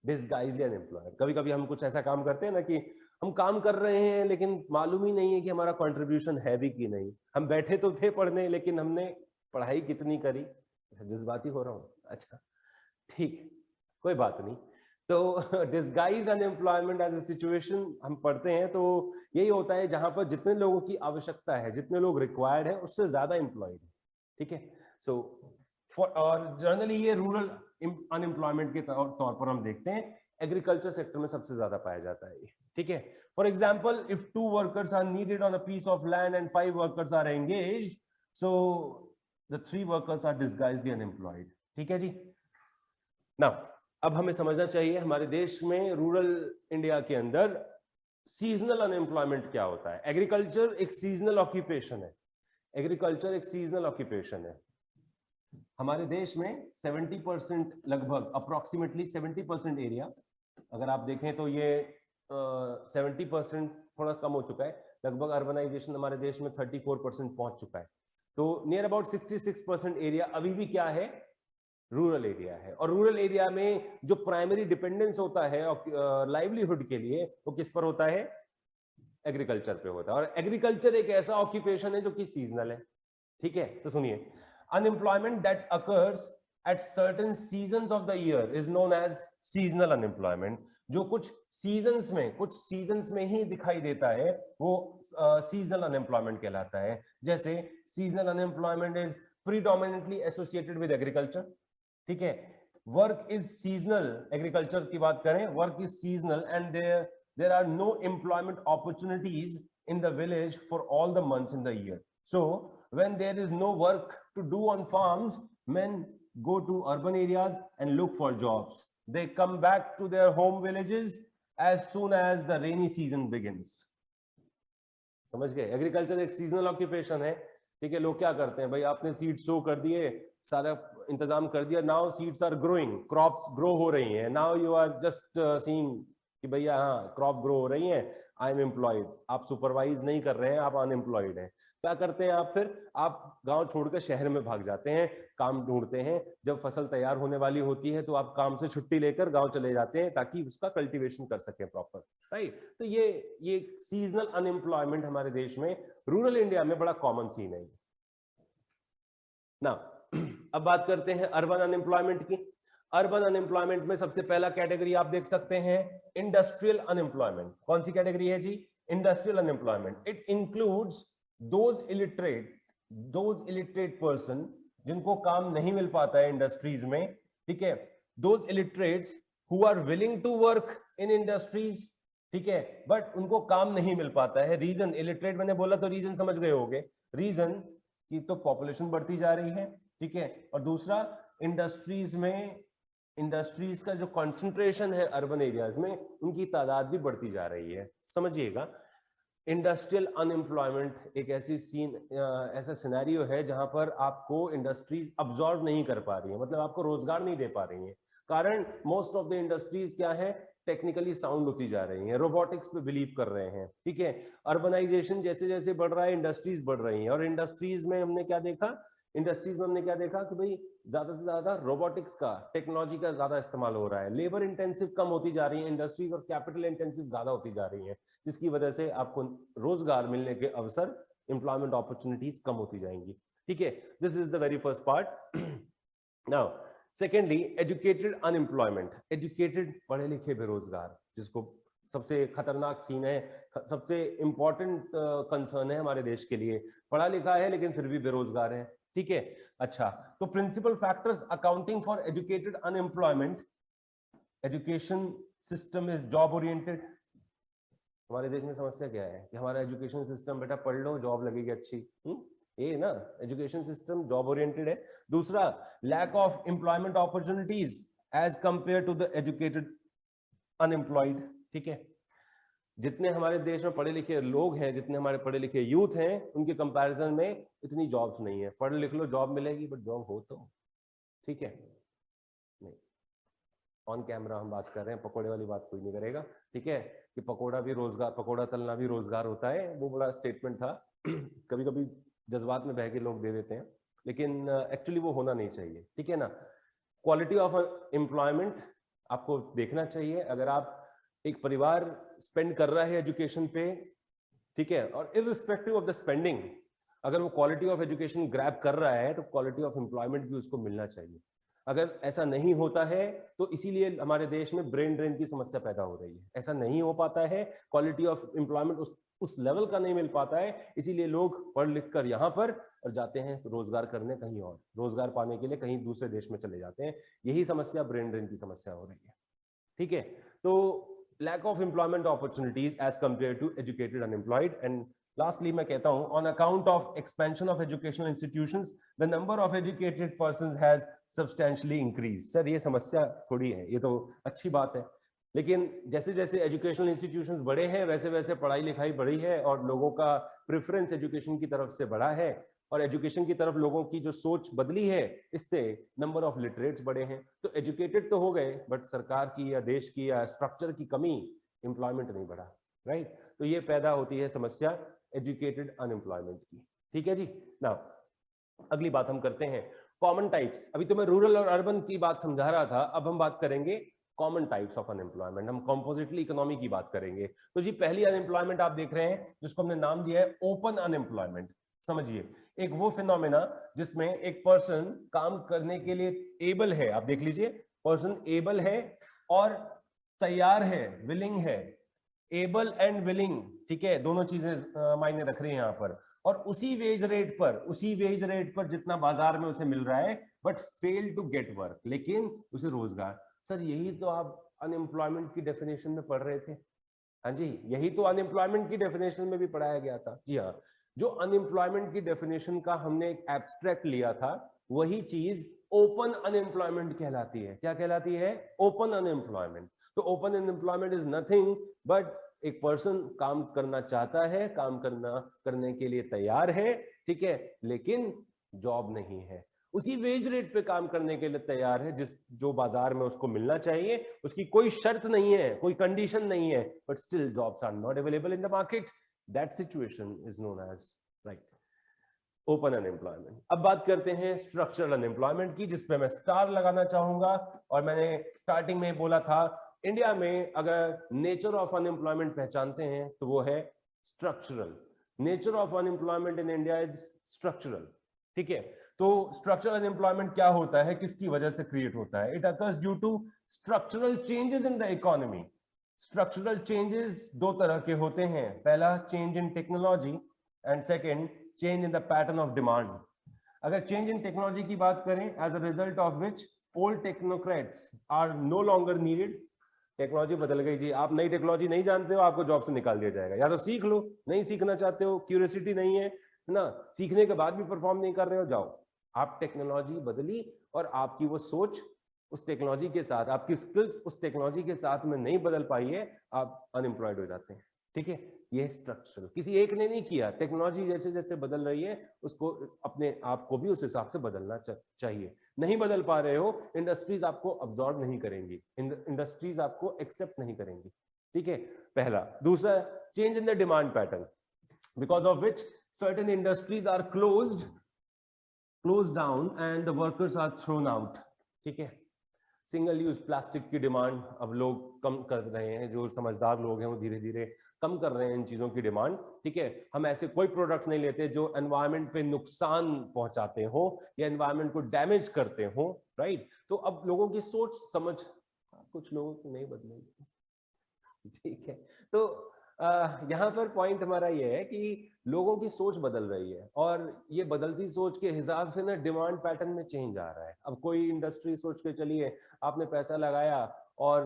डिस्गाइजली अनएम्प्लॉयड। कभी कभी हम कुछ ऐसा काम करते हैं ना कि हम काम कर रहे हैं लेकिन मालूम ही नहीं है कि हमारा कंट्रीब्यूशन है भी कि नहीं। हम बैठे तो थे पढ़ने, लेकिन हमने पढ़ाई कितनी करी, जज्बाती हो रहा हूँ, अच्छा ठीक, कोई बात नहीं। तो disguise unemployment as a situation हम पढ़ते हैं तो यही होता है जहां पर जितने लोगों की आवश्यकता है, जितने लोग रिक्वायर्ड है, उससे ज्यादा एम्प्लॉयड है, ठीक है। सो और जनरली ये रूरल अनएम्प्लॉयमेंट के तौर पर हम देखते हैं, एग्रीकल्चर सेक्टर में सबसे ज्यादा पाया जाता है, ठीक है। For example, if 2 workers are needed on a piece of land and 5 workers are engaged, so the 3 workers are disguisedly unemployed, ठीक है जी। नाउ अब हमें समझना चाहिए हमारे देश में रूरल इंडिया के अंदर सीजनल अनएम्प्लॉयमेंट क्या होता है। एग्रीकल्चर एक सीजनल ऑक्यूपेशन है, एग्रीकल्चर एक सीजनल ऑक्यूपेशन है। हमारे देश में 70% लगभग अप्रोक्सीमेटली 70% एरिया, अगर आप देखें तो ये 70% थोड़ा कम हो चुका है, लगभग अर्बनाइजेशन हमारे देश में 34% पहुंच चुका है। तो नियर अबाउट 66% एरिया अभी भी क्या है, रूरल एरिया है। और रूरल एरिया में जो प्राइमरी डिपेंडेंस होता है लाइवलीहुड के लिए, वो किस पर होता है, एग्रीकल्चर पे होता है। और एग्रीकल्चर एक ऐसा ऑक्यूपेशन है जो कि सीजनल है, ठीक है। तो सुनिए, unemployment that occurs at certain seasons of the year is known as seasonal unemployment. जो कुछ सीजन्स में ही दिखाई देता है वो सीजनल अनएम्प्लॉयमेंट कहलाता है। जैसे seasonal unemployment is predominantly associated with agriculture, ठीक है। वर्क इज सीजनल, एग्रीकल्चर की बात करें, work is seasonal and there are no employment opportunities in the village for all the months in the year. So when there is no work to do on farms, men go to urban areas and look for jobs. They come back to their home villages as soon as the rainy season begins. समझ गए, agriculture एक seasonal occupation है, ठीक है। लोग क्या करते हैं भाई, आपने सीड सो कर दिए, सारा इंतजाम कर दिया, now seeds are growing, crops grow हो रही हैं, now you are just seeing कि भैया हाँ क्रॉप ग्रो हो रही है, आई एम एम्प्लॉयड। आप सुपरवाइज नहीं कर रहे हैं, आप अनएम्प्लॉयड हैं। क्या करते हैं आप फिर, आप गांव छोड़कर शहर में भाग जाते हैं, काम ढूंढते हैं। जब फसल तैयार होने वाली होती है तो आप काम से छुट्टी लेकर गांव चले जाते हैं ताकि उसका कल्टीवेशन कर सकें प्रॉपर, राइट। तो ये सीजनल अनएम्प्लॉयमेंट हमारे देश में रूरल इंडिया में बड़ा कॉमन सीन है ना। अब बात करते हैं अर्बन अनएम्प्लॉयमेंट की। अर्बन अनएम्प्लॉयमेंट में सबसे पहला कैटेगरी आप देख सकते हैं, इंडस्ट्रियल अनएम्प्लॉयमेंट। कौन सी कैटेगरी है जी, industrial unemployment. It includes those illiterate person जिनको काम नहीं मिल पाता है इंडस्ट्रीज में, ठीक है। Those illiterates who are willing to work in industries, ठीक है, बट उनको काम नहीं मिल पाता है। रीजन, इलिटरेट मैंने बोला तो रीजन समझ गए होंगे, रीजन की तो पॉपुलेशन बढ़ती जा रही है, ठीक है। और दूसरा, इंडस्ट्रीज का जो कंसंट्रेशन है अर्बन एरियाज में, उनकी तादाद भी बढ़ती जा रही है। समझिएगा, इंडस्ट्रियल अनएम्प्लॉयमेंट एक ऐसा सिनेरियो है जहां पर आपको इंडस्ट्रीज अब्सॉर्ब नहीं कर पा रही है, मतलब आपको रोजगार नहीं दे पा रही है। कारण मोस्ट ऑफ द इंडस्ट्रीज क्या है, टेक्निकली साउंड होती जा रही हैं, रोबोटिक्स पे बिलीव कर रहे हैं, ठीक है। अर्बनाइजेशन जैसे जैसे बढ़ रहा है, इंडस्ट्रीज बढ़ रही हैं, और इंडस्ट्रीज में हमने क्या देखा कि भाई ज्यादा से ज्यादा रोबोटिक्स का, टेक्नोलॉजी का ज्यादा इस्तेमाल हो रहा है। लेबर इंटेंसिव कम होती जा रही है इंडस्ट्रीज, और कैपिटल इंटेंसिव ज्यादा होती जा रही है, जिसकी वजह से आपको रोजगार मिलने के अवसर, एम्प्लॉयमेंट अपॉर्चुनिटीज कम होती जाएंगी, ठीक है। This is the very first part. Now secondly, educated unemployment. Educated, पढ़े लिखे बेरोजगार, जिसको सबसे खतरनाक सीन है, सबसे इंपॉर्टेंट कंसर्न है हमारे देश के लिए। पढ़ा लिखा है लेकिन फिर भी बेरोजगार है, ठीक है। अच्छा, तो principal factors accounting for educated unemployment, education system is job oriented. हमारे देश में समस्या क्या है कि हमारा एजुकेशन सिस्टम, बेटा पढ़ लो जॉब लगेगी अच्छी, ये ना, एजुकेशन सिस्टम जॉब ओरिएंटेड है। दूसरा, lack of employment opportunities as compared to the educated unemployed, ठीक है। जितने हमारे देश में पढ़े लिखे लोग हैं, जितने हमारे पढ़े लिखे यूथ हैं, उनके कंपैरिजन में इतनी जॉब्स नहीं है। पढ़ लिख लो जॉब मिलेगी, बट जॉब हो तो, ठीक है। नहीं, ऑन कैमरा हम बात कर रहे हैं, पकोड़े वाली बात कोई नहीं करेगा, ठीक है। कि पकोड़ा भी रोजगार, पकोड़ा तलना भी रोजगार होता है, वो बड़ा स्टेटमेंट था। कभी कभी जज्बात में बह के लोग दे देते हैं, लेकिन एक्चुअली वो होना नहीं चाहिए, ठीक है ना। क्वालिटी ऑफ एम्प्लॉयमेंट आपको देखना चाहिए। अगर आप, एक परिवार स्पेंड कर रहा है एजुकेशन पे, ठीक है, और इररिस्पेक्टिव ऑफ द स्पेंडिंग, अगर वो क्वालिटी ऑफ एजुकेशन ग्रैब कर रहा है तो क्वालिटी ऑफ एम्प्लॉयमेंट भी उसको मिलना चाहिए। अगर ऐसा नहीं होता है तो इसीलिए हमारे देश में ब्रेन ड्रेन की समस्या पैदा हो रही है। ऐसा नहीं हो पाता है, क्वालिटी ऑफ एम्प्लॉयमेंट उस लेवल का नहीं मिल पाता है, इसीलिए लोग पढ़ लिख कर यहाँ पर और जाते हैं रोजगार करने कहीं और, रोजगार पाने के लिए कहीं दूसरे देश में चले जाते हैं। यही समस्या ब्रेन ड्रेन की समस्या हो रही है। ठीक है, तो lack of employment opportunities as compared to educated unemployed, and lastly मैं कहता हूं on account of expansion of educational institutions the number of educated persons has substantially increased। Sir ये समस्या थोड़ी है, ये तो अच्छी बात है, लेकिन जैसे जैसे एजुकेशनल इंस्टीट्यूशंस बड़े हैं वैसे वैसे पढ़ाई लिखाई बढ़ी है और लोगों का प्रेफरेंस एजुकेशन की तरफ से बढ़ा है और एजुकेशन की तरफ लोगों की जो सोच बदली है, इससे नंबर ऑफ लिटरेट्स बढ़े हैं। तो एजुकेटेड तो हो गए बट सरकार की या देश की या स्ट्रक्चर की कमी, एम्प्लॉयमेंट नहीं बढ़ा, राइट। तो ये पैदा होती है समस्या एजुकेटेड अनएम्प्लॉयमेंट की। ठीक है जी। नाउ अगली बात हम करते हैं कॉमन टाइप्स। अभी तो मैं रूरल और अर्बन की बात समझा रहा था, अब हम बात करेंगे कॉमन टाइप्स ऑफ अनएम्प्लॉयमेंट। हम कंपोजिटली इकोनॉमी की बात करेंगे। तो जी पहली अनएम्प्लॉयमेंट आप देख रहे हैं जिसको हमने नाम दिया है ओपन अनएम्प्लॉयमेंट। समझिए, एक वो फिनोमेना जिसमें एक पर्सन काम करने के लिए एबल है, आप देख लीजिए पर्सन एबल है और तैयार है, विलिंग है, एबल एंड विलिंग, ठीक है, दोनों चीजें मायने रख रही हैं यहाँ पर। और उसी वेज रेट पर जितना बाजार में उसे मिल रहा है but fail to get work, लेकिन उसे रोजगार। सर यही तो आप अनएम्प्लॉयमेंट की डेफिनेशन में पढ़ रहे थे। हाँ जी, यही तो अनएम्प्लॉयमेंट की डेफिनेशन में भी पढ़ाया गया था। जी हाँ, जो अनएम्प्लॉयमेंट की डेफिनेशन का हमने एक एब्स्ट्रैक्ट लिया था वही चीज ओपन अनएम्प्लॉयमेंट कहलाती है। क्या कहलाती है? Open unemployment. तो open unemployment is nothing but एक पर्सन काम करना चाहता है, काम करने के लिए तैयार है, ठीक है, लेकिन जॉब नहीं है, उसी वेज रेट पे काम करने के लिए तैयार है जो बाजार में उसको मिलना चाहिए, उसकी कोई शर्त नहीं है, कोई कंडीशन नहीं है, but still jobs are not available in the market. That situation is known as right open unemployment. अब बात करते हैं स्ट्रक्चरल अनएम्प्लॉयमेंट की, जिसपे मैं स्टार लगाना चाहूंगा। और मैंने स्टार्टिंग में बोला था इंडिया में अगर नेचर ऑफ अनएम्प्लॉयमेंट पहचानते हैं तो वो है structural. Nature of unemployment in India is structural. ठीक है, तो स्ट्रक्चरल अनएम्प्लॉयमेंट क्या होता है, किसकी वजह से क्रिएट होता है? It occurs due to structural changes in the economy. Structural changes दो तरह के होते हैं, पहला change in technology and second change in the pattern of demand. अगर चेंज इन टेक्नोलॉजी की बात करें, as a result of which old technocrats are no longer needed. Technology बदल गई जी, आप नई टेक्नोलॉजी नहीं जानते हो, आपको जॉब से निकाल दिया जाएगा। या तो सीख लो, नहीं सीखना चाहते हो, क्यूरियोसिटी नहीं है ना, सीखने के बाद भी परफॉर्म नहीं कर रहे हो, जाओ। आप टेक्नोलॉजी बदली और आपकी वो सोच उस टेक्नोलॉजी के साथ, आपकी स्किल्स उस टेक्नोलॉजी के साथ में नहीं बदल पाई है, आप अनएम्प्लॉयड हो जाते हैं। ठीक है, ये स्ट्रक्चरल, किसी एक ने नहीं किया। टेक्नोलॉजी जैसे जैसे बदल रही है उसको अपने आप को भी उस हिसाब से बदलना चाहिए। नहीं बदल पा रहे हो, इंडस्ट्रीज आपको अब्सॉर्ब नहीं करेंगी, इंडस्ट्रीज आपको एक्सेप्ट नहीं करेंगी। ठीक है, पहला। दूसरा, change in the demand pattern, because of which certain industries are closed down and the workers are thrown out. ठीक है, सिंगल यूज प्लास्टिक की डिमांड अब लोग कम कर रहे हैं, जो समझदार लोग हैं वो धीरे धीरे कम कर रहे हैं इन चीजों की डिमांड। ठीक है, हम ऐसे कोई प्रोडक्ट्स नहीं लेते जो एनवायरनमेंट पे नुकसान पहुंचाते हो या एनवायरनमेंट को डैमेज करते हो, राइट। तो अब लोगों की सोच समझ कुछ लोगों की नहीं बदलेगी। ठीक है, तो यहाँ पर पॉइंट हमारा ये है कि लोगों की सोच बदल रही है और ये बदलती सोच के हिसाब से ना डिमांड पैटर्न में चेंज आ रहा है। अब कोई इंडस्ट्री सोच के चलिए, आपने पैसा लगाया और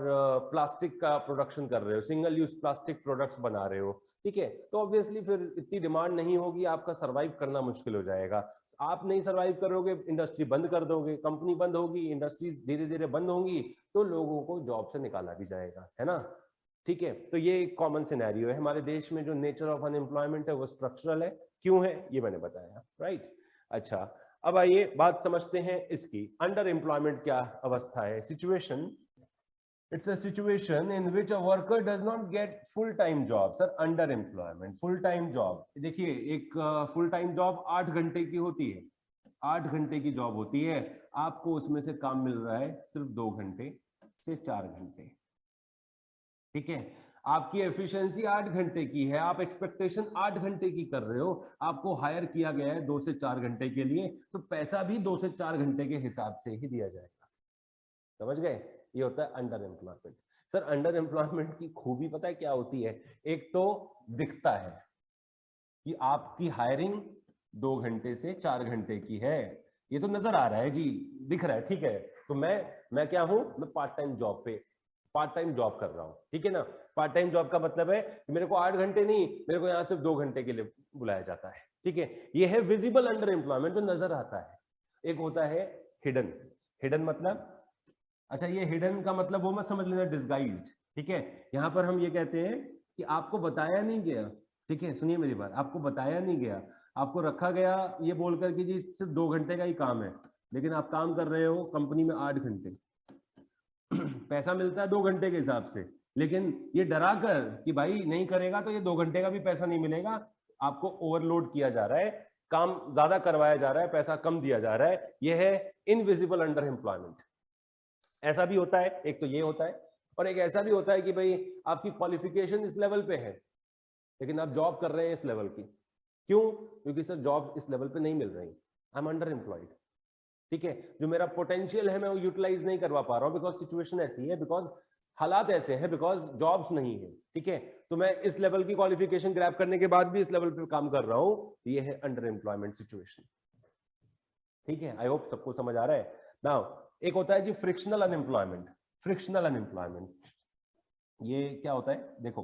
प्लास्टिक का प्रोडक्शन कर रहे हो, सिंगल यूज प्लास्टिक प्रोडक्ट्स बना रहे हो, ठीक है, तो ऑब्वियसली फिर इतनी डिमांड नहीं होगी, आपका सर्वाइव करना मुश्किल हो जाएगा। आप नहीं सर्वाइव करोगे, इंडस्ट्री बंद कर दोगे, कंपनी बंद होगी, इंडस्ट्री धीरे धीरे बंद होंगी, तो लोगों को जॉब से निकाला भी जाएगा, है ना। ठीक है, तो ये एक कॉमन सिनेरियो है। हमारे देश में जो नेचर ऑफ अनएम्प्लॉयमेंट है वो स्ट्रक्चरल है। क्यों है ये मैंने बताया, राइट। अच्छा, अब आइए बात समझते हैं इसकी। अंडर एम्प्लॉयमेंट क्या अवस्था है? Situation, it's a situation in which a worker does not get full time job. Sir under employment, full time job, देखिए एक फुल टाइम जॉब 8 घंटे की होती है, 8 घंटे की जॉब होती है, आपको उसमें से काम मिल रहा है सिर्फ 2 घंटे से 4 घंटे। ठीक है, आपकी एफिशिएंसी 8 घंटे की है, आप एक्सपेक्टेशन 8 घंटे की कर रहे हो, आपको हायर किया गया है 2 से 4 घंटे के लिए, तो पैसा भी 2 से 4 घंटे के हिसाब से ही दिया जाएगा। समझ गए? ये होता है under employment. Sir under employment की खूबी पता है क्या होती है? एक तो दिखता है कि आपकी हायरिंग 2 घंटे से 4 घंटे की है, ये तो नजर आ रहा है जी, दिख रहा है, ठीक है। तो मैं क्या हूं, मैं पार्ट टाइम जॉब पे पार्ट टाइम जॉब कर रहा हूं, ठीक है ना। पार्ट टाइम जॉब का मतलब है कि मेरे को 8 घंटे नहीं, मेरे को यहाँ सिर्फ 2 घंटे के लिए बुलाया जाता है, ठीक है। ये है विजिबल अंडर एम्प्लॉयमेंट, जो नजर आता है। एक होता है हिडन। हिडन मतलब, अच्छा ये हिडन का मतलब वो मत समझ लेना डिस्गाइज्ड, ठीक है। यहां पर हम ये कहते हैं कि आपको बताया नहीं गया, ठीक है, सुनिए मेरी बात, आपको बताया नहीं गया, आपको रखा गया ये बोलकर कि जी सिर्फ 2 घंटे का ही काम है, लेकिन आप काम कर रहे हो कंपनी में 8 घंटे। पैसा मिलता है 2 घंटे के हिसाब से, लेकिन ये डरा कर कि भाई नहीं करेगा तो ये 2 घंटे का भी पैसा नहीं मिलेगा, आपको ओवरलोड किया जा रहा है, काम ज्यादा करवाया जा रहा है, पैसा कम दिया जा रहा है। यह है इनविजिबल अंडर एम्प्लॉयमेंट। ऐसा भी होता है, एक तो ये होता है, और एक ऐसा भी होता है कि भाई आपकी क्वालिफिकेशन इस लेवल पे है, लेकिन आप जॉब कर रहे हैं इस लेवल की। क्यों? क्योंकि सर जॉब इस लेवल पे नहीं मिल रही, आई एम अंडर एम्प्लॉयड, ठीक है। जो मेरा पोटेंशियल है मैं वो यूटिलाइज नहीं करवा पा रहा हूं, बिकॉज सिचुएशन ऐसी है, बिकॉज हालात ऐसे हैं, बिकॉज जॉब्स नहीं है, ठीक है। तो मैं इस लेवल की क्वालिफिकेशन ग्रैब करने के बाद भी इस लेवल पे काम कर रहा हूं, ये है अंडर एम्प्लॉयमेंट सिचुएशन, ठीक है। आई होप सबको समझ आ रहा है। नाउ एक होता है जी फ्रिक्शनल अनएम्प्लॉयमेंट। फ्रिक्शनल अनएम्प्लॉयमेंट ये क्या होता है? देखो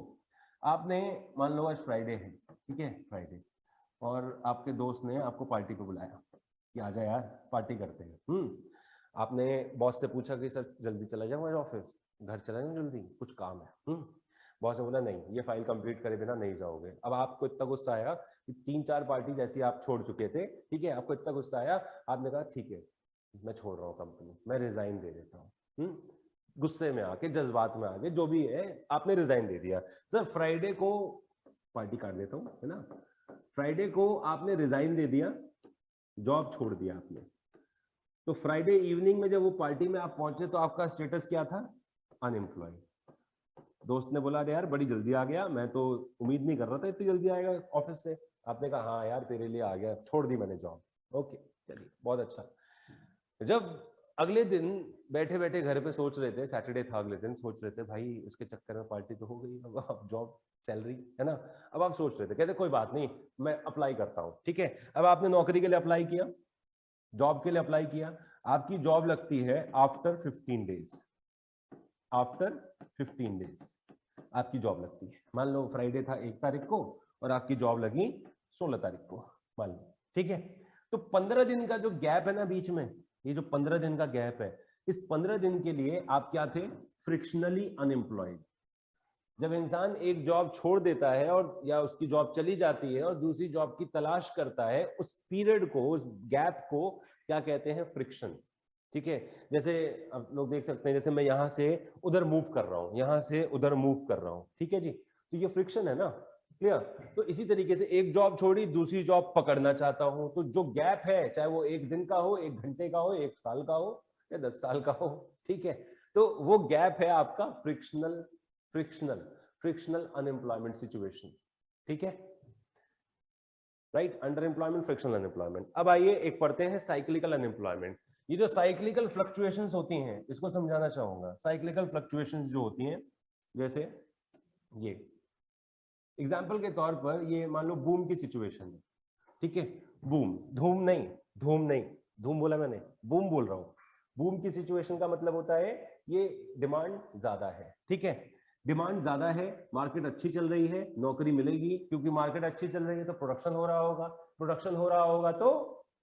आपने मान लो आज फ्राइडे है, ठीक है, फ्राइडे, और आपके दोस्त ने आपको पार्टी पे बुलाया कि आजा यार पार्टी करते हैं। आपने बॉस से पूछा कि सर जल्दी चला जाऊँ ऑफिस, घर चला जाऊँ जल्दी, कुछ काम है। बॉस ने बोला नहीं, ये फाइल कंप्लीट करे बिना नहीं जाओगे। अब आपको इतना गुस्सा आया कि 3-4 पार्टी जैसी आप छोड़ चुके थे, ठीक है, आपको इतना गुस्सा आया, आपने कहा ठीक है मैं छोड़ रहा हूँ कंपनी, मैं रिजाइन दे देता हूँ। गुस्से में आके, जज्बात में आके, जो भी है, आपने रिजाइन दे दिया। सर फ्राइडे को पार्टी काट देता हूँ, है ना, फ्राइडे को आपने रिजाइन दे दिया, जॉब छोड़ दिया आपने, तो फ्राइडे इवनिंग में जब वो पार्टी में आप पहुंचे तो आपका स्टेटस क्या था? अनएम्प्लॉयड। दोस्त ने बोला अरे यार बड़ी जल्दी आ गया, मैं तो उम्मीद नहीं कर रहा था इतनी जल्दी आएगा ऑफिस से। आपने कहा हाँ यार तेरे लिए आ गया, छोड़ दी मैंने जॉब। ओके चलिए बहुत अच्छा। जब अगले दिन बैठे बैठे घर पे सोच रहे थे, सैटरडे था अगले दिन, सोच रहे थे भाई उसके चक्कर में पार्टी तो हो गई, अब जॉब सैलरी है ना, अब आप सोच रहे थे, कहते कोई बात नहीं मैं अप्लाई करता हूँ, ठीक है। अब आपने नौकरी के लिए अप्लाई किया, जॉब के लिए अप्लाई किया, आपकी जॉब लगती है आफ्टर 15 डेज। आफ्टर 15 डेज आपकी जॉब लगती है। मान लो फ्राइडे था 1 तारीख को और आपकी जॉब लगी 16 तारीख को, मान लो, ठीक है। तो 15 दिन का जो गैप है ना बीच में, ये जो 15 दिन का गैप है, इस 15 दिन के लिए आप क्या थे? फ्रिक्शनली अनएम्प्लॉयड। जब इंसान एक जॉब छोड़ देता है और या उसकी जॉब चली जाती है और दूसरी जॉब की तलाश करता है, उस पीरियड को, उस गैप को क्या कहते हैं? फ्रिक्शन, ठीक है। जैसे आप लोग देख सकते हैं, जैसे मैं यहां से उधर मूव कर रहा हूं, यहां से उधर मूव कर रहा हूं, ठीक है जी, तो ये फ्रिक्शन है ना, क्लियर। तो इसी तरीके से एक जॉब छोड़ी, दूसरी जॉब पकड़ना चाहता हूं, तो जो गैप है, चाहे वो 1 दिन का हो, 1 घंटे का हो, 1 साल का हो या 10 साल का हो, ठीक है, तो वो गैप है आपका फ्रिक्शनल फ्रिक्शनल अनएम्प्लॉयमेंट सिचुएशन, ठीक है, right. Under employment, frictional unemployment. अब आइए एक पढ़ते हैं साइक्लिकल अनएम्प्लॉयमेंट। ये जो साइक्लिकल फ्लक्चुएशंस होती हैं, इसको समझाना चाहूंगा। साइक्लिकल फ्लक्चुएशंस जो होती हैं, जैसे ये एग्जांपल के तौर पर, ये मान लो बूम की सिचुएशन है, ठीक है, बूम, धूम नहीं, धूम नहीं, धूम बोला मैंने, बूम बोल रहा हूं। बूम की सिचुएशन का मतलब होता है ये डिमांड ज्यादा है, ठीक है, डिमांड ज्यादा है, मार्केट अच्छी चल रही है, नौकरी मिलेगी, क्योंकि मार्केट अच्छी चल रही है तो प्रोडक्शन हो रहा होगा, प्रोडक्शन हो रहा होगा तो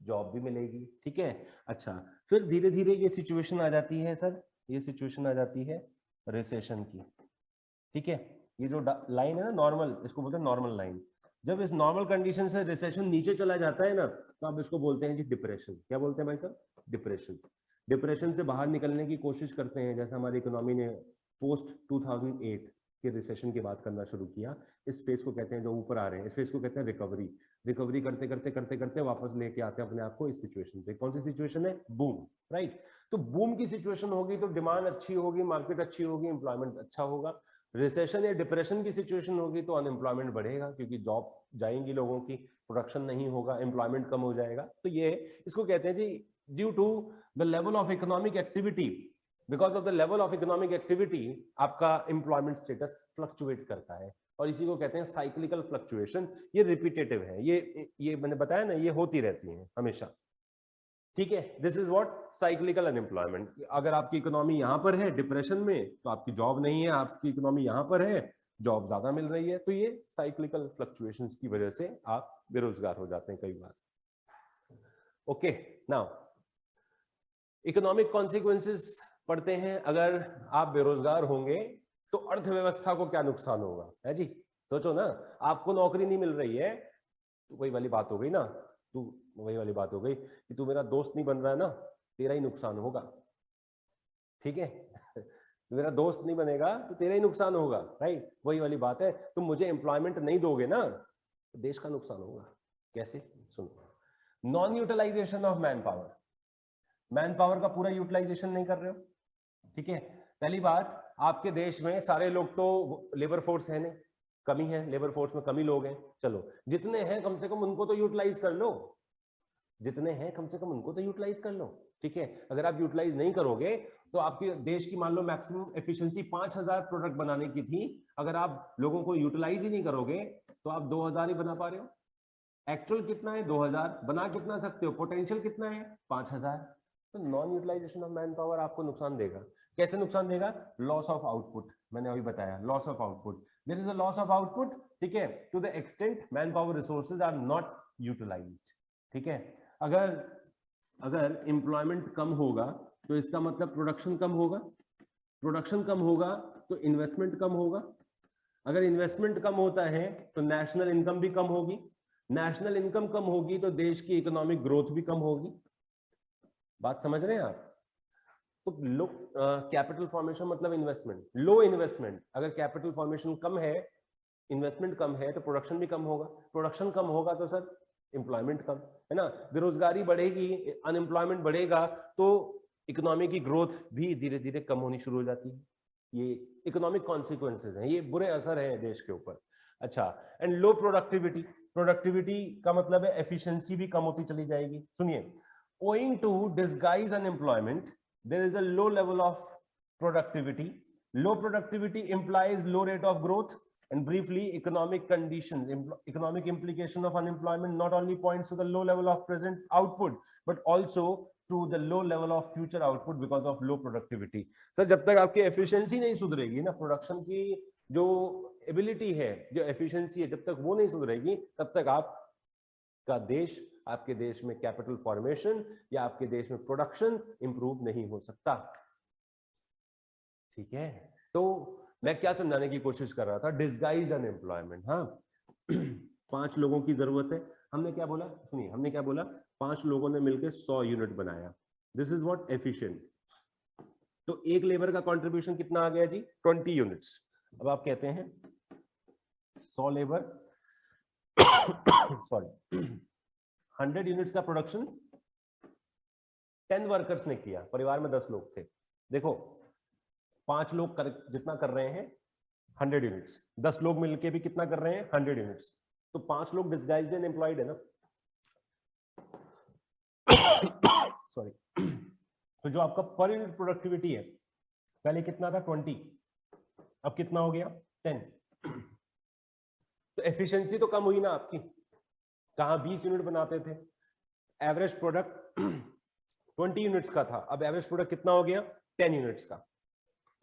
जॉब भी मिलेगी, ठीक है। अच्छा, फिर धीरे धीरे ये सिचुएशन आ जाती है सर, ये सिचुएशन आ जाती है रिसेशन की, ठीक है। ये जो लाइन है ना नॉर्मल, इसको बोलते हैं नॉर्मल लाइन। जब इस नॉर्मल कंडीशन से रिसेशन नीचे चला जाता है ना, तो आप इसको बोलते हैं जी डिप्रेशन। क्या बोलते हैं भाई साहब? डिप्रेशन। डिप्रेशन से बाहर निकलने की कोशिश करते हैं, जैसे हमारी इकोनॉमी ने पोस्ट 2008 के रिसेशन की बात करना शुरू किया। इस फेज को कहते हैं, जो ऊपर आ रहे हैं, इस फेज को कहते हैं रिकवरी। रिकवरी करते करते करते करते वापस लेके आते हैं अपने आप को इस सिचुएशन पे। कौन सी सिचुएशन है? Boom, right. तो बूम की सिचुएशन होगी तो डिमांड अच्छी होगी, मार्केट अच्छी होगी, एम्प्लॉयमेंट अच्छा होगा। रिसेशन या डिप्रेशन की सिचुएशन होगी तो अनएम्प्लॉयमेंट बढ़ेगा, क्योंकि जॉब्स जाएंगी लोगों की, प्रोडक्शन नहीं होगा, एम्प्लॉयमेंट कम हो जाएगा। तो ये इसको कहते हैं जी due to the level of economic activity because of the level of economic activity आपका एम्प्लॉयमेंट स्टेटस फ्लक्चुएट करता है, और इसी को कहते हैं साइक्लिकल फ्लक्चुएशन। ये रिपीटेटिव है, ये मैंने बताया ना, ये होती रहती है हमेशा। ठीक है, this is what cyclical unemployment. अगर आपकी इकोनॉमी यहां पर है डिप्रेशन में, तो आपकी जॉब नहीं है, आपकी इकोनॉमी यहां पर है, जॉब ज्यादा मिल रही है, तो ये साइक्लिकल फ्लक्चुएशंस की वजह से आप बेरोजगार हो जाते हैं कई बार। ओके, नाउ इकोनॉमिक कॉन्सिक्वेंसेस पढ़ते हैं। अगर आप बेरोजगार होंगे तो अर्थव्यवस्था को क्या नुकसान होगा, है जी? सोचो ना, आपको नौकरी नहीं मिल रही है तो वही वाली बात हो गई ना, वही वाली बात हो गई कि तू मेरा दोस्त नहीं बन रहा है ना, तेरा ही नुकसान होगा। ठीक है मेरा दोस्त नहीं बनेगा तो तेरा ही नुकसान होगा, राइट? वही वाली बात है, तुम मुझे एम्प्लॉयमेंट नहीं दोगे ना तो देश का नुकसान होगा। कैसे? सुनो, non utilisation of man power. Man power का पूरा यूटिलाइजेशन नहीं कर रहे हो, ठीक है? पहली बात, आपके देश में सारे लोग तो लेबर फोर्स है नहीं, कमी है, लेबर फोर्स में कमी लोग हैं। चलो, जितने हैं कम से कम उनको तो यूटिलाइज कर लो, जितने हैं कम से कम उनको तो यूटिलाइज कर लो। ठीक है, अगर आप यूटिलाइज नहीं करोगे तो आपके देश की मान लो मैक्सिमम एफिशिएंसी 5000 प्रोडक्ट बनाने की थी, अगर आप लोगों को यूटिलाइज ही नहीं करोगे तो आप 2000 ही बना पा रहे हो। एक्चुअल कितना है? 2000। बना कितना सकते हो? पोटेंशियल कितना है? 5000। तो non utilisation of man power आपको नुकसान देगा। कैसे नुकसान देगा? लॉस ऑफ आउटपुट, मैंने अभी बताया, loss of output. There is a loss of output, ठीक है, to the extent man power resources are not utilised. ठीक है, अगर एम्प्लॉयमेंट कम होगा तो इसका मतलब प्रोडक्शन कम होगा, प्रोडक्शन कम होगा तो इन्वेस्टमेंट कम होगा, अगर इन्वेस्टमेंट कम होता है तो नेशनल इनकम भी कम होगी, नेशनल इनकम कम होगी तो देश की इकोनॉमिक ग्रोथ भी कम होगी। बात समझ रहे हैं आप? तो लो कैपिटल फॉर्मेशन मतलब इन्वेस्टमेंट, लो इन्वेस्टमेंट। अगर कैपिटल फॉर्मेशन कम है, इन्वेस्टमेंट कम है, तो प्रोडक्शन भी कम होगा, प्रोडक्शन कम होगा तो सर एम्प्लॉयमेंट कम, है ना? बेरोजगारी बढ़ेगी, अनएम्प्लॉयमेंट बढ़ेगा तो इकोनॉमी की ग्रोथ भी धीरे धीरे कम होनी शुरू हो जाती है। ये इकोनॉमिक कॉन्सिक्वेंसेज हैं, ये बुरे असर हैं देश के ऊपर। अच्छा, एंड लो प्रोडक्टिविटी, प्रोडक्टिविटी का मतलब है एफिशिएंसी भी कम होती चली जाएगी। सुनिए, owing to disguise unemployment there is a low level of productivity. Low productivity implies low rate of growth, and briefly economic conditions, economic implication of unemployment not only points to the low level of present output but also to the low level of future output because of low productivity. Sir जब तक आपकी efficiency नहीं सुधरेगी ना, production की जो ability है, जो efficiency है, जब तक वो नहीं सुधरेगी तब तक आपका देश, आपके देश में कैपिटल फॉर्मेशन या आपके देश में प्रोडक्शन इंप्रूव नहीं हो सकता। ठीक है, तो मैं क्या समझाने की कोशिश कर रहा था? Disguise unemployment. हाँ 5 लोगों की जरूरत है, हमने क्या बोला? सुनिए, हमने क्या बोला? 5 लोगों ने मिलकर 100 यूनिट बनाया, दिस इज व्हाट एफिशिएंट। तो एक लेबर का कंट्रीब्यूशन कितना आ गया जी? 20 यूनिट्स। अब आप कहते हैं 100 लेबर सॉरी 100 यूनिट्स का प्रोडक्शन 10 वर्कर्स ने किया, परिवार में 10 लोग थे। देखो 5 लोग जितना कर रहे हैं 100 यूनिट्स, 10 लोग मिलके भी कितना कर रहे हैं? 100 यूनिट्स। तो 5 लोग डिस्गाइज्ड एंड एम्प्लॉयड है ना सॉरी तो जो आपका पर यूनिट प्रोडक्टिविटी है, पहले कितना था? 20, अब कितना हो गया? 10। तो एफिशिएंसी तो कम हुई ना आपकी। कहां 20 यूनिट बनाते थे, एवरेज प्रोडक्ट 20 यूनिट्स का था, अब एवरेज प्रोडक्ट कितना हो गया? 10 यूनिट्स का।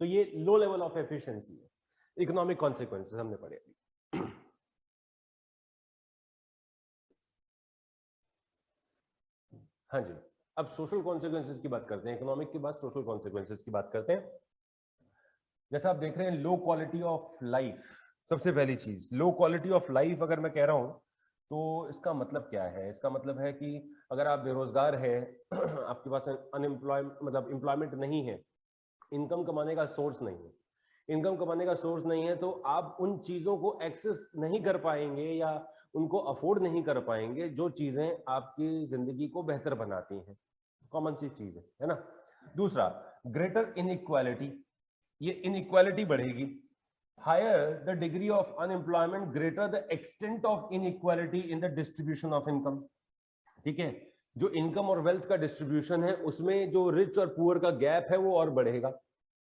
तो ये लो लेवल ऑफ एफिशिएंसी है। इकोनॉमिक कॉन्सिक्वेंसेस हमने पढ़े अभी। हाँ जी, अब सोशल कॉन्सिक्वेंसेस की बात करते हैं। इकोनॉमिक के बाद सोशल कॉन्सिक्वेंसेस की बात करते हैं। जैसा आप देख रहे हैं, लो क्वालिटी ऑफ लाइफ, सबसे पहली चीज लो क्वालिटी ऑफ लाइफ। अगर मैं कह रहा हूं तो इसका मतलब क्या है? इसका मतलब है कि अगर आप बेरोजगार है आपके पास अनएम्प्लॉयमेंट मतलब एम्प्लॉयमेंट नहीं है, इनकम कमाने का सोर्स नहीं है, इनकम कमाने का सोर्स नहीं है, तो आप उन चीजों को एक्सेस नहीं कर पाएंगे या उनको अफोर्ड नहीं कर पाएंगे जो चीजें आपकी जिंदगी को बेहतर बनाती हैं। कॉमन सी चीज है ना? दूसरा, ग्रेटर इनइक्वालिटी, ये इनइक्वालिटी बढ़ेगी। Higher the degree of unemployment, greater the extent of inequality in the distribution of income. ठीक है, जो इनकम और वेल्थ का डिस्ट्रीब्यूशन है उसमें जो रिच और पुअर का गैप है वो और बढ़ेगा,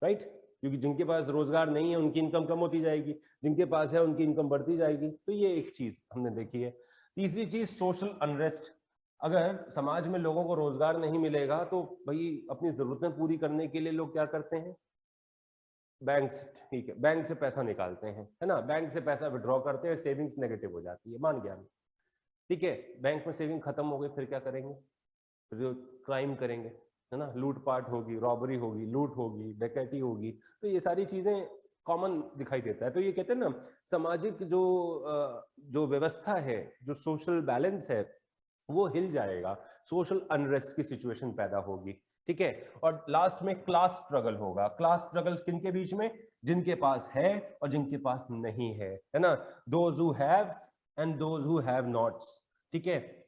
राइट? क्योंकि जिनके पास रोजगार नहीं है उनकी इनकम कम होती जाएगी, जिनके पास है उनकी इनकम बढ़ती जाएगी। तो ये एक चीज हमने देखी है। तीसरी चीज सोशल अनरेस्ट। अगर समाज में लोगों को रोजगार नहीं मिलेगा तो भाई अपनी जरूरतें पूरी करने के लिए लोग क्या करते हैं? बैंक से, ठीक है, बैंक से पैसा निकालते हैं, है ना, बैंक से पैसा विड्रॉ करते हैं, सेविंग्स नेगेटिव हो जाती है, मान गया मैं, ठीक है। बैंक में सेविंग खत्म हो गई, फिर क्या करेंगे? फिर जो क्राइम करेंगे, है ना, लूटपाट होगी, रॉबरी होगी, लूट होगी, डकैती होगी। तो ये सारी चीजें कॉमन दिखाई देता है। तो ये कहते हैं ना, सामाजिक जो व्यवस्था है, जो सोशल बैलेंस है, वो हिल जाएगा, सोशल अनरेस्ट की सिचुएशन पैदा होगी, ठीक है। और लास्ट में क्लास स्ट्रगल होगा। क्लास स्ट्रगल किनके बीच में? जिनके पास है और जिनके पास नहीं है ना, those who have and those who have nots, ठीक है।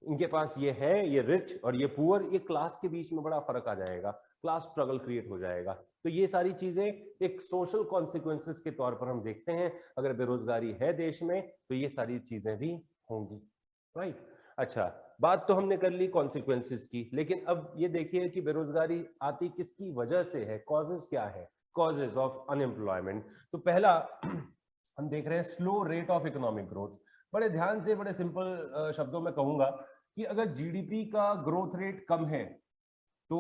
इनके पास ये है, ये रिच और ये पुअर, ये क्लास के बीच में बड़ा फर्क आ जाएगा, क्लास स्ट्रगल क्रिएट हो जाएगा। तो ये सारी चीजें एक सोशल कॉन्सिक्वेंसेस के तौर पर हम देखते हैं। अगर बेरोजगारी है देश में तो ये सारी चीजें भी होंगी, राइट। अच्छा, बात तो हमने कर ली कॉन्सिक्वेंसेस की, लेकिन अब ये देखिए कि बेरोजगारी आती किसकी वजह से है, कॉजेज क्या है, कॉजेज ऑफ अनएम्प्लॉयमेंट। तो पहला हम देख रहे हैं slow rate of economic growth. बड़े ध्यान से, बड़े सिंपल शब्दों में कहूंगा कि अगर जीडीपी का ग्रोथ रेट कम है तो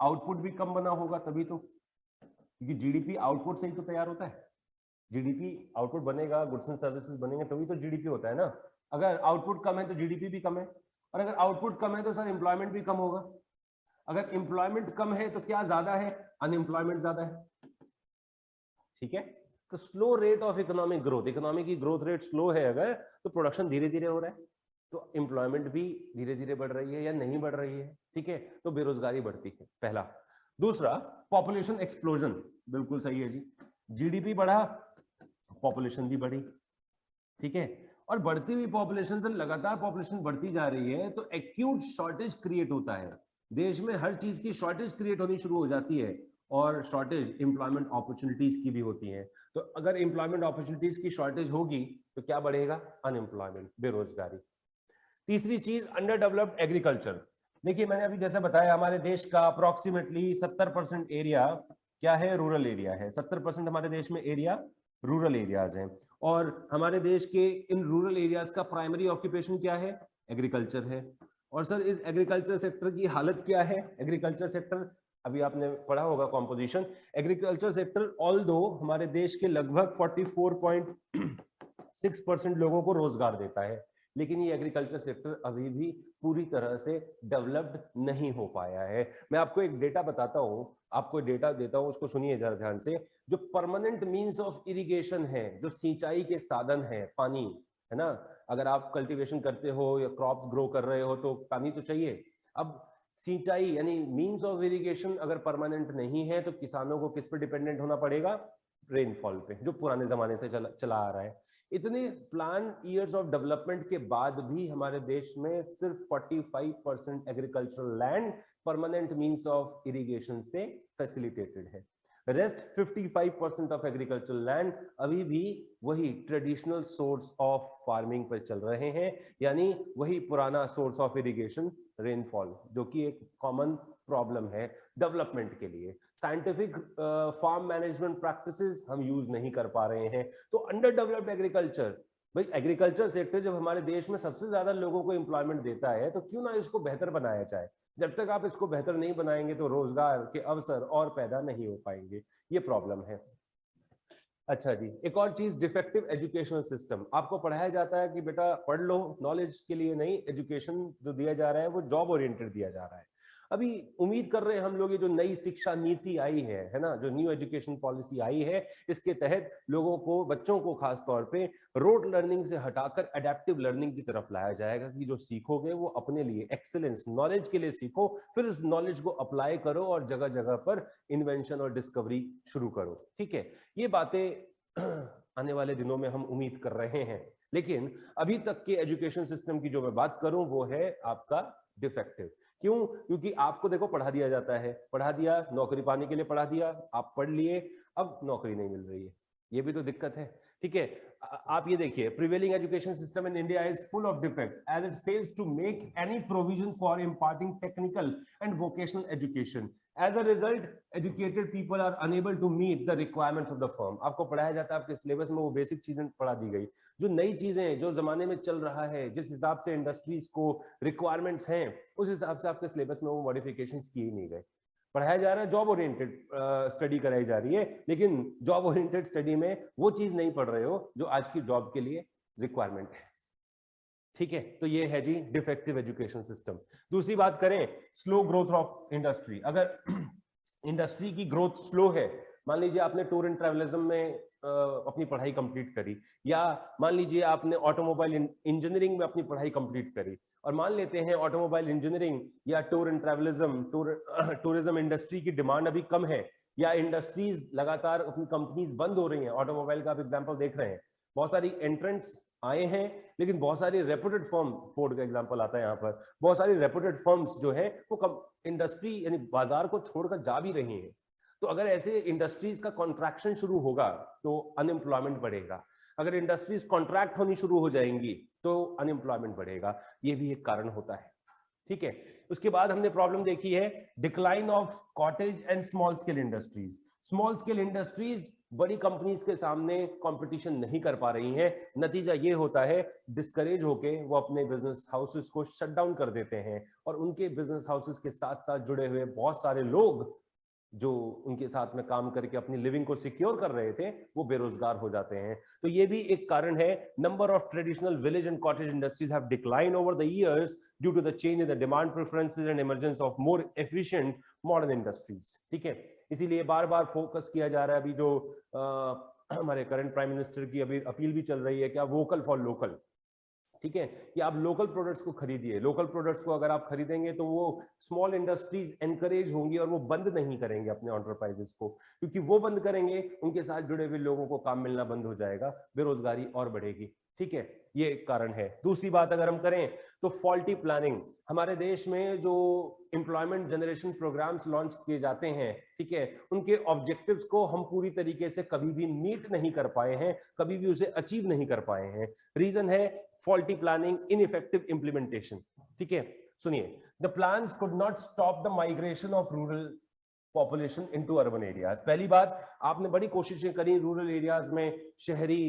आउटपुट भी कम बना होगा, तभी तो, क्योंकि जीडीपी आउटपुट से ही तो तैयार होता है। जीडीपी आउटपुट बनेगा, गुड्स एंड सर्विसेज बनेंगे, तभी तो जीडीपी होता है ना। अगर आउटपुट कम है तो जीडीपी भी कम है, और अगर आउटपुट कम है तो सर एम्प्लॉयमेंट भी कम होगा। अगर एम्प्लॉयमेंट कम है तो क्या ज्यादा है? अनएम्प्लॉयमेंट ज्यादा है, ठीक है। तो slow rate of economic growth, economy की ग्रोथ रेट स्लो है अगर, तो प्रोडक्शन धीरे धीरे हो रहा है, तो एम्प्लॉयमेंट भी धीरे धीरे बढ़ रही है या नहीं बढ़ रही है, ठीक है। तो बेरोजगारी बढ़ती है, पहला। दूसरा, पॉपुलेशन एक्सप्लोजन, बिल्कुल सही है जी। जीडीपी बढ़ा, पॉपुलेशन भी बढ़ी, ठीक है। और बढ़ती हुई पॉपुलेशन से लगातार पॉपुलेशन बढ़ती जा रही है तो एक्यूट शॉर्टेज क्रिएट होता है, देश में हर चीज की शॉर्टेज क्रिएट होनी शुरू हो जाती है, और शॉर्टेज एम्प्लॉयमेंट अपॉर्चुनिटीज की भी होती है। तो अगर एम्प्लॉयमेंट अपॉर्चुनिटीज की शॉर्टेज होगी तो क्या बढ़ेगा? अनएम्प्लॉयमेंट, बेरोजगारी। तीसरी चीज, अंडर डेवलप्ड एग्रीकल्चर। देखिए, मैंने अभी जैसे बताया, हमारे देश का अप्रोक्सीमेटली 70% एरिया क्या है? रूरल एरिया है। 70% हमारे देश में एरिया रूरल एरियाज हैं, और हमारे देश के इन रूरल एरियाज का प्राइमरी ऑक्यूपेशन क्या है? एग्रीकल्चर है। और सर, इस एग्रीकल्चर सेक्टर की हालत क्या है? एग्रीकल्चर सेक्टर, अभी आपने पढ़ा होगा कॉम्पोजिशन। एग्रीकल्चर सेक्टर ऑल्दो हमारे देश के लगभग 44.6% लोगों को रोजगार देता है, लेकिन ये एग्रीकल्चर सेक्टर अभी भी पूरी तरह से डेवलप्ड नहीं हो पाया है। मैं आपको एक डेटा बताता हूं, आपको डेटा देता हूं, उसको सुनिए जरा ध्यान से। जो परमानेंट मींस ऑफ इरिगेशन है, जो सिंचाई के साधन है, पानी, है ना, अगर आप कल्टीवेशन करते हो या क्रॉप्स ग्रो कर रहे हो तो पानी तो चाहिए। अब सिंचाई यानी मींस ऑफ इरिगेशन अगर परमानेंट नहीं है तो किसानों को किस पे डिपेंडेंट होना पड़ेगा? रेनफॉल पे, जो पुराने जमाने से चला आ रहा है। इतने प्लान ईयर्स ऑफ डेवलपमेंट के बाद भी हमारे देश में सिर्फ 45% agricultural land permanent means of irrigation से फैसिलिटेटेड है। रेस्ट 55% ऑफ एग्रीकल्चरल लैंड अभी भी वही ट्रेडिशनल सोर्स ऑफ फार्मिंग पर चल रहे हैं, यानी वही पुराना सोर्स ऑफ इरिगेशन, रेनफॉल, जो कि एक कॉमन प्रॉब्लम है डेवलपमेंट के लिए। साइंटिफिक फार्म मैनेजमेंट प्रैक्टिसेस हम यूज नहीं कर पा रहे हैं। तो अंडर डेवलप्ड एग्रीकल्चर, भाई एग्रीकल्चर सेक्टर जब हमारे देश में सबसे ज्यादा लोगों को एम्प्लॉयमेंट देता है तो क्यों ना इसको बेहतर बनाया जाए। जब तक आप इसको बेहतर नहीं बनाएंगे तो रोजगार के अवसर और पैदा नहीं हो पाएंगे, ये प्रॉब्लम है। अच्छा जी, एक और चीज, डिफेक्टिव एजुकेशनल सिस्टम। आपको पढ़ाया जाता है कि बेटा पढ़ लो, नॉलेज के लिए नहीं, एजुकेशन जो दिया जा रहा है वो जॉब ओरिएंटेड दिया जा रहा है। अभी उम्मीद कर रहे हैं हम लोग, ये जो नई शिक्षा नीति आई है ना, जो न्यू एजुकेशन पॉलिसी आई है, इसके तहत लोगों को, बच्चों को खास तौर पे रोट लर्निंग से हटाकर एडेप्टिव लर्निंग की तरफ लाया जाएगा कि जो सीखोगे वो अपने लिए, एक्सीलेंस, नॉलेज के लिए सीखो, फिर उस नॉलेज को अप्लाई करो और जगह जगह पर इन्वेंशन और डिस्कवरी शुरू करो, ठीक है। ये बातें आने वाले दिनों में हम उम्मीद कर रहे हैं, लेकिन अभी तक के एजुकेशन सिस्टम की जो मैं बात करूं वो है आपका डिफेक्टिव। क्यों? क्योंकि आपको देखो पढ़ा दिया जाता है, पढ़ा दिया, नौकरी पाने के लिए पढ़ा दिया, आप पढ़ लिए, अब नौकरी नहीं मिल रही है, ये भी तो दिक्कत है। ठीक है, आप ये देखिए, prevailing education system in India is full of defect as it fails to make any provision for imparting technical and vocational education. As a result educated people are unable to meet the requirements of the firm. आपको पढ़ाया जाता है, आपके syllabus में वो basic चीजें पढ़ा दी गई, जो नई चीजें जो जमाने में चल रहा है, जिस हिसाब से इंडस्ट्रीज को रिक्वायरमेंट्स हैं, उस हिसाब से आपके सिलेबस में वो मॉडिफिकेशंस किए नहीं गए। पढ़ाया जा रहा है, जॉब ओरिएंटेड स्टडी कराई जा रही है, लेकिन जॉब ओरिएंटेड स्टडी में वो चीज नहीं पढ़ रहे हो जो आज की जॉब के लिए रिक्वायरमेंट है। ठीक है, तो ये है जी डिफेक्टिव एजुकेशन सिस्टम। दूसरी बात करें, स्लो ग्रोथ ऑफ इंडस्ट्री। अगर इंडस्ट्री की ग्रोथ स्लो है, मान लीजिए आपने टूर एंड ट्रैवलिज्म में अपनी पढ़ाई कंप्लीट करी, या मान लीजिए आपने ऑटोमोबाइल इंजीनियरिंग में अपनी पढ़ाई कंप्लीट करी, और मान लेते हैं ऑटोमोबाइल इंजीनियरिंग या टूर एंड ट्रैवलिज्म टूरिज्म इंडस्ट्री की डिमांड अभी कम है, या इंडस्ट्रीज लगातार अपनी कंपनीज बंद हो रही हैं। ऑटोमोबाइल का आप एग्जांपल देख रहे हैं, बहुत सारी एंट्रेंट्स आए हैं, लेकिन बहुत सारी रेपुटेड फर्म, फोर्ड का एग्जांपल आता है यहाँ पर, बहुत सारी रेपुटेड फर्म्स जो है वो इंडस्ट्री यानी बाजार को छोड़कर जा भी रही हैं। तो अगर ऐसे इंडस्ट्रीज का कॉन्ट्रैक्शन शुरू होगा तो अनएम्प्लॉयमेंट बढ़ेगा। अगर इंडस्ट्रीज कॉन्ट्रैक्ट होनी शुरू हो जाएंगी तो अनएम्प्लॉयमेंट बढ़ेगा। ये भी एक कारण होता है। ठीक है, उसके बाद हमने प्रॉब्लम देखी है decline of cottage and small scale industries. Small scale industries बड़ी कंपनीज के सामने कंपटीशन नहीं कर पा रही हैं। नतीजा ये होता है, डिस्करेज होके वो अपने बिजनेस हाउसेस को शट डाउन कर देते हैं, और उनके बिजनेस हाउसेस के साथ साथ जुड़े हुए बहुत सारे लोग जो उनके साथ में काम करके अपनी लिविंग को सिक्योर कर रहे थे, वो बेरोजगार हो जाते हैं। तो ये भी एक कारण है। Number of traditional village and cottage industries have declined over the years due to the change in the demand preferences and emergence of more efficient modern industries. ठीक है, इसीलिए बार बार फोकस किया जा रहा है। अभी जो हमारे करंट प्राइम मिनिस्टर की अभी अपील भी चल रही है, क्या वोकल फॉर लोकल। ठीक है, कि आप लोकल प्रोडक्ट्स को खरीदिए। लोकल प्रोडक्ट्स को अगर आप खरीदेंगे तो वो स्मॉल इंडस्ट्रीज एनकरेज होंगी और वो बंद नहीं करेंगे अपने एंटरप्राइजेस को, क्योंकि वो बंद करेंगे उनके साथ जुड़े हुए लोगों को काम मिलना बंद हो जाएगा, बेरोजगारी और बढ़ेगी। ठीक है, ये एक कारण है। दूसरी बात अगर हम करें तो फॉल्टी प्लानिंग। हमारे देश में जो एम्प्लॉयमेंट जनरेशन प्रोग्राम्स लॉन्च किए जाते हैं, ठीक है, उनके ऑब्जेक्टिव्स को हम पूरी तरीके से कभी भी मीट नहीं कर पाए हैं, कभी भी उसे अचीव नहीं कर पाए हैं। रीजन है faulty planning, ineffective implementation. ठीक है, सुनिए, the plans could not stop the migration of rural population into urban areas. पहली बात, आपने बड़ी कोशिशें करी रूरल एरियाज में, शहरी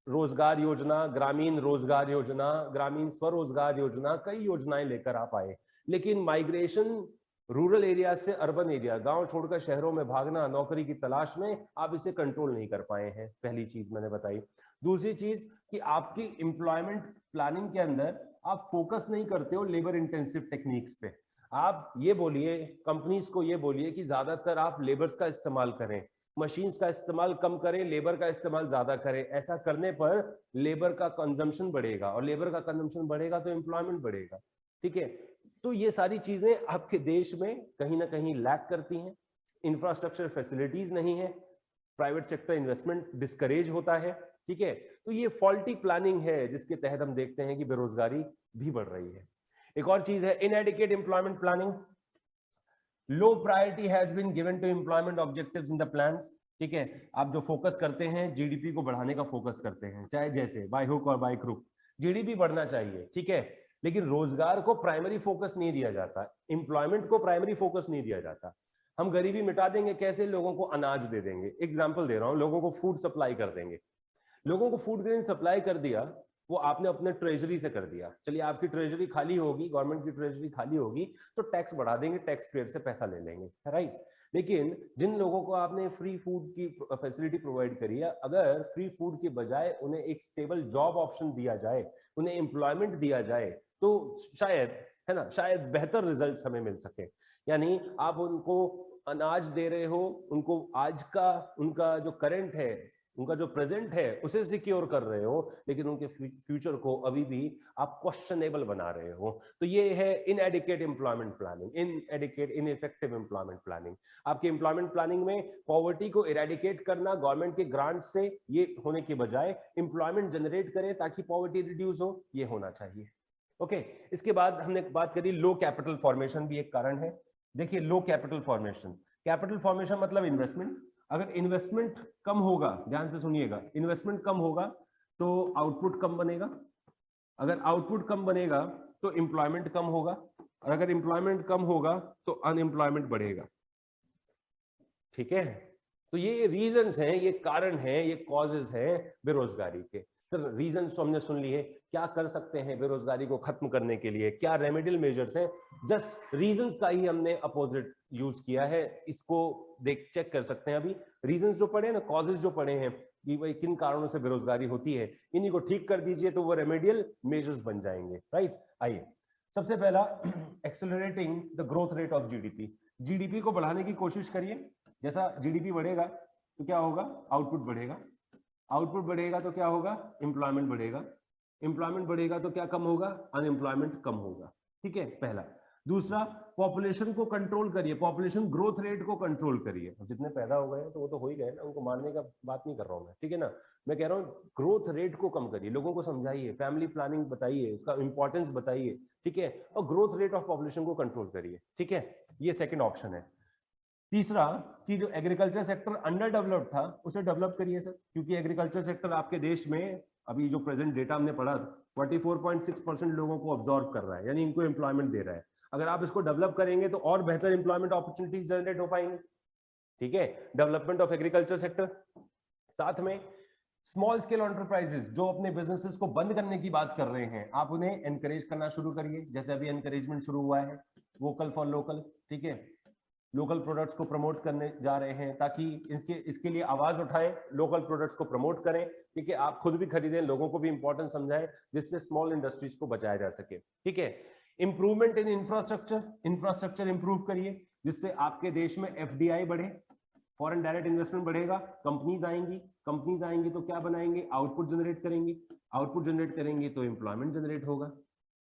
रोजगार योजना, ग्रामीण रोजगार योजना, ग्रामीण स्वरोजगार योजना, कई योजनाएं लेकर आप आए, लेकिन माइग्रेशन रूरल एरिया से अर्बन एरिया, गांव छोड़कर शहरों में भागना नौकरी की तलाश में, आप इसे कंट्रोल नहीं कर पाए हैं। पहली चीज मैंने बताई। दूसरी चीज कि आपकी एम्प्लॉयमेंट प्लानिंग के अंदर आप फोकस नहीं करते हो लेबर इंटेंसिव टेक्निक्स पे। आप ये बोलिए कंपनीज को, ये बोलिए कि ज्यादातर आप लेबर्स का इस्तेमाल करें, मशीन्स का इस्तेमाल कम करें, लेबर का इस्तेमाल ज्यादा करें। ऐसा करने पर लेबर का कंजम्पशन बढ़ेगा, और लेबर का कंजम्पशन बढ़ेगा तो एम्प्लॉयमेंट बढ़ेगा। ठीक है, तो ये सारी चीजें आपके देश में कहीं ना कहीं लैक करती हैं। इंफ्रास्ट्रक्चर फैसिलिटीज नहीं है, प्राइवेट सेक्टर इन्वेस्टमेंट डिस्करेज होता है। ठीक है, तो ये फॉल्टी प्लानिंग है जिसके तहत हम देखते हैं कि बेरोजगारी भी बढ़ रही है। एक और चीज है inadequate employment planning. Low priority has been given to employment objectives in the plans. ठीक है, आप जो फोकस करते हैं, जीडीपी को बढ़ाने का फोकस करते हैं, चाहे जैसे बाय हुक और बाय क्रुक, जीडीपी बढ़ना चाहिए, ठीक है, लेकिन रोजगार को प्राइमरी फोकस नहीं दिया जाता, एम्प्लॉयमेंट को प्राइमरी फोकस नहीं दिया जाता। हम गरीबी मिटा देंगे कैसे? लोगों को अनाज दे देंगे। एग्जाम्पल दे रहा हूं, लोगों को फूड सप्लाई कर देंगे। लोगों को फूड ग्रेन सप्लाई कर दिया, वो आपने अपने ट्रेजरी से कर दिया। चलिए, आपकी ट्रेजरी खाली होगी, गवर्नमेंट की ट्रेजरी खाली होगी, तो टैक्स बढ़ा देंगे, टैक्स पेयर से पैसा ले लेंगे, राइट। लेकिन जिन लोगों को आपने फ्री फूड की फैसिलिटी प्रोवाइड करी है, अगर फ्री फूड के बजाय उन्हें एक स्टेबल जॉब ऑप्शन दिया जाए, उन्हें एम्प्लॉयमेंट दिया जाए, तो शायद, है ना, शायद बेहतर रिजल्ट्स हमें मिल सके। यानी आप उनको अनाज दे रहे हो, उनको आज का उनका जो करंट है, उनका जो प्रेजेंट है, उसे सिक्योर कर रहे हो, लेकिन उनके फ्यूचर को अभी भी आप क्वेश्चनेबल बना रहे हो। तो ये है inadequate employment planning, इनएडिक्वेट ineffective employment planning. आपकी एम्प्लॉयमेट प्लानिंग में पॉवर्टी को इरेडिकेट करना, गवर्नमेंट के ग्रांट से ये होने के बजाय एम्प्लॉयमेंट जनरेट करें ताकि पॉवर्टी रिड्यूस हो, ये होना चाहिए। ओके, इसके बाद हमने बात करी लो कैपिटल फॉर्मेशन भी एक कारण है। देखिए, लो कैपिटल फॉर्मेशन, कैपिटल फॉर्मेशन मतलब इन्वेस्टमेंट। अगर इन्वेस्टमेंट कम होगा, ध्यान से सुनिएगा, इन्वेस्टमेंट कम होगा तो आउटपुट कम बनेगा, अगर आउटपुट कम बनेगा तो एम्प्लॉयमेंट कम होगा, और अगर एम्प्लॉयमेंट कम होगा तो अनएम्प्लॉयमेंट बढ़ेगा। ठीक है, तो ये रीजंस हैं, ये कारण हैं, ये कॉजेज हैं बेरोजगारी के। सर रीजन तो हमने सुन लिए, क्या कर सकते हैं बेरोजगारी को खत्म करने के लिए, क्या रेमेडियल मेजर्स हैं, जस्ट रीजंस का ही हमने अपोजिट यूज किया है, इसको देख चेक कर सकते हैं। अभी रीजंस जो पढ़े ना, कॉजेज जो पढ़े हैं कि भाई किन कारणों से बेरोजगारी होती है, इन्हीं को ठीक कर दीजिए तो वो रेमेडियल मेजर्स बन जाएंगे, राइट। आइए, सबसे पहला, accelerating the growth rate of GDP. GDP को बढ़ाने की कोशिश करिए, जैसा जीडीपी बढ़ेगा तो क्या होगा, आउटपुट बढ़ेगा, आउटपुट बढ़ेगा तो क्या होगा, एम्प्लॉयमेंट बढ़ेगा, एम्प्लॉयमेंट बढ़ेगा तो क्या कम होगा, अनएम्प्लॉयमेंट कम होगा। ठीक है, पहला। दूसरा, पॉपुलेशन को कंट्रोल करिए, पॉपुलेशन ग्रोथ रेट को कंट्रोल करिए। जितने पैदा हो गए तो वो तो हो ही गए ना, उनको मारने का बात नहीं कर रहा हूं मैं, ठीक है ना, मैं कह रहा हूँ ग्रोथ रेट को कम करिए, लोगों को समझाइए, फैमिली प्लानिंग बताइए, उसका इंपॉर्टेंस बताइए, ठीक है, और ग्रोथ रेट ऑफ पॉपुलेशन को कंट्रोल करिए। ठीक है, ये सेकंड ऑप्शन है। तीसरा, कि जो एग्रीकल्चर सेक्टर अंडर डेवलप्ड था उसे डेवलप करिए सर, क्योंकि एग्रीकल्चर सेक्टर आपके देश में अभी जो प्रेजेंट डेटा हमने पढ़ा 44.6% लोगों को ऑब्जॉर्व कर रहा है, यानी इनको एम्प्लॉयमेंट दे रहा है। अगर आप इसको डेवलप करेंगे तो और बेहतर एम्प्लॉयमेंट अपॉर्चुनिटीज जनरेट हो पाएंगे। ठीक है, डेवलपमेंट ऑफ एग्रीकल्चर सेक्टर। साथ में स्मॉल स्केल एंटरप्राइजेस जो अपने बिजनेसेस को बंद करने की बात कर रहे हैं, आप उन्हें एनकरेज करना शुरू करिए, जैसे अभी एनकरेजमेंट शुरू हुआ है वोकल फॉर लोकल। ठीक है, लोकल प्रोडक्ट्स को प्रमोट करने जा रहे हैं ताकि इसके लिए आवाज उठाएं, लोकल प्रोडक्ट्स को प्रमोट करें। ठीक है, आप खुद भी खरीदें, लोगों को भी इंपॉर्टेंस समझाएं, जिससे स्मॉल इंडस्ट्रीज को बचाया जा सके। ठीक है, improvement in infrastructure, infrastructure improve करिए जिससे आपके देश में एफडीआई बढ़े, फॉरेन डायरेक्ट इन्वेस्टमेंट बढ़ेगा, कंपनीज आएंगी, कंपनीज आएंगी तो क्या बनाएंगे, आउटपुट जनरेट करेंगे, आउटपुट जनरेट करेंगे तो एम्प्लॉयमेंट जनरेट होगा।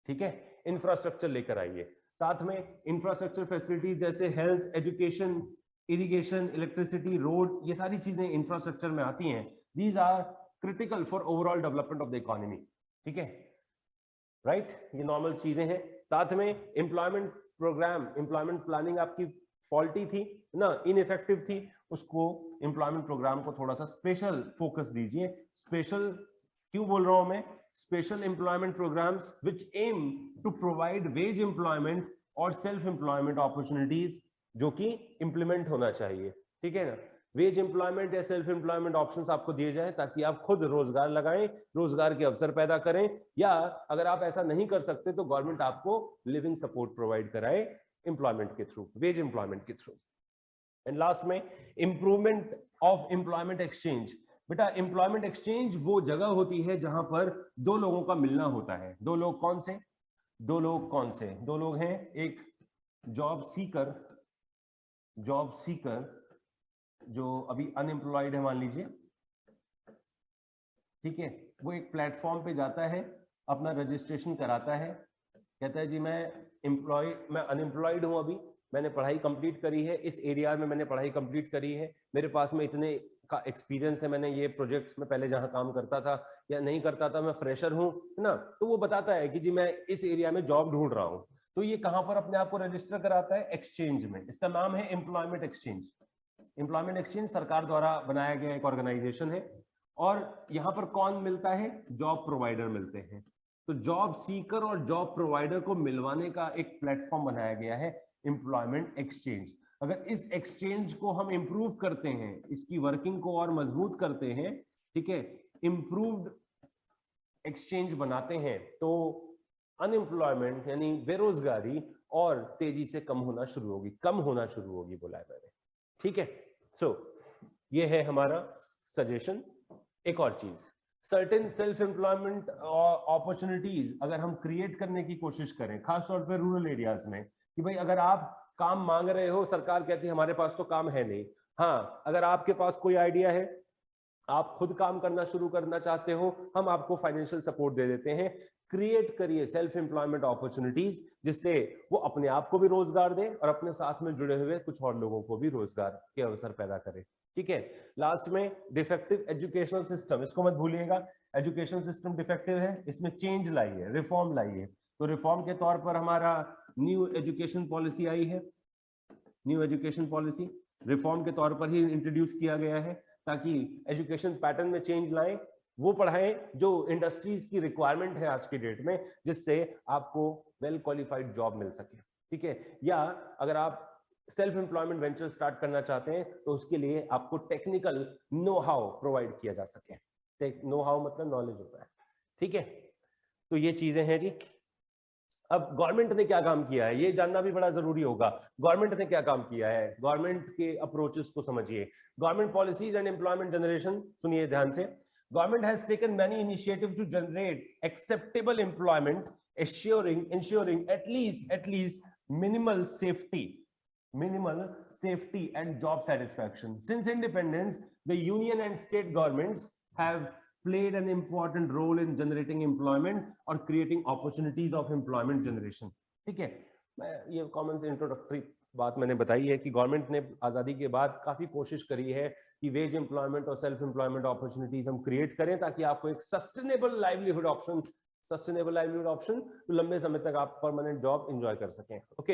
ठीक है, इंफ्रास्ट्रक्चर लेकर आइए। साथ में इंफ्रास्ट्रक्चर फैसिलिटीज जैसे health, education, irrigation, electricity, road, ये सारी चीजें इंफ्रास्ट्रक्चर में आती हैं। These are critical for overall development of the economy. ठीक है, राइट, ये नॉर्मल चीजें हैं। साथ में एम्प्लॉयमेंट प्रोग्राम, एम्प्लॉयमेंट प्लानिंग आपकी फॉल्टी थी ना, इनइफेक्टिव थी, उसको एम्प्लॉयमेंट प्रोग्राम को थोड़ा सा स्पेशल फोकस दीजिए। स्पेशल क्यों बोल रहा हूं मैं, special employment programs which aim to provide wage employment और self employment opportunities जो कि implement होना चाहिए। ठीक है ना, वेज एम्प्लॉयमेंट या सेल्फ एम्प्लॉयमेंट ऑप्शंस आपको दिए जाए ताकि आप खुद रोजगार लगाएं, रोजगार के अवसर पैदा करें, या अगर आप ऐसा नहीं कर सकते तो गवर्नमेंट आपको लिविंग सपोर्ट प्रोवाइड कराए एम्प्लॉयमेंट के थ्रू, वेज एम्प्लॉयमेंट के थ्रू। एंड लास्ट में इंप्रूवमेंट ऑफ एम्प्लॉयमेंट एक्सचेंज। बेटा, एम्प्लॉयमेंट एक्सचेंज वो जगह होती है जहां पर दो लोगों का मिलना होता है। दो लोग कौन से, दो लोग कौन से, दो लोग हैं, एक जॉब सीकर, जॉब सीकर जो अभी अनएम्प्लॉयड है मान लीजिए, ठीक है, वो एक प्लेटफॉर्म पे जाता है, अपना रजिस्ट्रेशन कराता है, कहता है जी मैं अनएम्प्लॉयड हूं, अभी मैंने पढ़ाई कंप्लीट करी है, इस एरिया में मैंने पढ़ाई कंप्लीट करी है, मेरे पास में इतने का एक्सपीरियंस है, मैंने ये प्रोजेक्ट्स में पहले जहां काम करता था या नहीं करता था, मैं फ्रेशर हूं, है ना, तो वो बताता है कि जी मैं इस एरिया में जॉब ढूंढ रहा हूं। तो ये कहां पर अपने आप को रजिस्टर कराता है, एक्सचेंज में, इसका नाम है एम्प्लॉयमेंट एक्सचेंज। एम्प्लॉयमेंट एक्सचेंज सरकार द्वारा बनाया गया एक ऑर्गेनाइजेशन है, और यहाँ पर कौन मिलता है, जॉब प्रोवाइडर मिलते हैं। तो जॉब सीकर और जॉब प्रोवाइडर को मिलवाने का एक प्लेटफॉर्म बनाया गया है एम्प्लॉयमेंट एक्सचेंज। अगर इस एक्सचेंज को हम इंप्रूव करते हैं, इसकी वर्किंग को और मजबूत करते हैं, ठीक है, इंप्रूव्ड एक्सचेंज बनाते हैं, तो अनएम्प्लॉयमेंट यानी बेरोजगारी और तेजी से कम होना शुरू होगी, कम होना शुरू होगी, बोला है मैंने। ठीक है, सो ये है हमारा सजेशन। एक और चीज, सर्टेन सेल्फ एम्प्लॉयमेंट अपॉर्चुनिटीज अगर हम क्रिएट करने की कोशिश करें, खासतौर पर रूरल एरियाज में, कि भाई अगर आप काम मांग रहे हो, सरकार कहती है हमारे पास तो काम है नहीं, हाँ अगर आपके पास कोई आइडिया है, आप खुद काम करना शुरू करना चाहते हो, हम आपको फाइनेंशियल सपोर्ट दे देते हैं। क्रिएट करिए सेल्फ एम्प्लॉयमेंट अपॉर्चुनिटीज, जिससे वो अपने आप को भी रोजगार दे और अपने साथ में जुड़े हुए कुछ और लोगों को भी रोजगार के अवसर पैदा करे। ठीक है, लास्ट में डिफेक्टिव एजुकेशनल सिस्टम, इसको मत भूलिएगा, एजुकेशन सिस्टम डिफेक्टिव है, इसमें चेंज लाइए, रिफॉर्म लाइए। तो रिफॉर्म के तौर पर हमारा न्यू एजुकेशन पॉलिसी आई है, न्यू एजुकेशन पॉलिसी, रिफॉर्म के तौर पर ही इंट्रोड्यूस किया गया है ताकि एजुकेशन पैटर्न में चेंज लाएं, वो पढ़ाएं जो इंडस्ट्रीज की रिक्वायरमेंट है आज की डेट में, जिससे आपको वेल क्वालिफाइड जॉब मिल सके, ठीक है। या अगर आप सेल्फ एम्प्लॉयमेंट वेंचर स्टार्ट करना चाहते हैं तो उसके लिए आपको टेक्निकल नो हाउ प्रोवाइड किया जा सके। नो हाउ मतलब नॉलेज होता है, ठीक है। तो ये चीजें हैं जी। अब गवर्नमेंट ने क्या काम किया है ये जानना भी बड़ा जरूरी होगा। गवर्नमेंट ने क्या काम किया है, गवर्नमेंट के अप्रोचेस को समझिए। Government policies and employment generation, सुनिए ध्यान से। Government has taken many initiative to generate acceptable employment, ensuring at least minimal safety and job satisfaction. Since independence, the union and state governments have played an important role in generating employment or creating opportunities of employment generation. ठीक है, ये common से introductory बात मैंने बताई है कि government ने आजादी के बाद काफी कोशिश करी है कि वेज एम्प्लॉयमेंट और सेल्फ एम्प्लॉयमेंट अपॉर्चुनिटीज हम क्रिएट करें ताकि आपको एक सस्टेनेबल लाइवलीहुड ऑप्शन तो लंबे समय तक आप परमानेंट जॉब एंजॉय कर सकें, ओके,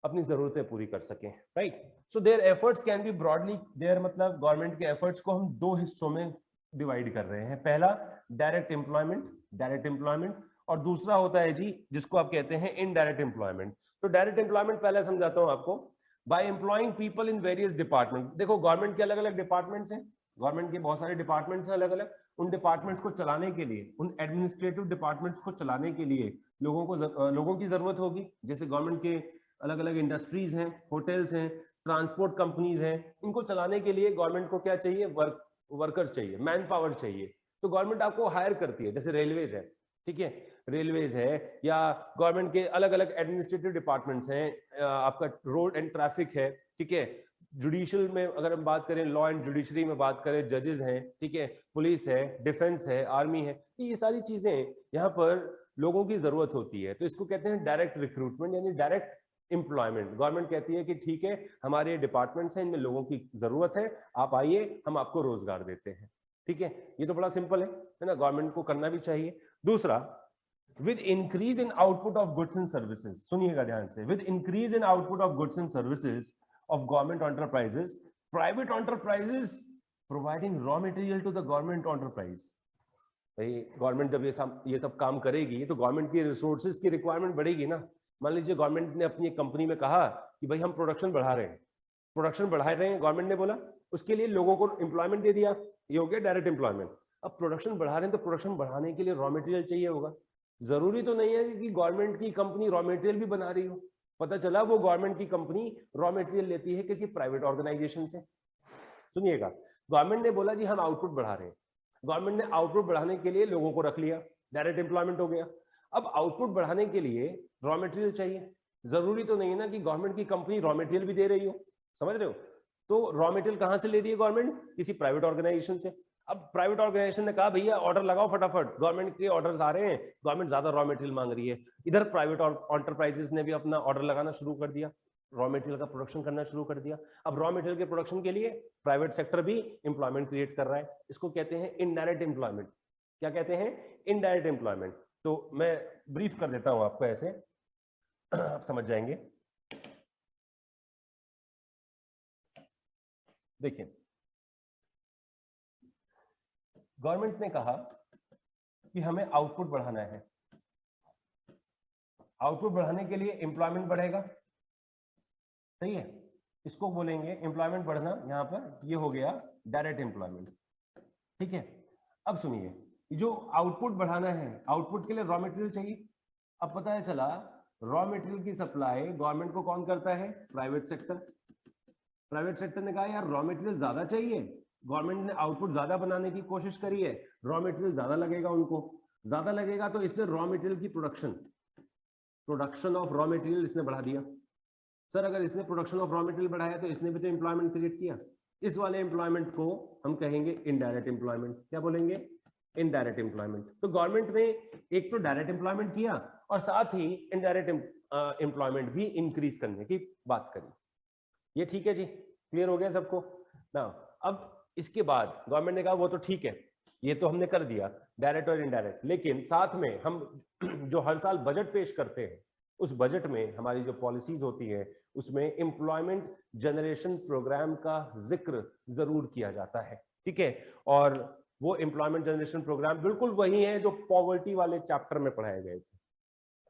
अपनी जरूरतें पूरी कर सकें, right. So there efforts can be broadly there, मतलब गवर्नमेंट के एफर्ट्स को हम दो हिस्सों में डिवाइड कर रहे हैं। पहला डायरेक्ट एम्प्लॉयमेंट और दूसरा होता है जी जिसको आप कहते हैं इनडायरेक्ट एम्प्लॉयमेंट। तो डायरेक्ट एम्प्लॉयमेंट पहले समझाता हूं आपको। By employing people in various department. देखो गवर्नमेंट के अलग अलग डिपार्टमेंट्स हैं, गवर्नमेंट के बहुत सारे डिपार्टमेंट्स हैं अलग अलग। उन डिपार्टमेंट्स को चलाने के लिए, उन एडमिनिस्ट्रेटिव डिपार्टमेंट्स को चलाने के लिए लोगों की जरूरत होगी। जैसे गवर्नमेंट के अलग अलग इंडस्ट्रीज हैं, होटल्स हैं, ट्रांसपोर्ट कंपनीज हैं, इनको चलाने के लिए गवर्नमेंट को क्या चाहिए, वर्कर चाहिए, मैन पावर चाहिए। तो गवर्नमेंट आपको हायर करती है, जैसे रेलवेज है, ठीक है, रेलवेज है, या गवर्नमेंट के अलग अलग एडमिनिस्ट्रेटिव डिपार्टमेंट्स हैं, आपका रोड एंड ट्रैफिक है, ठीक है, जुडिशियल में अगर हम बात करें, लॉ एंड जुडिशरी में बात करें, जजेस हैं, ठीक है, पुलिस है, डिफेंस है, आर्मी है, ये सारी चीजें यहाँ पर लोगों की जरूरत होती है। तो इसको कहते हैं डायरेक्ट रिक्रूटमेंट यानी डायरेक्ट एम्प्लॉयमेंट। गवर्नमेंट कहती है कि ठीक है हमारे डिपार्टमेंट्स हैं, इनमें लोगों की जरूरत है, आप आइए हम आपको रोजगार देते हैं, ठीक है। ये तो बड़ा सिंपल है ना, गवर्नमेंट को करना भी चाहिए। दूसरा, with increase in output of goods and services, सुनिएगा ध्यान से, with increase in output of goods and services of government enterprises, private enterprises providing raw material to the government enterprise। भाई गवर्नमेंट जब ये सब काम करेगी तो गवर्नमेंट की रिसोर्सेज की रिक्वायरमेंट बढ़ेगी ना। मान लीजिए गवर्नमेंट ने अपनी एक कंपनी में कहा कि भाई हम प्रोडक्शन बढ़ा रहे हैं, गवर्नमेंट ने बोला, उसके लिए लोगों को एम्प्लॉयमेंट दे दिया, ये हो गया डायरेक्ट एम्प्लॉयमेंट। अब प्रोडक्शन बढ़ा रहे हैं तो प्रोडक्शन बढ़ाने के लिए रॉ मटेरियल चाहिए होगा। जरूरी तो नहीं है कि गवर्नमेंट की कंपनी रॉ मटेरियल भी बना रही हो, पता चला वो गवर्नमेंट की कंपनी रॉ मटेरियल लेती है किसी प्राइवेट ऑर्गेनाइजेशन से। सुनिएगा, गवर्नमेंट ने बोला जी हम आउटपुट बढ़ा रहे हैं, गवर्नमेंट ने आउटपुट बढ़ाने के लिए लोगों को रख लिया, डायरेक्ट एम्प्लॉयमेंट हो गया। अब आउटपुट बढ़ाने के लिए रॉ मटेरियल चाहिए, जरूरी तो नहीं है ना कि गवर्नमेंट की कंपनी रॉ मटेरियल भी दे रही हो, समझ रहे हो। तो रॉ मटेरियल कहां से ले रही है गवर्नमेंट, किसी प्राइवेट ऑर्गेनाइजेशन से। अब प्राइवेट ऑर्गेनाइजेशन ने कहा भैया ऑर्डर लगाओ फटाफट, गवर्नमेंट के ऑर्डर्स आ रहे हैं, गवर्नमेंट ज्यादा रॉ मटेरियल मांग रही है। इधर प्राइवेट एंटरप्राइजेस ने भी अपना ऑर्डर लगाना शुरू कर दिया, रॉ मटेरियल का प्रोडक्शन करना शुरू कर दिया। अब रॉ मटेरियल के प्रोडक्शन के लिए प्राइवेट सेक्टर भी एम्प्लॉयमेंट क्रिएट कर रहा है, इसको कहते हैं इनडायरेक्ट एम्प्लॉयमेंट। क्या कहते हैं, इनडायरेक्ट एम्प्लॉयमेंट। तो मैं ब्रीफ कर देता हूं आपको, ऐसे आप समझ जाएंगे। देखिए, गवर्नमेंट ने कहा कि हमें आउटपुट बढ़ाना है, आउटपुट बढ़ाने के लिए एम्प्लॉयमेंट बढ़ेगा, सही है, इसको बोलेंगे एम्प्लॉयमेंट बढ़ना। यहां पर ये हो गया डायरेक्ट एम्प्लॉयमेंट, ठीक है। अब सुनिए, जो आउटपुट बढ़ाना है, आउटपुट के लिए रॉ मटेरियल चाहिए। अब पता है चला रॉ मटेरियल की सप्लाई गवर्नमेंट को कौन करता है, प्राइवेट सेक्टर। प्राइवेट सेक्टर ने कहा यार रॉ मटेरियल ज्यादा चाहिए, गवर्नमेंट ने आउटपुट ज्यादा बनाने की कोशिश करी है, रॉ मटेरियल ज्यादा लगेगा, उनको ज्यादा लगेगा, तो इसने रॉ मटेरियल की प्रोडक्शन ऑफ रॉ मटेरियल इसने बढ़ा दिया। सर अगर इसने प्रोडक्शन ऑफ रॉ मटेरियल बढ़ाया तो इसने भी तो एम्प्लॉयमेंट क्रिएट किया। इस वाले एम्प्लॉयमेंट को हम कहेंगे इनडायरेक्ट एम्प्लॉयमेंट। क्या बोलेंगे, इनडायरेक्ट एम्प्लॉयमेंट। तो गवर्नमेंट ने एक तो डायरेक्ट एम्प्लॉयमेंट किया और साथ ही इनडायरेक्ट एम्प्लॉयमेंट भी इंक्रीज करने की बात करी। ये ठीक है जी, क्लियर हो गया सबको ना। अब इसके बाद गवर्नमेंट ने कहा वो तो ठीक है, ये तो हमने कर दिया डायरेक्ट और इनडायरेक्ट, लेकिन साथ में हम जो हर साल बजट पेश करते हैं, उस बजट में हमारी जो पॉलिसीज होती है उसमें एम्प्लॉयमेंट जनरेशन प्रोग्राम का जिक्र जरूर किया जाता है, ठीक है। और वो एम्प्लॉयमेंट जनरेशन प्रोग्राम बिल्कुल वही है जो पॉवर्टी वाले चैप्टर में पढ़ाए गए थे,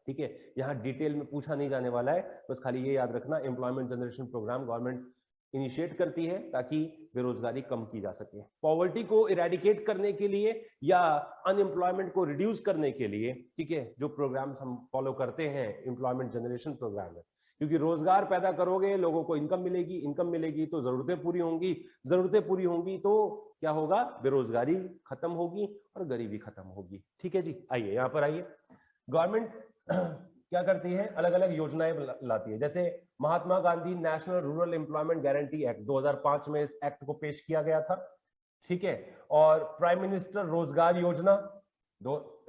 ठीक है। यहाँ डिटेल में पूछा नहीं जाने वाला है, बस खाली ये याद रखना employment generation programme government initiate करती है ताकि बेरोजगारी कम की जा सके। पॉवर्टी को इरेडिकेट करने के लिए या अनएम्प्लॉयमेंट को रिड्यूस करने के लिए, ठीक है, जो प्रोग्राम्स हम फॉलो करते हैं एम्प्लॉयमेंट जनरेशन प्रोग्राम है, क्योंकि रोजगार पैदा करोगे, लोगों को इनकम मिलेगी, इनकम मिलेगी तो जरूरतें पूरी होंगी, जरूरतें पूरी होंगी तो क्या होगा, बेरोजगारी खत्म होगी और गरीबी खत्म होगी, ठीक है जी। आइए यहाँ पर आइए, गवर्नमेंट क्या करती है, अलग अलग योजनाएं लाती है। जैसे Mahatma Gandhi national rural employment guarantee act 2005 में इस एक्ट को पेश किया गया था, ठीक है। और प्राइम मिनिस्टर रोजगार योजना,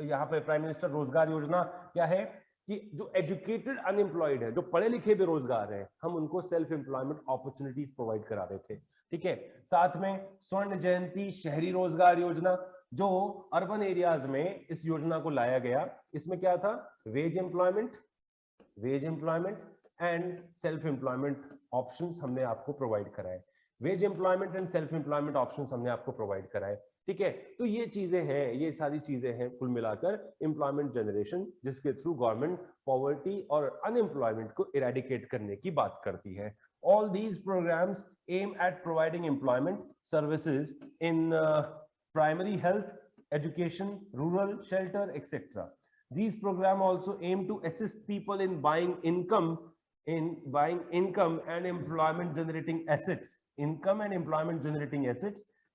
यहाँ पे प्राइम मिनिस्टर रोजगार योजना क्या है कि जो एजुकेटेड अनएम्प्लॉयड है, जो पढ़े लिखे बेरोजगार हैं, हम उनको सेल्फ एम्प्लॉयमेंट अपॉर्चुनिटीज प्रोवाइड करा रहे थे, ठीक है। साथ में स्वर्ण जयंती शहरी रोजगार योजना, जो अर्बन एरियाज में इस योजना को लाया गया। इसमें क्या था, veg employment and self employment options हमने आपको प्रोवाइड कराए। Veg employment and self employment options हमने आपको प्रोवाइड कराए, ठीक है। तो ये चीजें हैं, ये सारी चीजें हैं कुल मिलाकर एम्प्लॉयमेंट जनरेशन, जिसके थ्रू गवर्नमेंट पॉवर्टी और अनएम्प्लॉयमेंट को इरेडिकेट करने की बात करती है। All these programmes aim at providing employment services in primary health, education, rural shelter, etc. These programs also aim to assist people in buying income and employment generating assets,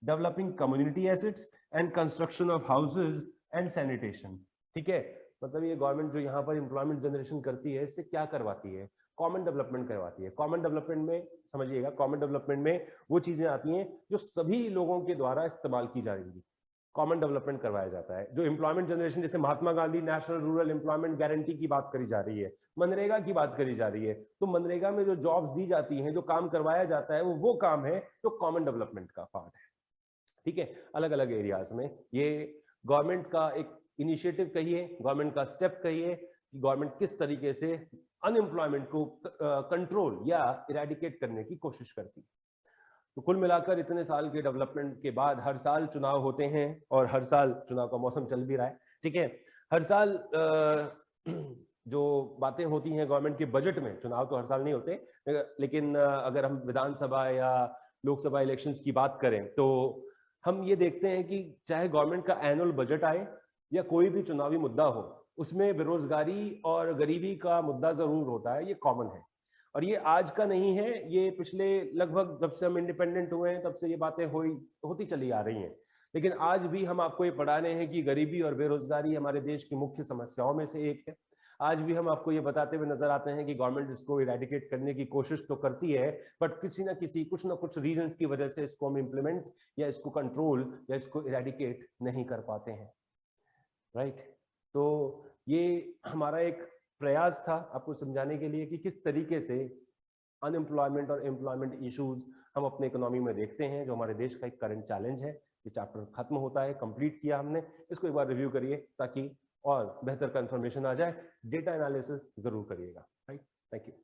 developing community assets and construction of houses and sanitation, ठीक है। मतलब ये government जो यहाँ पर employment generation करती है, इससे क्या करवाती है, कॉमन डेवलपमेंट करवाती है। कॉमन डेवलपमेंट में समझिएगा, कॉमन डेवलपमेंट में वो चीजें आती हैं जो सभी लोगों के द्वारा इस्तेमाल की जाएंगी, कॉमन डेवलपमेंट करवाया जाता है। जो एम्प्लॉयमेंट जनरेशन, जैसे Mahatma Gandhi national rural employment guarantee की बात करी जा रही है, मनरेगा की बात करी जा रही है, तो मनरेगा में जो जॉब्स दी जाती हैं, जो काम करवाया जाता है, वो काम है जो कॉमन डेवलपमेंट का पार्ट है, ठीक है। अलग अलग एरियाज में ये गवर्नमेंट का एक इनिशिएटिव कहिए, गवर्नमेंट का स्टेप कहिए कि गवर्नमेंट किस तरीके से अनएम्प्लॉयमेंट को कंट्रोल या इरेडिकेट करने की कोशिश करती है। तो कुल मिलाकर इतने साल के डेवलपमेंट के बाद हर साल चुनाव होते हैं, और हर साल चुनाव का मौसम चल भी रहा है, ठीक है। हर साल जो बातें होती हैं गवर्नमेंट के बजट में, चुनाव तो हर साल नहीं होते, लेकिन अगर हम विधानसभा या लोकसभा इलेक्शंस की बात करें तो हम ये देखते हैं कि चाहे गवर्नमेंट का एनुअल बजट आए या कोई भी चुनावी मुद्दा हो, उसमें बेरोजगारी और गरीबी का मुद्दा जरूर होता है, ये कॉमन है। और ये आज का नहीं है, ये पिछले लगभग जब से हम इंडिपेंडेंट हुए हैं तब से ये बातें होती चली आ रही हैं। लेकिन आज भी हम आपको ये पढ़ा रहे हैं कि गरीबी और बेरोजगारी हमारे देश की मुख्य समस्याओं में से एक है। आज भी हम आपको ये बताते हुए नजर आते हैं कि गवर्नमेंट इसको इरेडिकेट करने की कोशिश तो करती है, बट किसी ना किसी कुछ ना कुछ रीजंस की वजह से इसको हम इम्प्लीमेंट या इसको कंट्रोल या इसको इरेडिकेट नहीं कर पाते हैं, राइट। तो ये हमारा एक प्रयास था आपको समझाने के लिए कि किस तरीके से अनएम्प्लॉयमेंट और एम्प्लॉयमेंट इश्यूज हम अपने इकोनॉमी में देखते हैं, जो हमारे देश का एक करंट चैलेंज है। ये चैप्टर खत्म होता है, कंप्लीट किया हमने, इसको एक बार रिव्यू करिए ताकि और बेहतर कंफर्मेशन आ जाए। डेटा एनालिसिस जरूर करिएगा, राइट। Thank you.